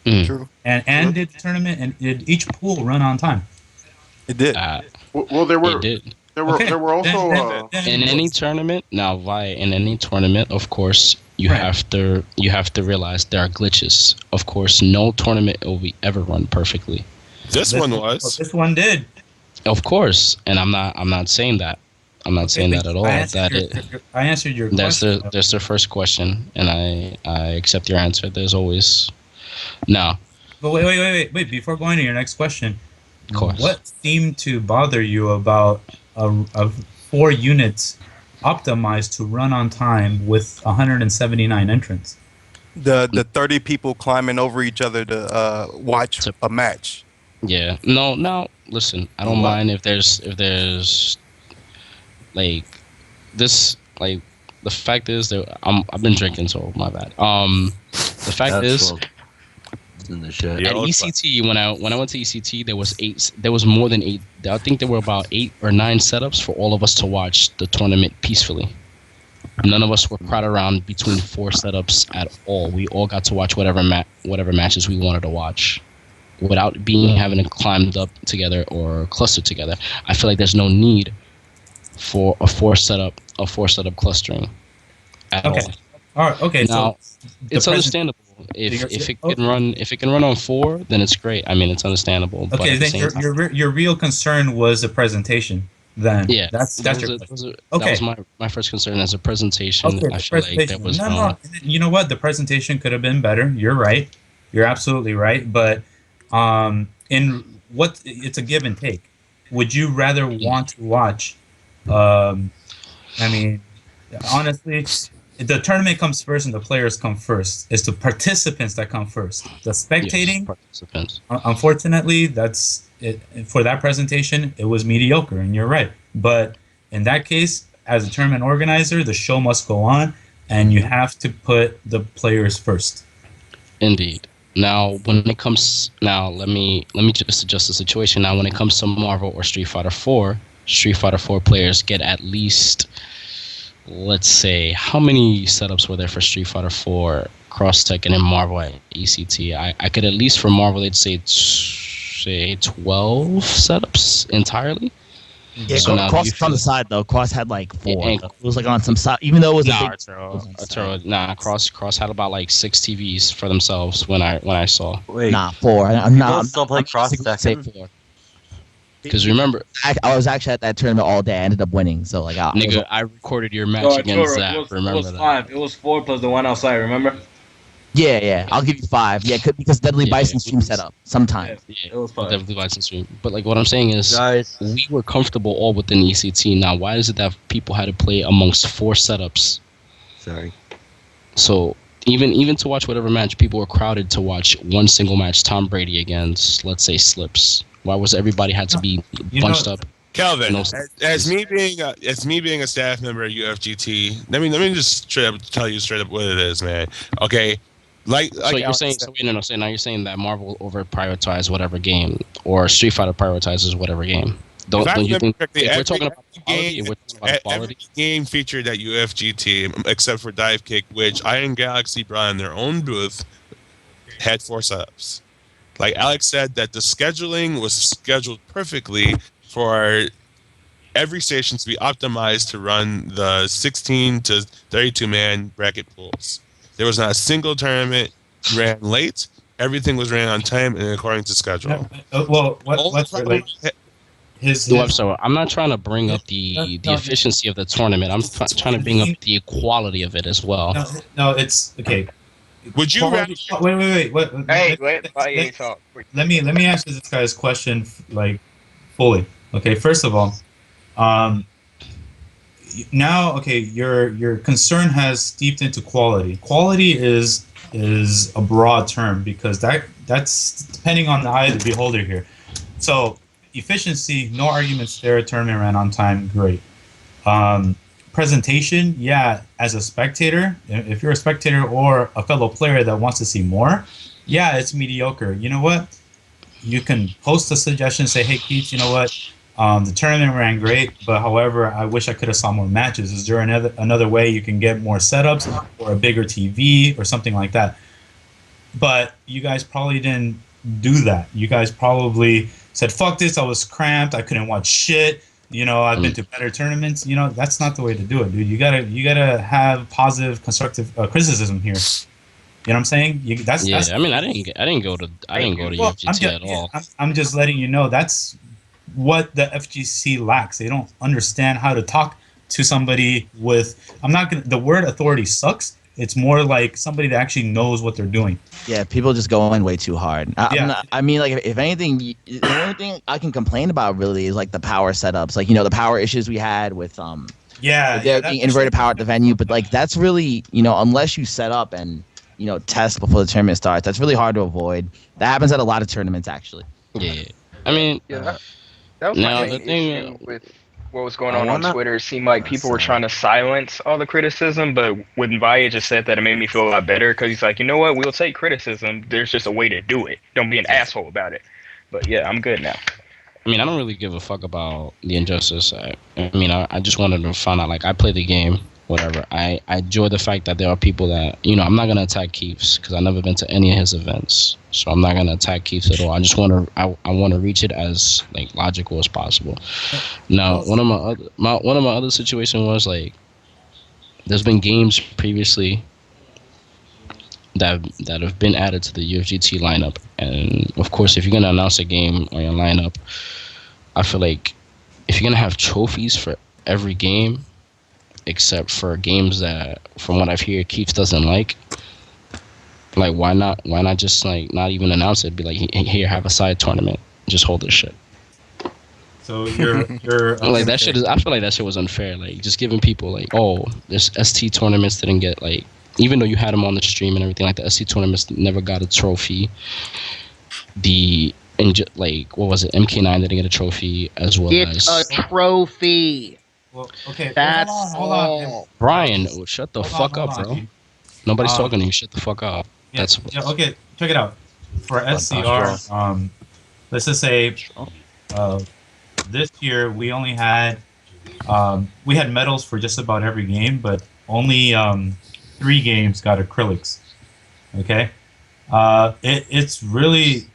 True. And did the tournament and did each pool run on time? It did. Well, there were. It did. There were also. In any tournament now, in any tournament, of course, you have to realize there are glitches. Of course, no tournament will be ever run perfectly. This one was. This one did. Of course, and I'm not saying that. I'm not saying that at all. I answered your question. That's the first question, and I accept your answer. There's always now. But wait! Before going to your next question, of course, what seemed to bother you about a 4 units optimized to run on time with 179 entrants? The 30 people climbing over each other to watch a match. Yeah. No. Listen, I don't mind if there's like this, like the fact is that I've been drinking, so my bad. The fact is, in the shit. at ECT when I went to ECT, there was more than 8. I think there were about 8 or 9 setups for all of us to watch the tournament peacefully. None of us were crowded around between 4 setups at all. We all got to watch whatever matches we wanted to watch, without having to climbed up together or clustered together. I feel like there's no need for a 4 setup clustering at all. All right. Okay. Now, so it's understandable. If it can run on 4, then it's great. I mean, it's understandable. Okay. Then your real concern was the presentation. Then yeah, that's that was my first concern as a presentation. Okay, I feel like there was no. You know what? The presentation could have been better. You're right. You're absolutely right. But it's a give and take. Would you rather want to watch? I mean, honestly, the tournament comes first and the players come first. It's the participants that come first. The spectating, participants. Unfortunately, that's it. For that presentation, it was mediocre, and you're right. But in that case, as a tournament organizer, the show must go on, and you have to put the players first. Indeed. Now, let me just adjust the situation. Now, when it comes to Marvel or Street Fighter 4 players get at least, let's say, how many setups were there for Street Fighter 4 Cross Tekken and Marvel at ECT? I could at least for Marvel, they'd say 12 setups entirely. Yeah, so Cross on the side though. Cross had like 4. It was like on some side, even though it was Arturo, Cross had about like 6 TVs for themselves when I saw. Wait, 4. I'm still play Cross Tekken. 4. Because remember, I was actually at that tournament all day. I ended up winning. So like, I recorded your match against Zap. Remember it was 5. It was 4 plus the one outside. Remember? Yeah. I'll give you 5. Yeah, because Deadly Bison stream set up sometimes. Yeah, it was 5. Deadly Bison stream. But like what I'm saying is, guys, we were comfortable all within ECT. Now, why is it that people had to play amongst 4 setups? Sorry. So even to watch whatever match, people were crowded to watch one single match. Tom Brady against, let's say, Slips. Why was everybody had to be bunched up? Kelvin, as me being a staff member at UFGT, let me just tell you straight up what it is, man. Okay, so you're saying now you're saying that Marvel over prioritized whatever game, or Street Fighter prioritizes whatever game. Don't you think if we're talking about quality, every game featured at UFGT except for Dive Kick, which Iron Galaxy brought in their own booth, had 4 setups. Like Alex said, that the scheduling was scheduled perfectly for every station to be optimized to run the 16 to 32 man bracket pools. There was not a single tournament ran late. Everything was ran on time and according to schedule. So I'm not trying to bring up the efficiency of the tournament. I'm trying to bring up the equality of it as well. No, it's okay. Would you rather? Wait. Let me answer this guy's question like fully. Okay, first of all, now your concern has steeped into quality. Quality is a broad term because that's depending on the eye of the beholder here. So efficiency, no arguments there. Tournament ran on time, great. Presentation, yeah, as a spectator, if you're a spectator or a fellow player that wants to see more, yeah, it's mediocre. You know what? You can post a suggestion, say, hey, Keith, you know what? The tournament ran great, but however, I wish I could have saw more matches. Is there another way you can get more setups or a bigger TV or something like that? But you guys probably didn't do that. You guys probably said, "Fuck this! I was cramped. I couldn't watch shit." I've been to better tournaments. That's not the way to do it, dude. You gotta have positive, constructive criticism here. You know what I'm saying? That's I mean, I didn't go to UFGT at all. I'm just letting you know that's what the FGC lacks. They don't understand how to talk to somebody with. The word authority sucks. It's more like somebody that actually knows what they're doing. Yeah, people just go in way too hard. I mean, like, if anything, the only thing I can complain about really is like the power setups, like the power issues we had with being inverted power at the venue. But like that's really unless you set up and test before the tournament starts, that's really hard to avoid. That happens at a lot of tournaments actually. Yeah, I mean, that was my main issue with what was going on Twitter. It seemed like people were trying to silence all the criticism, but when Valle just said that, it made me feel a lot better because he's like, you know what, we'll take criticism. There's just a way to do it. Don't be an asshole about it. But yeah, I'm good now. I mean, I don't really give a fuck about the injustice. I just wanted to find out, like, I play the game, whatever. I enjoy the fact that there are people that, I'm not going to attack Keith's because I've never been to any of his events. So I'm not going to attack Keith's at all. I just want to, I want to reach it as, like, logical as possible. Now, one of my other situations was, like, there's been games previously that have been added to the UFGT lineup. And, of course, if you're going to announce a game on your lineup, I feel like if you're going to have trophies for every game, except for games that, from what I've heard, Keith doesn't like why not just, like, not even announce it? Be like, here, have a side tournament. Just hold this shit. So you're like, that shit is, I feel like that shit was unfair. Like, just giving people, like, oh, this ST tournaments didn't get, like, even though you had them on the stream and everything, like, the ST tournaments never got a trophy. What was it? MK9 didn't get a trophy as well. It's a trophy. Well, okay. That's hold on. Brian, shut the fuck up, bro. Nobody's talking to you. Shut the fuck up. Yeah, okay, check it out. For SCR, let's just say this year we only had we had medals for just about every game, but only 3 games got acrylics. Okay, it's really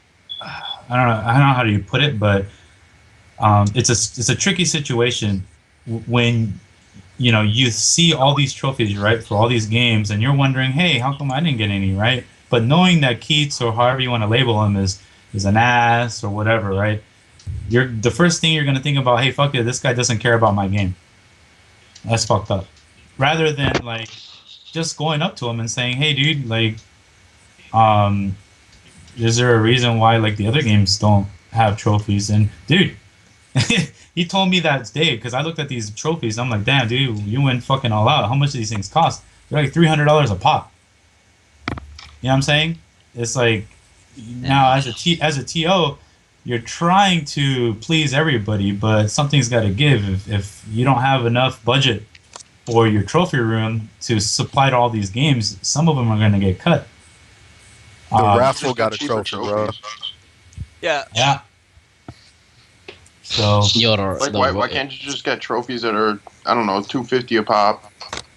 I don't know how do you put it, but it's a tricky situation when you see all these trophies, right, for all these games, and you're wondering, hey, how come I didn't get any, right? But knowing that Keats, or however you want to label him, is an ass or whatever, right? The first thing you're gonna think about, hey, fuck it, this guy doesn't care about my game. That's fucked up. Rather than, like, just going up to him and saying, hey, dude, like, is there a reason why, like, the other games don't have trophies? And dude, he told me that day, because I looked at these trophies and I'm like, damn, dude, you went fucking all out. How much do these things cost? They're like $300 a pop. You know what I'm saying? It's like, now as a TO, you're trying to please everybody, but something's got to give. If you don't have enough budget for your trophy room to supply to all these games, some of them are going to get cut. The raffle got a trophy, bro. Yeah. Yeah. So, why can't you just get trophies that are, I don't know, $250 a pop,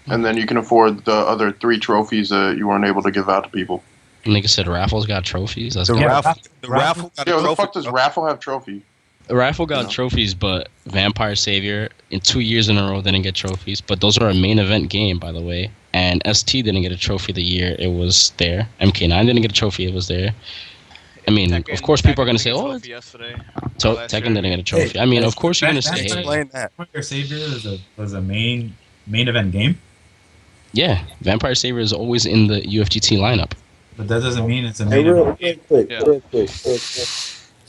and then you can afford the other 3 trophies that you weren't able to give out to people? Nigga said raffles got trophies. That's The good. raffle got a trophy. What the fuck does raffle have trophy? The raffle got trophies, but Vampire Savior in 2 years in a row didn't get trophies. But those are a main event game, by the way. And ST didn't get a trophy the year it was there. MK9 didn't get a trophy, it was there. I mean, of course, people are going to say, oh, Tekken didn't get a trophy. I mean, of course, you're going to say, hey. Vampire Savior was a main event game? Yeah, Vampire Savior is always in the UFGT lineup. But that doesn't mean it's a main event. Real quick.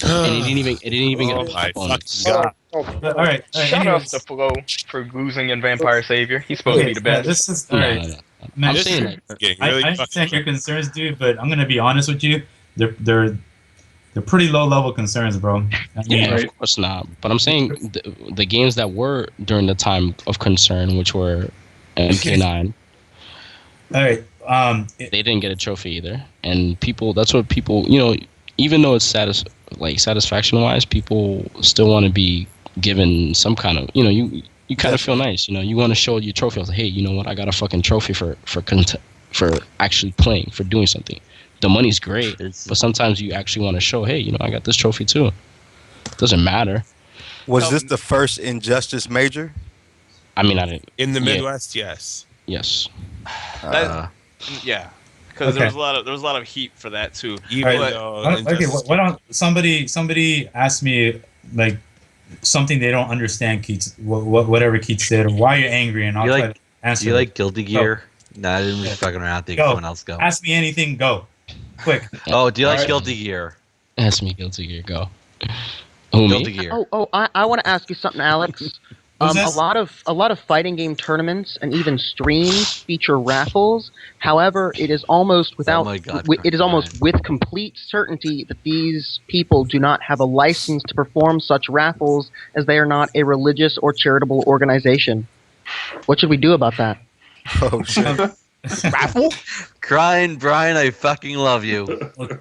And it didn't even get a pop on it. All right. Shout out to Flo for losing in Vampire Savior. He's supposed to be the best. This is all right. Man, I'm saying I understand your concerns, dude, but I'm gonna be honest with you. They're pretty low level concerns, bro. I mean, Yeah, of course not. But I'm saying the games that were during the time of concern, which were MK9. All right. They didn't get a trophy either, and that's what people, even though it's satisfaction wise, people still want to be given some kind of, you kind of feel nice, you want to show your trophy. I was like, hey, you know what? I got a fucking trophy for actually playing, for doing something. The money's great, but sometimes you actually want to show, hey, I got this trophy too. Doesn't matter. Was this the first Injustice major? I mean, I didn't. In the yeah. Midwest, yes. Yes. Yeah, because there was a lot of heat for that too. Even Alright, though okay, why don't somebody ask me like something they don't understand, Keats, whatever Keats did, or why you're angry, and I'll try to answer. Do you it. like Guilty Gear? No, I didn't just fucking around. Think Go. someone else go. Ask me anything. Go, quick. Oh, do you like Alright. Guilty Gear? Ask me Guilty Gear. Go. Who, me? Guilty Gear. I want to ask you something, Alex. Who's A this? lot of fighting game tournaments and even streams feature raffles. However, it is almost without my God, it is almost with complete certainty that these people do not have a license to perform such raffles, as they are not a religious or charitable organization. What should we do about that? Oh shit. Raffle? Crying, Brian, I fucking love you.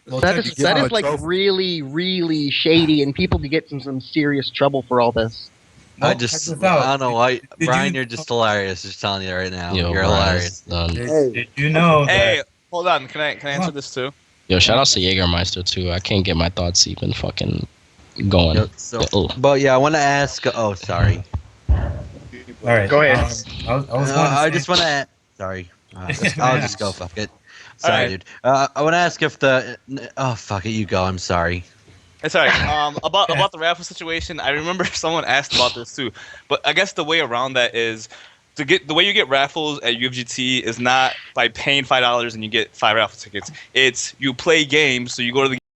That is like really, really shady, and people could get in some serious trouble for all this. I don't know why. Brian, you're just hilarious. Just telling you right now. Yo, You're hilarious. Did you know? Hey, hold on. Can I answer this too? Yo, shout out to Jägermeister too. I can't get my thoughts even fucking going. But yeah, I want to ask. Oh, sorry. All right, Go ahead. I just want to. Sorry. I'll just go. Fuck it. Sorry, Alright. dude. I want to ask if the. Oh, fuck it. You go. I'm sorry. It's alright. About the raffle situation, I remember someone asked about this too. But I guess the way around that is the way you get raffles at UFGT is not by paying $5 and you get 5 raffle tickets. It's you play games, so you go to the